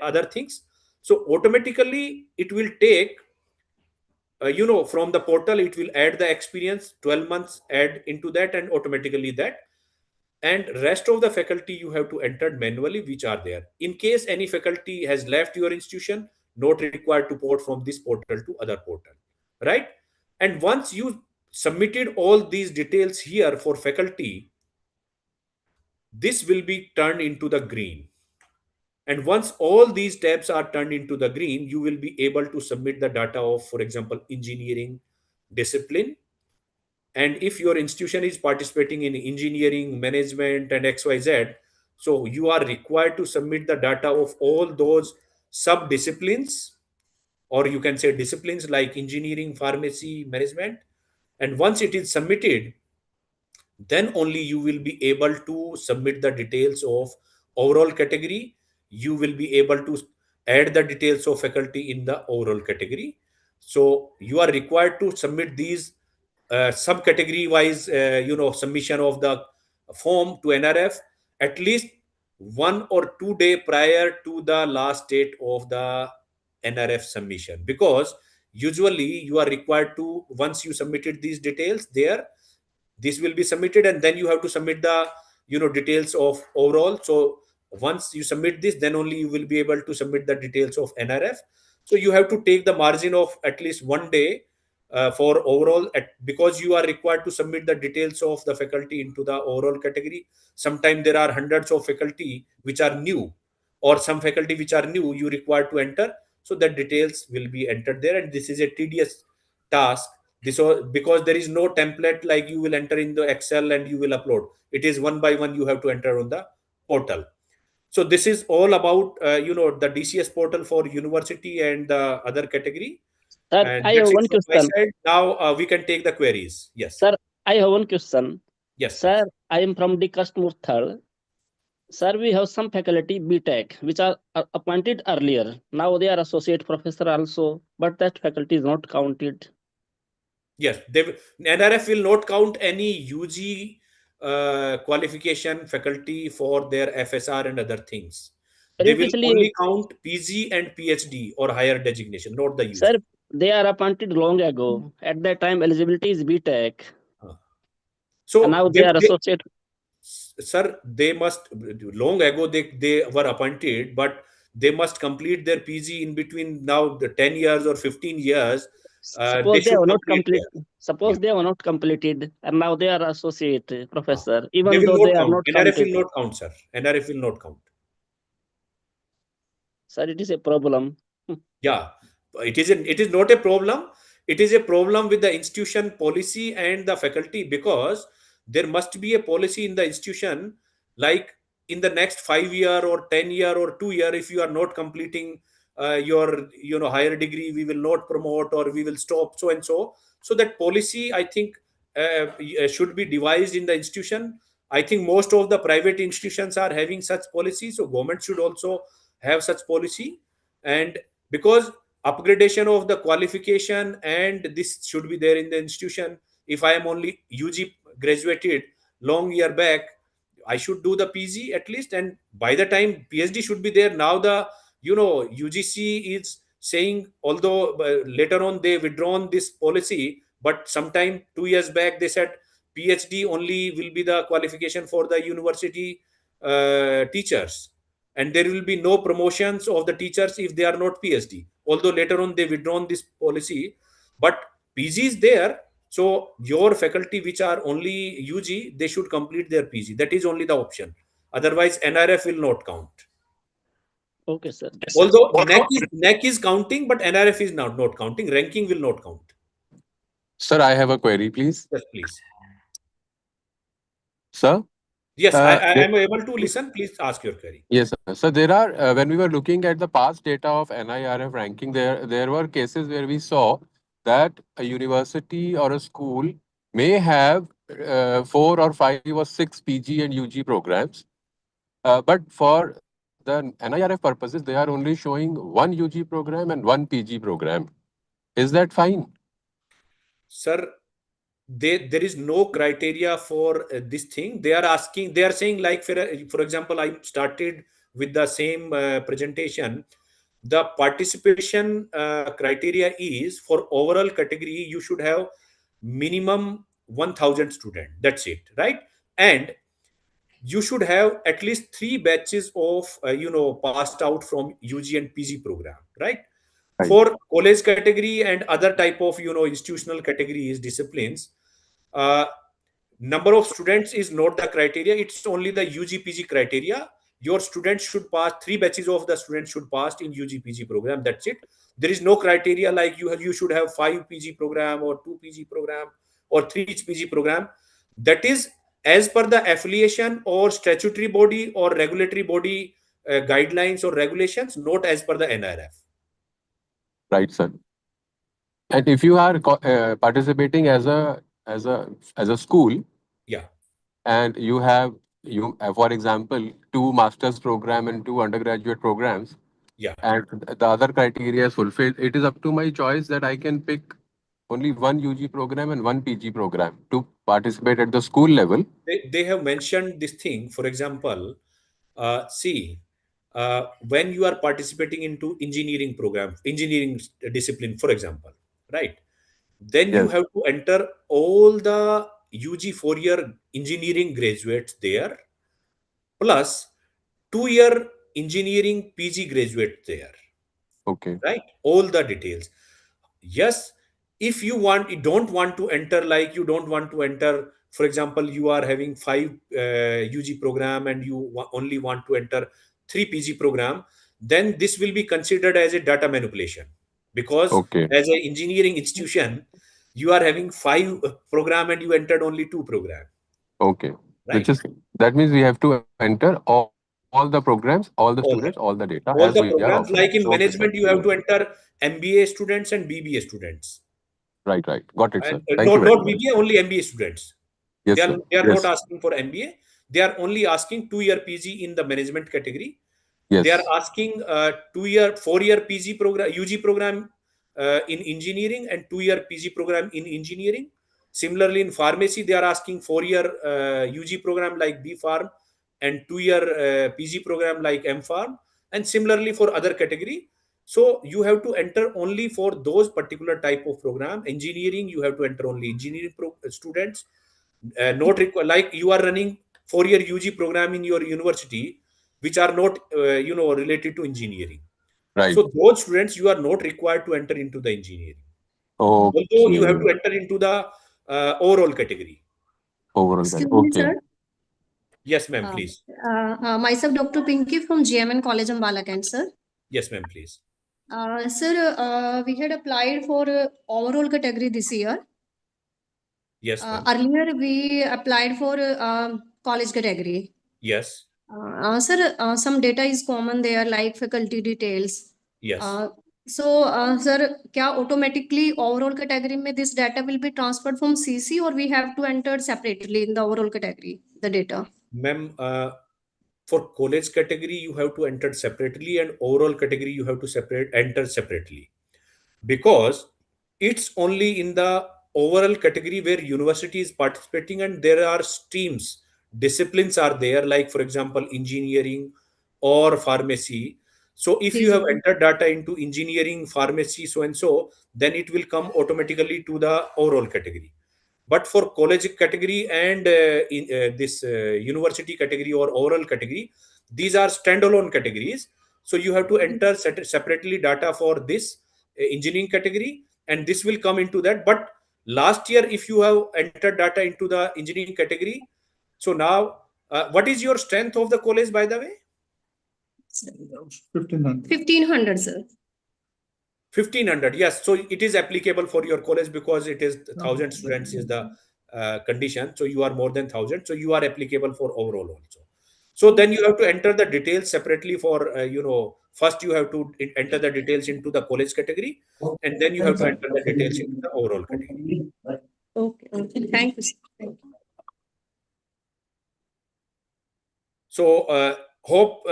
other things. So automatically it will take from the portal, it will add the experience 12 months, add into that, and automatically that. And rest of the faculty you have to enter manually which are there. In case any faculty has left your institution, not required to port from this portal to other portal, right? And once you submitted all these details here for faculty, this will be turned into the green. And once all these tabs are turned into the green, you will be able to submit the data of, for example, engineering discipline. And if your institution is participating in engineering, management, and XYZ, so you are required to submit the data of all those sub disciplines, or you can say disciplines like engineering, pharmacy, management. And once it is submitted, then only you will be able to submit the details of overall category. You will be able to add the details of faculty in the overall category. So you are required to submit these subcategory wise, submission of the form to NRF at least 1 or 2 days prior to the last date of the NRF submission, because usually you are required to, once you submitted these details there, this will be submitted and then you have to submit the details of overall. So once you submit this, then only you will be able to submit the details of NRF. So you have to take the margin of at least 1 day for overall, because you are required to submit the details of the faculty into the overall category. Sometimes there are hundreds of faculty which are new, or some faculty which are new you require to enter, so that details will be entered there, and this is a tedious task. This because there is no template like you will enter in the Excel and you will upload. It is one by one you have to enter on the portal. So this is all about the DCS portal for university and the other category. Sir, And I have that's it one from my question. side. Now we can take the queries. Yes. Sir, I have one question. Yes, Sir, I am from the customer third. Sir, we have some faculty BTech which are appointed earlier. Now they are associate professor also, but that faculty is not counted. Yes, NRF will not count any UG qualification faculty for their FSR and other things. They will Previously, only count PG and PhD or higher designation, not the UG. sir, they are appointed long ago. At that time, eligibility is BTech. So And now they are associate. Sir, they must, long ago they were appointed, but they must complete their PG in between now the 10 years or 15 years. Suppose they should have not complete complete. their, Suppose they have not completed, and now they are associate professor, even they will though not they are count. not NRF counted. will not count, sir. NRF will not count. Sir, it is a problem. Yeah, it is not a problem. It is a problem with the institution policy and the faculty, because there must be a policy in the institution, like in the next 5 year or 10 year or 2 year, if you are not completing your higher degree, we will not promote or we will stop, so and so. So that policy, I think, should be devised in the institution. I think most of the private institutions are having such policy, so government should also have such policy. And because upgradation of the qualification and this should be there in the institution, if I am only UG graduated long year back, I should do the PG at least, and by the time PhD should be there. Now the UGC is saying, although later on they withdrawn this policy, but sometime 2 years back they said PhD only will be the qualification for the university teachers, and there will be no promotions of the teachers if they are not PhD. Although later on they withdrawn this policy, but PG is there. So your faculty which are only UG, they should complete their PG. That is only the option. Otherwise, NRF will not count. Okay, sir. Although NEC is counting, but NRF is not counting. Ranking will not count. Sir, I have a query, please. Yes, please. Sir? Yes, I am able to listen. Please ask your query. Yes, sir. So there are, when we were looking at the past data of NIRF ranking, there were cases where we saw that a university or a school may have 4 or 5 or 6 PG and UG programs. But for the NIRF purposes, they are only showing 1 UG program and 1 PG program. Is that fine? Sir, there is no criteria for this thing. They are saying, like, for example, I started with the same presentation. The participation criteria is, for overall category you should have minimum 1000 student, that's it, right? And you should have at least 3 batches of passed out from UG and PG program, right? For college category and other type of institutional categories, disciplines, uh, number of students is not the criteria. It's only the UG-PG criteria. Your students should pass, 3 batches of the students should pass in UG-PG program. That's it. There is no criteria like you should have 5 PG program or 2 PG program or 3 PG program. That is as per the affiliation or statutory body or regulatory body guidelines or regulations, not as per the NIRF. Right, sir. And if you are participating as a school, yeah, and you have for example 2 master's program and 2 undergraduate programs, Yeah. and the other criteria is fulfilled, it is up to my choice that I can pick only one UG program and one PG program to participate at the school level. They have mentioned this thing. For example, see, when you are participating into engineering program, engineering discipline, for example, right? Then you Yes. have to enter all the UG 4-year engineering graduates there, plus 2-year engineering PG graduates there, Okay. right? All the details. Yes, if you don't want to enter, like you don't want to enter, for example, you are having 5 UG program and you only want to enter 3 PG program, then this will be considered as a data manipulation, because Okay. as an engineering institution you are having 5 program and you entered only 2 program, Okay. right? That means we have to enter all the programs, all the all the students, all the data all as the we are programs, offering. like in Okay, sir. management you have to enter MBA students and BBA students. Right. Got it, And sir. Thank you not very much. BBA, only MBA students. Yes, sir. They are not Yes. asking for MBA. They are only asking 2-year PG in the management category. They are Yes. asking 4-year PG program, UG program in engineering, and 2-year PG program in engineering. Similarly, in pharmacy, they are asking 4-year UG program like B Pharm and 2-year PG program like M Pharm. And similarly for other category. So you have to enter only for those particular type of program. Engineering, you have to enter only engineering students. Not require, like you are running 4-year UG program in your university, which are not related to engineering. Right. So those students, you are not required to enter into the engineering, although you have to Okay. enter into the overall category. Overall. Excuse me, Okay. sir. Yes, ma'am, please. Myself, Dr. Pinky from GMN College in Balakand, sir. Yes, ma'am, please. Sir, we had applied for overall category this year. Yes, ma'am. Earlier, we applied for college category. Yes. Sir, some data is common there, like faculty details. Yes. Sir, क्या automatically overall category में this data will be transferred from CC, or we have to enter separately in the overall category, the data? Ma'am, for college category, you have to enter separately, and overall category, you have to enter separately, because it's only in the overall category where university is participating, and there are streams, disciplines are there, like for example engineering or pharmacy. So if you have entered data into engineering, pharmacy, so and so, then it will come automatically to the overall category. But for college category and in this university category or overall category, these are standalone categories. So you have to enter separately data for this engineering category, and this will come into that. But last year, if you have entered data into the engineering category, so now what is your strength of the college, by the way? 1500, sir. 1500, yes. So it is applicable for your college, because it is 1000 students is the condition. So you are more than 1000, so you are applicable for overall also. So then you have to enter the details separately for first you have to enter the details into the college category, and then you have to enter the details into the overall category. Okay. Thank you, sir. Thank you. So hope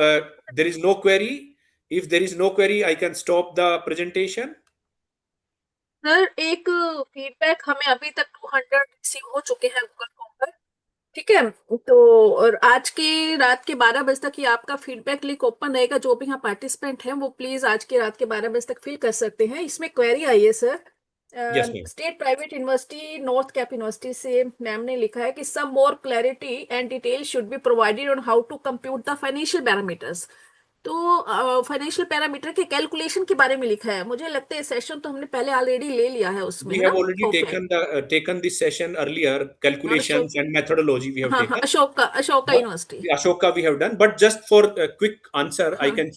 there is no query. If there is no query, I can stop the presentation. Sir एक feedback हमें अभी तक 200 receive हो चुके हैं Google form पर, ठीक है। तो और आज की रात के 12 बजे तक ये आपका फीडबैक लिंक ओपन रहेगा। जो भी यहाँ पार्टिसिपेंट हैं वो प्लीज आज की रात के 12 बजे तक फिल कर सकते हैं। इसमें क्वेरी आई है sir, state private university north cap university से मैम ने लिखा है कि some more clarity and detail should be provided on how to compute the financial parameters. तो फाइनेंशियल पैरामीटर के कैलकुलेशन के बारे में लिखा है। मुझे लगता है सेशन तो हमने पहले ऑलरेडी ले लिया है उसमें। We have already taken this session earlier, calculations and methodology we have taken. Ashoka University. Ashoka we have done, but just for a quick answer, I can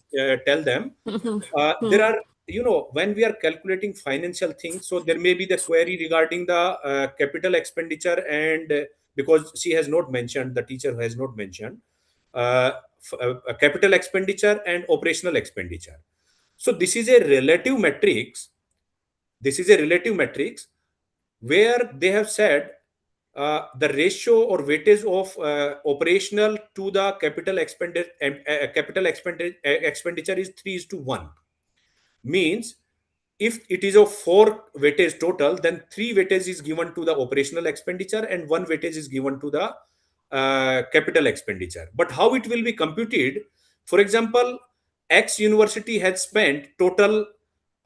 tell them. There are, when we are calculating financial things, so there may be the query regarding the capital expenditure, and because she has not mentioned, the teacher has not mentioned capital expenditure and operational expenditure. So this is a relative matrix. This is a relative matrix where they have said the ratio or weightage of operational to the capital expenditure is 3:1. Means if it is of 4 weightage total, then 3 weightage is given to the operational expenditure and 1 weightage is given to the capital expenditure. But how it will be computed? For example, X university has spent total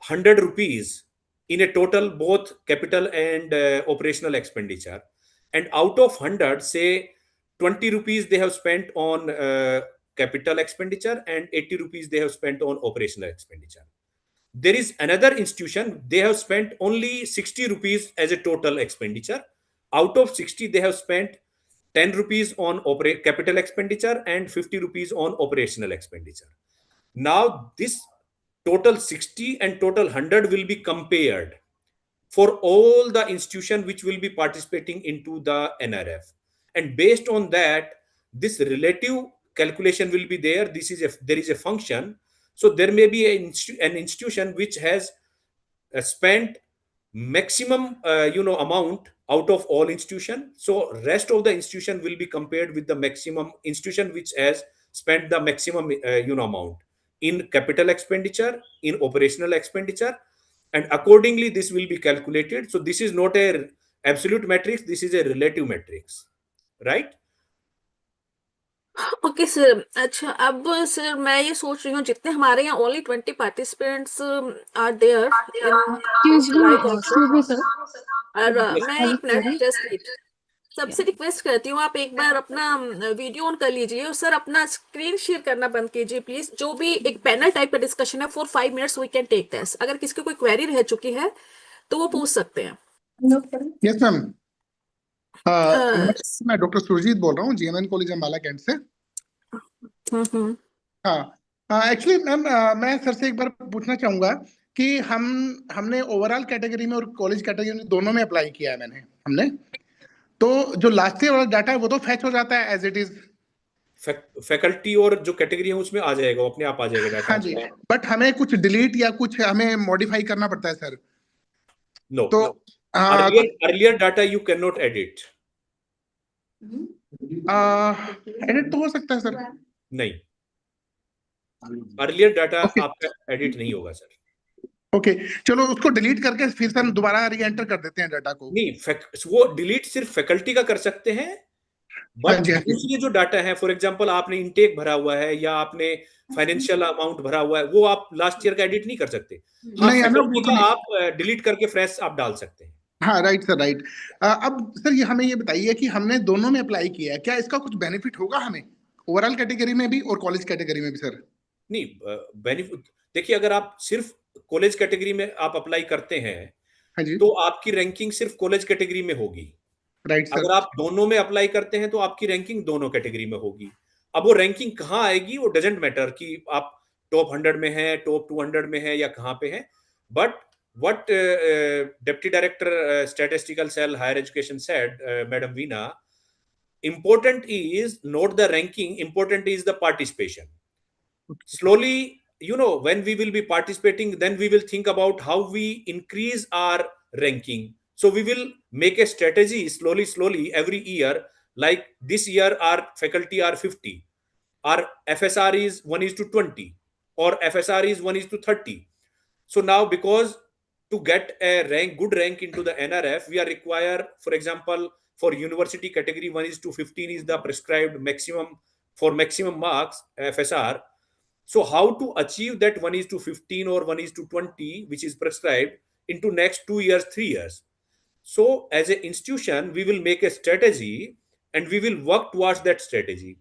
100 rupees in a total both capital and operational expenditure, and out of 100, say 20 rupees they have spent on capital expenditure and 80 rupees they have spent on operational expenditure. There is another institution, they have spent only 60 rupees as a total expenditure. Out of 60, they have spent 10 rupees on capital expenditure and 50 rupees on operational expenditure. Now this total 60 and total 100 will be compared for all the institution which will be participating into the NRF, and based on that this relative calculation will be there. There is a function. So there may be an institution which has spent maximum amount out of all institution, so rest of the institution will be compared with the maximum institution which has spent the maximum amount in capital expenditure, in operational expenditure, and accordingly this will be calculated. So this is not a absolute matrix, this is a relative matrix, right? Okay sir. अच्छा, अब sir मैं ये सोच रही हूँ जितने हमारे यहाँ only 20 participants are there in live also, और मैं एक मिनट जस्ट सबसे रिक्वेस्ट करती हूँ आप एक बार अपना वीडियो ऑन कर लीजिए और सर अपना स्क्रीन शेयर करना बंद कीजिए प्लीज। जो भी एक पैनल टाइप का डिस्कशन है 4-5 minutes we can take this. अगर किसी को कोई क्वेरी रह चुकी है तो वो पूछ सकते हैं। यस मैम, मैं डॉक्टर सुरजीत बोल रहा हूँ जीएमएन कॉलेज अम्बाला कैंट से। हाँ, एक्चुअली मैम मैं सर से एक बार पूछना चाहूंगा कि हमने ओवरऑल कैटेगरी में और कॉलेज कैटेगरी में दोनों में अप्लाई किया है हमने तो जो लास्ट ईयर वाला डाटा है वो तो फैच हो जाता है एज इट इज फैकल्टी और जो कैटेगरी है उसमें आ जाएगा, अपने आप आ जाएगा डाटा। हाँ जी, बट हमें कुछ डिलीट या कुछ हमें मॉडिफाई करना पड़ता है सर। नो, तो earlier data you can not edit. Edit तो हो सकता है सर? नहीं, अर्लियर डाटा आपका एडिट नहीं होगा सर। ओके, चलो उसको डिलीट करके फिर से हम दोबारा री एंटर कर देते हैं डाटा को। नहीं, वो डिलीट सिर्फ फैकल्टी का कर सकते हैं, बट दूसरी जो डाटा है, फॉर एग्जांपल आपने इनटेक भरा हुआ है या आपने फाइनेंशियल अमाउंट भरा हुआ है, वो आप लास्ट ईयर का एडिट नहीं कर सकते। हाँ, फैकल्टी का आप डिलीट करके फ्रेश आप डाल सकते हैं। हाँ, राइट सर, राइट। अब सर ये हमें ये बताइए कि हमने दोनों में अप्लाई किया है, क्या इसका कुछ बेनिफिट होगा हमें ओवरऑल कैटेगरी में भी और कॉलेज कैटेगरी में भी सर? नहीं, बेनिफिट देखिए, अगर आप सिर्फ कॉलेज कैटेगरी में आप अप्लाई करते हैं तो आपकी रैंकिंग सिर्फ कॉलेज कैटेगरी में होगी। Right sir. अगर आप दोनों में अप्लाई करते हैं तो आपकी रैंकिंग दोनों कैटेगरी में होगी। अब वो रैंकिंग कहाँ आएगी वो डजेंट मैटर कि आप टॉप 100 में हैं, टॉप 200 में हैं या कहाँ पे हैं, but what Deputy Director Statistical Cell Higher Education said, Madam Veena, important is not the ranking, important is the participation. Slowly, when we will be participating, then we will think about how we increase our ranking. So we will make a strategy slowly every year. Like this year our faculty are 50, our FSR is 1:20 or FSR is 1:30. So now, because to get a good rank into the NRF, we are required, for example, for university category 1:15 is the prescribed maximum for maximum marks FSR. So how to achieve that 1:15 or 1:20 which is prescribed into next 2 years, 3 years? So as an institution, we will make a strategy and we will work towards that strategy.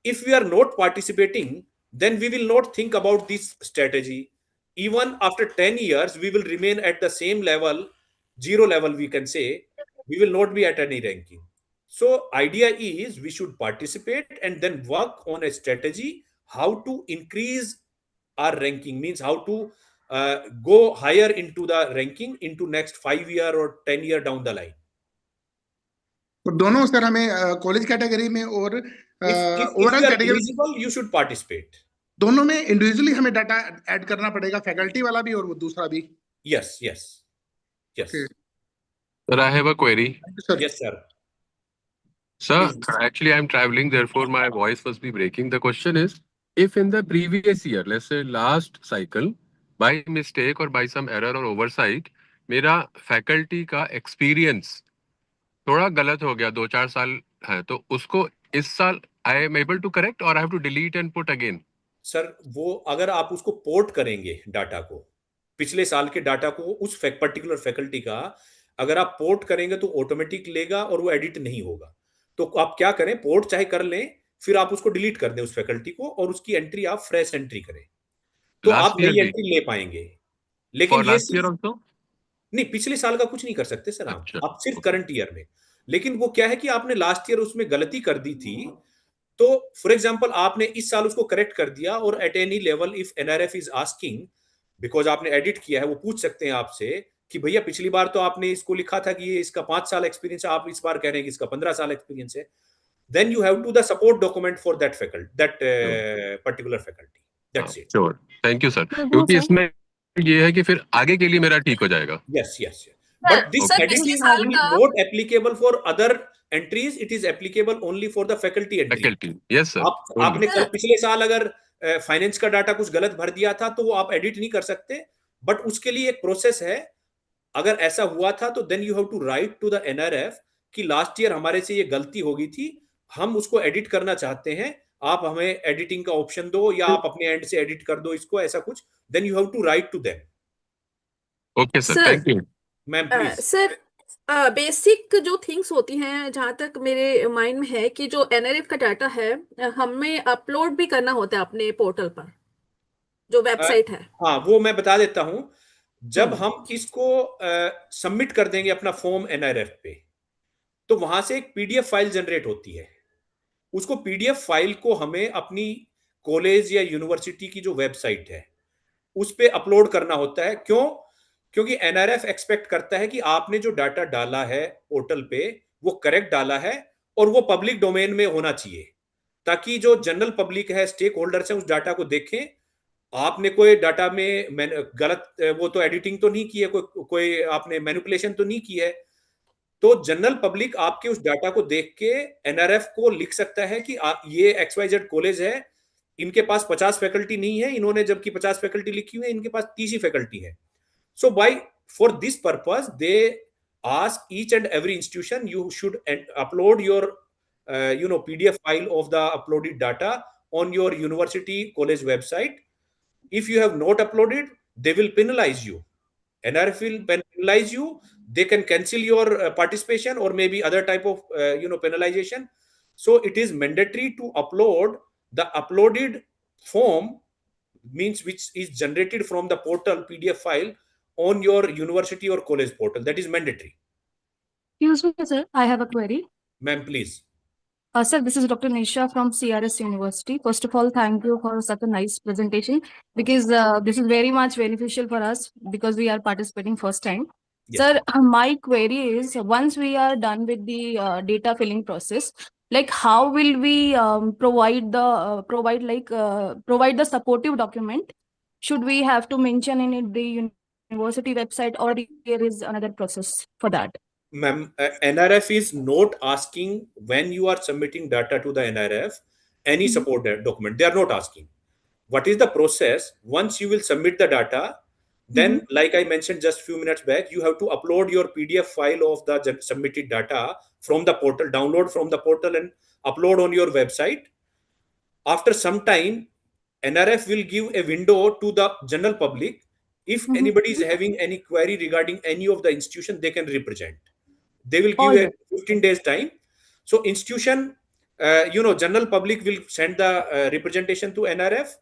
If we are not participating, then we will not think about this strategy. Even after 10 years, we will remain at the same level, 0 level, we can say. We will not be at any ranking. So idea is we should participate and then work on a strategy how to increase our ranking, means how to go higher into the ranking into next 5 year or 10 year down the line. तो दोनों sir हमें college category में और overall category you should participate. दोनों में individually हमें data add करना पड़ेगा, फैकल्टी वाला भी और वो दूसरा भी? Yes. Sir, I have a query. Yes, sir. Sir, actually, I'm traveling, therefore my voice must be breaking. The question is, if in the previous year, let's say last cycle, by mistake or by some error or oversight, मेरा faculty का experience थोड़ा गलत हो गया, 2-4 साल है, तो उसको इस साल I am able to correct or I have to delete and put again? Sir वो अगर आप उसको पोर्ट करेंगे डाटा को, पिछले साल के डाटा को उस पर्टिकुलर फैकल्टी का अगर आप पोर्ट करेंगे तो ऑटोमेटिक लेगा और वो एडिट नहीं होगा। तो आप क्या करें, पोर्ट चाहे कर लें, फिर आप उसको डिलीट कर दें उस फैकल्टी को और उसकी एंट्री आप फ्रेश एंट्री करें, तो आप Last year नई भी? एंट्री ले पाएंगे। लेकिन For ये last year सिर्फ also? नहीं, पिछले साल का कुछ नहीं कर सकते सर अच्छा, आप सिर्फ करंट ईयर में। लेकिन वो क्या है कि आपने लास्ट ईयर उसमें गलती कर दी थी, तो फॉर एग्जांपल आपने इस साल उसको करेक्ट कर दिया और at any level if NRF is asking, because आपने एडिट किया है, वो पूछ सकते हैं आपसे कि भैया पिछली बार तो आपने इसको लिखा था कि ये इसका 5 साल एक्सपीरियंस है, आप इस बार कह रहे हैं कि इसका 15 साल एक्सपीरियंस है, then you have to the support document for that faculty, that particular faculty, that's it. Sure, thank you sir, क्योंकि इसमें ये है कि फिर आगे के लिए मेरा ठीक हो जाएगा। Yes, yes, yes. But this sir पिछले editing साल is का not applicable for other entries. It is applicable only for the faculty entry. Faculty, yes sir, आपने कल पिछले साल अगर फाइनेंस का डाटा कुछ गलत भर दिया था तो वो आप एडिट नहीं कर सकते, बट उसके लिए एक प्रोसेस है। अगर ऐसा हुआ था तो then you have to write to the NRF कि लास्ट ईयर हमारे से ये गलती हो गई थी, हम उसको एडिट करना चाहते हैं, आप हमें एडिटिंग का ऑप्शन दो या आप अपने एंड से एडिट कर दो इसको, ऐसा कुछ, then you have to write to them. Okay sir, thank you ma'am please. Sir basic जो थिंग्स होती हैं, जहाँ तक मेरे माइंड में है कि जो एनआरएफ का डाटा है हमें अपलोड भी करना होता है अपने पोर्टल पर, जो वेबसाइट है। हाँ, वो मैं बता देता हूं। जब हम इसको सबमिट कर देंगे अपना फॉर्म एनआरएफ पे, तो वहां से एक पीडीएफ फाइल जनरेट होती है। उसको पीडीएफ फाइल को हमें अपनी कॉलेज या यूनिवर्सिटी की जो वेबसाइट है उस पे अपलोड करना होता है। क्यों? क्योंकि एनआरएफ एक्सपेक्ट करता है कि आपने जो डाटा डाला है पोर्टल पे वो करेक्ट डाला है और वो पब्लिक डोमेन में होना चाहिए, ताकि जो जनरल पब्लिक है, स्टेक होल्डर्स हैं, उस डाटा को देखें। आपने कोई डाटा में गलत वो तो एडिटिंग तो नहीं की है, कोई आपने मैनिपुलेशन तो नहीं की है, तो जनरल पब्लिक आपके उस डाटा को देख के एनआरएफ को लिख सकता है कि ये XYZ कॉलेज है, इनके पास 50 फैकल्टी नहीं है, इन्होंने जबकि 50 फैकल्टी लिखी हुई है, इनके पास 30 ही फैकल्टी है। So by for this purpose they ask each and every institution you should upload your PDF file of the uploaded data on your university college website. If you have not uploaded, they will penalize you. NRF will penalize you. They can cancel your participation or maybe other type of penalization. So it is mandatory to upload the uploaded form, means which is generated from the portal PDF file on your university or college portal. That is mandatory. Excuse me, sir. I have a query. Ma'am, please. Sir, this is Dr. Nisha from CRS University. First of all, thank you for such a nice presentation, because this is very much beneficial for us because we are participating first time. Yes. Sir, my query is, once we are done with the data filling process, like how will we provide the supportive document? Should we have to mention in it the university website, or there is another process for that? Ma'am, NRF is not asking when you are submitting data to the NRF any support document. They are not asking. What is the process? Once you will submit the data, then like I mentioned just few minutes back, you have to upload your PDF file of the submitted data from the portal, download from the portal and upload on your website. After some time, NRF will give a window to the general public. If anybody is having any query regarding any of the institution, they can represent. They will give a 15 days time. So institution, general public will send the representation to NRF.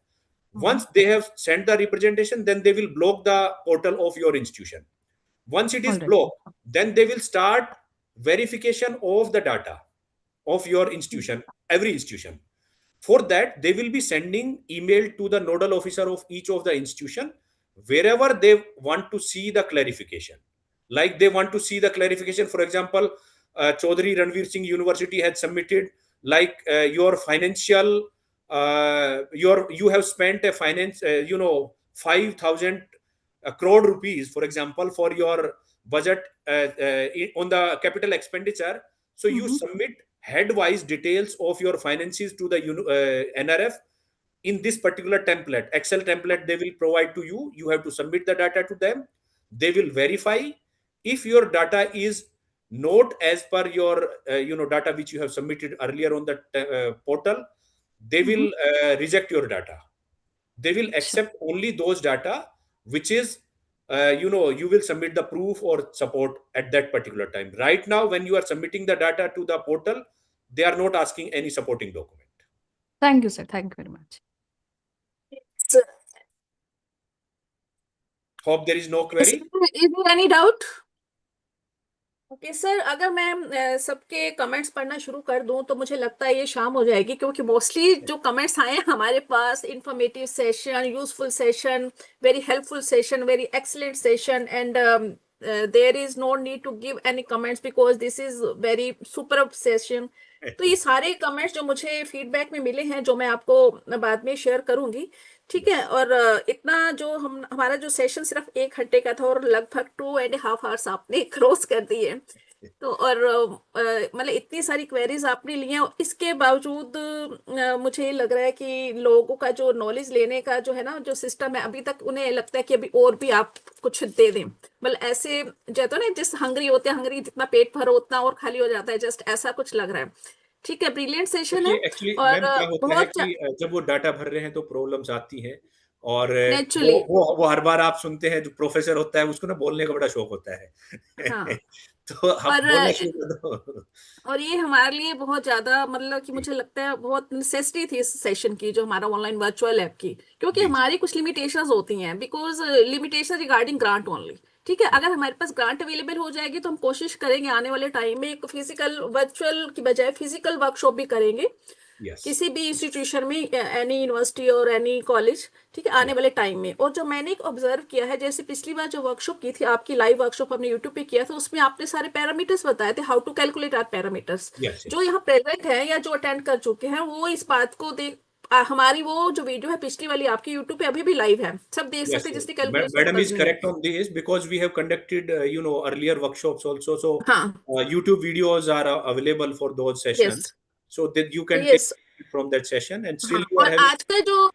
Once they have sent the representation, then they will block the portal of your institution. Once it is blocked, then they will start verification of the data of your institution, every institution. For that, they will be sending email to the nodal officer of each of the institution wherever they want to see the clarification. Like they want to see the clarification, for example, Chaudhary Ranveer Singh University had submitted like your financial, you have spent a finance, 5,000 crore rupees, for example, for your budget on the capital expenditure. So you submit head-wise details of your finances to the NRF in this particular template, Excel template they will provide to you. You have to submit the data to them. They will verify. If your data is not as per your data which you have submitted earlier on the portal, they will reject your data. They will accept only those data which is you will submit the proof or support at that particular time. Right now, when you are submitting the data to the portal, they are not asking any supporting document. Thank you, sir. Thank you very much. So, Hope there is no query. is there any doubt? Okay sir, अगर मैं सबके comments पढ़ना शुरू कर दूं तो मुझे लगता है ये शाम हो जाएगी, क्योंकि मोस्टली जो कमेंट्स आए हैं हमारे पास, informative session, useful session, very helpful session, very excellent session, and there is no need to give any comments because this is very super session. तो ये सारे कमेंट्स जो मुझे फीडबैक में मिले हैं, जो मैं आपको बाद में शेयर करूंगी, ठीक है। और इतना जो हमारा जो सेशन सिर्फ 1 घंटे का था और लगभग 2.5 आवर्स आपने क्रॉस कर दिए, तो और मतलब इतनी सारी क्वेरीज आपने ली हैं, इसके बावजूद मुझे ये लग रहा है कि लोगों का जो नॉलेज लेने का जो है ना, जो सिस्टम है, अभी तक उन्हें लगता है कि अभी और भी आप कुछ दे दें। मतलब ऐसे जो तो ना, जिस हंगरी होते हैं, हंगरी जितना पेट भरो उतना और खाली हो जाता है, जस्ट ऐसा कुछ लग रहा है। ठीक है, ब्रिलियंट सेशन है। एक्चुअली और मैम क्या होता है बहुत कि जब वो डाटा भर रहे हैं तो प्रॉब्लम्स आती हैं, और नेचुरली, वो हर बार आप सुनते हैं, जो प्रोफेसर होता है उसको ना बोलने का बड़ा शौक होता है। हाँ। तो आप और बोलना शुरू कर दो। और ये हमारे लिए बहुत ज्यादा, मतलब कि मुझे लगता है बहुत नेसेसिटी थी इस सेशन की, जो हमारा ऑनलाइन वर्चुअल ऐप की, क्योंकि जी हमारी कुछ लिमिटेशंस होती हैं, because limitation regarding grant only. ठीक है, अगर हमारे पास ग्रांट अवेलेबल हो जाएगी तो हम कोशिश करेंगे आने वाले टाइम में एक फिजिकल, वर्चुअल की बजाय फिजिकल वर्कशॉप भी करेंगे यस किसी भी इंस्टीट्यूशन में, एनी यूनिवर्सिटी और एनी कॉलेज, ठीक है, आने वाले टाइम में। और जो मैंने एक ऑब्जर्व किया है, जैसे पिछली बार जो वर्कशॉप की थी आपकी, लाइव वर्कशॉप हमने यूट्यूब पे किया था, उसमें आपने सारे पैरामीटर्स बताए थे, how to calculate our parameters. Yes जो यहाँ प्रेजेंट है या जो अटेंड कर चुके हैं, वो इस बात को देख हमारी वो जो वीडियो है पिछली वाली आपकी यूट्यूब पे अभी भी लाइव है, सब देख Yes, सकते हैं जिसकी कैलकुलेशन madam is करनी है। correct on this because we have conducted, earlier workshops also. So हाँ, YouTube videos are available for those yes, sessions, so that you can take yes. from that session, and still हाँ, you are having.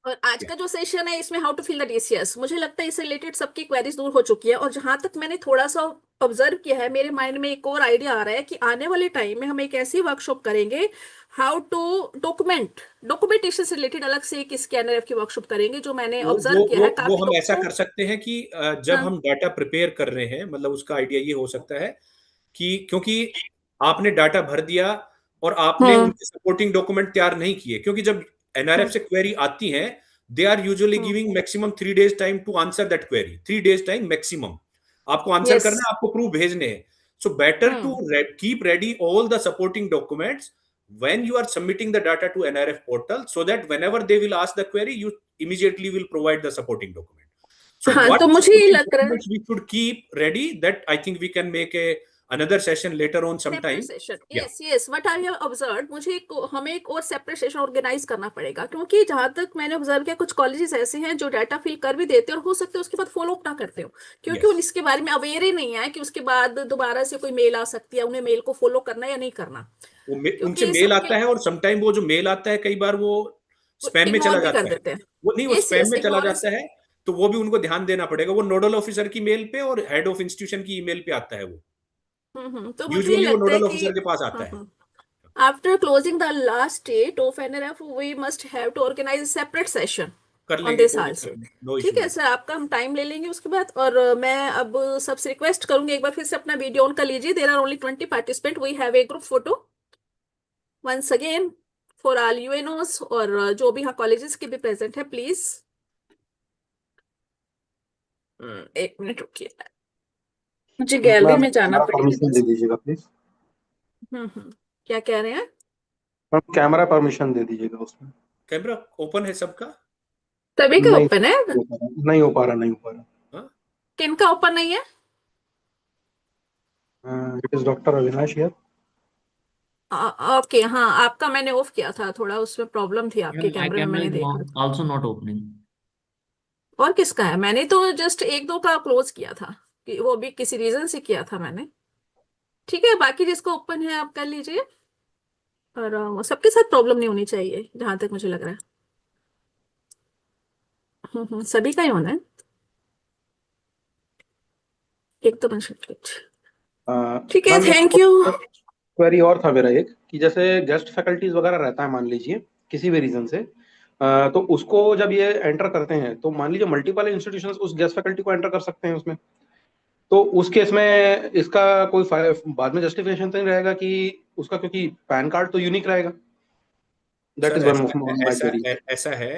और आज का जो session है, इसमें how to fill the DCS, मुझे लगता है इससे रिलेटेड सबकी क्वेरीज दूर हो चुकी है। और जहां तक मैंने थोड़ा सा ऑब्जर्व किया है, मेरे माइंड में एक और आइडिया आ रहा है कि आने वाले टाइम में हम एक ऐसी वर्कशॉप करेंगे, हाउ टू डॉक्यूमेंटेशन से रिलेटेड अलग से एक स्कैनर की वर्कशॉप करेंगे, जो मैंने वो ऑब्जर्व वो किया वो है वो काफी हम ऐसा लोगों कर को। सकते हैं कि जब हाँ, हम डाटा प्रिपेयर कर रहे हैं, मतलब उसका आइडिया ये हो सकता है कि क्योंकि आपने डाटा भर दिया और आपने हम्म, उनके सपोर्टिंग डॉक्यूमेंट तैयार नहीं किए, क्योंकि जब एनआरएफ हम्म, से क्वेरी आती है, they are usually hmm, giving maximum 3 days time to answer that query. 3 days time maximum आपको आंसर यस, करना है, आपको प्रूफ भेजने हैं। So better to hmm, keep ready all the supporting documents when you are submitting the data to NRF portal, so that whenever they will ask the query, you immediately will provide the supporting document. So हाँ। what तो मुझे ये supporting लग रहा है documents we should keep ready, that I think we can make another session later on separate sometime. Session, Yeah. Yes yes, what I have observed, हमें एक और सेपरेट सेशन ऑर्गेनाइज करना पड़ेगा, क्योंकि जहां तक मैंने ऑब्जर्व किया, कुछ कॉलेजेस ऐसे हैं जो डाटा फिल कर भी देते हैं और हो सकते हैं उसके बाद फॉलो अप ना करते हो, क्योंकि उन Yes. इसके बारे में अवेयर ही नहीं है कि उसके बाद दोबारा से कोई मेल आ सकती है, उन्हें मेल को फॉलो करना या नहीं करना, उनसे क्योंकि मेल सबके आता है, और समटाइम वो जो मेल आता है कई बार वो स्पैम में इग्नोर चला भी कर जाता है। देते हैं। वो नहीं, वो यस स्पैम यस, में चला इग्नोरेंस। जाता है, तो वो भी उनको ध्यान देना पड़ेगा। वो नोडल ऑफिसर की मेल पे और हेड ऑफ इंस्टीट्यूशन की ईमेल पे आता है, वो तो मुझे ये यूजुअली वो लगता है नोडल कि ऑफिसर के पास आता है। after closing the last date of NRF, we must have to organize a separate session कर on लेंगे, this कोई also। दिक्कत नहीं, नो ठीक इशू है मैम। सर, आपका हम टाइम ले लेंगे उसके बाद। और मैं अब सबसे रिक्वेस्ट करूंगी, एक बार फिर से अपना वीडियो ऑन कर लीजिए। There are only 20 participant, we have a group photo once again for all यूएनओस, और जो भी यहाँ कॉलेजेस के भी प्रेजेंट है, प्लीज 1 मिनट रुकिए, मुझे गैलरी मैम में जाना कैमरा पड़ेगा। परमिशन दे दीजिएगा प्लीज। क्या कह रहे हैं? मैम कैमरा परमिशन दे दीजिएगा उसमें। कैमरा ओपन है सबका? सभी का नहीं ओपन है? नहीं हो पा रहा, नहीं हो पा रहा। किनका ओपन नहीं है? It is doctor Avinash here. Okay, हाँ, आपका मैंने ऑफ किया था, थोड़ा उसमें प्रॉब्लम थी आपके My कैमरे में, camera मैंने is देखा था। also not opening. और किसका है? मैंने तो जस्ट 1-2 का क्लोज किया था, वो भी किसी रीजन से किया था मैंने। ठीक है, बाकी जिसको ओपन है आप कर लीजिए। और सबके साथ प्रॉब्लम नहीं होनी चाहिए जहां तक मुझे लग रहा है। सभी का ही होना है। एक तो ठीक है, मैम थैंक यू। क्वेरी और था मेरा एक, कि जैसे गेस्ट फैकल्टीज वगैरह रहता है मान लीजिए किसी भी रीजन से, तो उसको जब ये एंटर करते हैं तो मान लीजिए मल्टीपल इंस्टीट्यूशंस उस गेस्ट फैकल्टी को एंटर कर सकते हैं उसमें, तो उस केस में इसका कोई बाद में जस्टिफिकेशन तो नहीं रहेगा कि उसका, क्योंकि पैन कार्ड तो यूनिक रहेगा। That is one of my query. ऐसा है,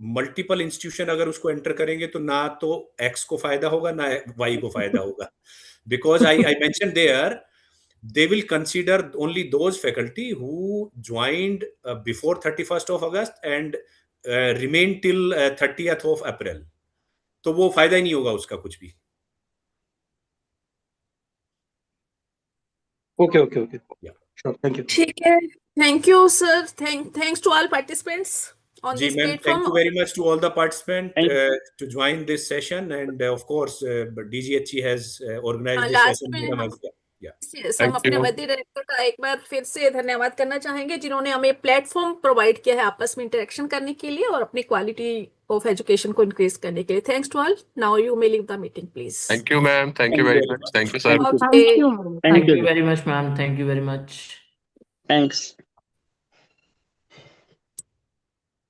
मल्टीपल इंस्टीट्यूशन अगर उसको एंटर करेंगे तो ना तो एक्स को फायदा होगा ना वाई को फायदा होगा, because I mention there they will consider only those faculty who joined before 31st of August and remain till 30th of April. तो वो फायदा ही नहीं होगा उसका कुछ भी। Okay okay okay, sure, thank you. ठीक है, thank you sir, thanks to all participants on जी this ma'am, platform. thank you very much to all the participants to join this session, and of course DGHE has organized this last session. में हम अपने मध्य director का एक बार फिर से धन्यवाद करना चाहेंगे जिन्होंने हमें प्लेटफॉर्म प्रोवाइड किया है आपस में इंटरेक्शन करने के लिए और अपनी क्वालिटी ऑफ एजुकेशन को इंक्रीज करने के लिए। Thanks to all. Now you may leave the meeting please. Thank you, ma'am. Thank you very much. Thank you, sir. Okay. Thank you very much, ma'am. Thank you very much. Thanks.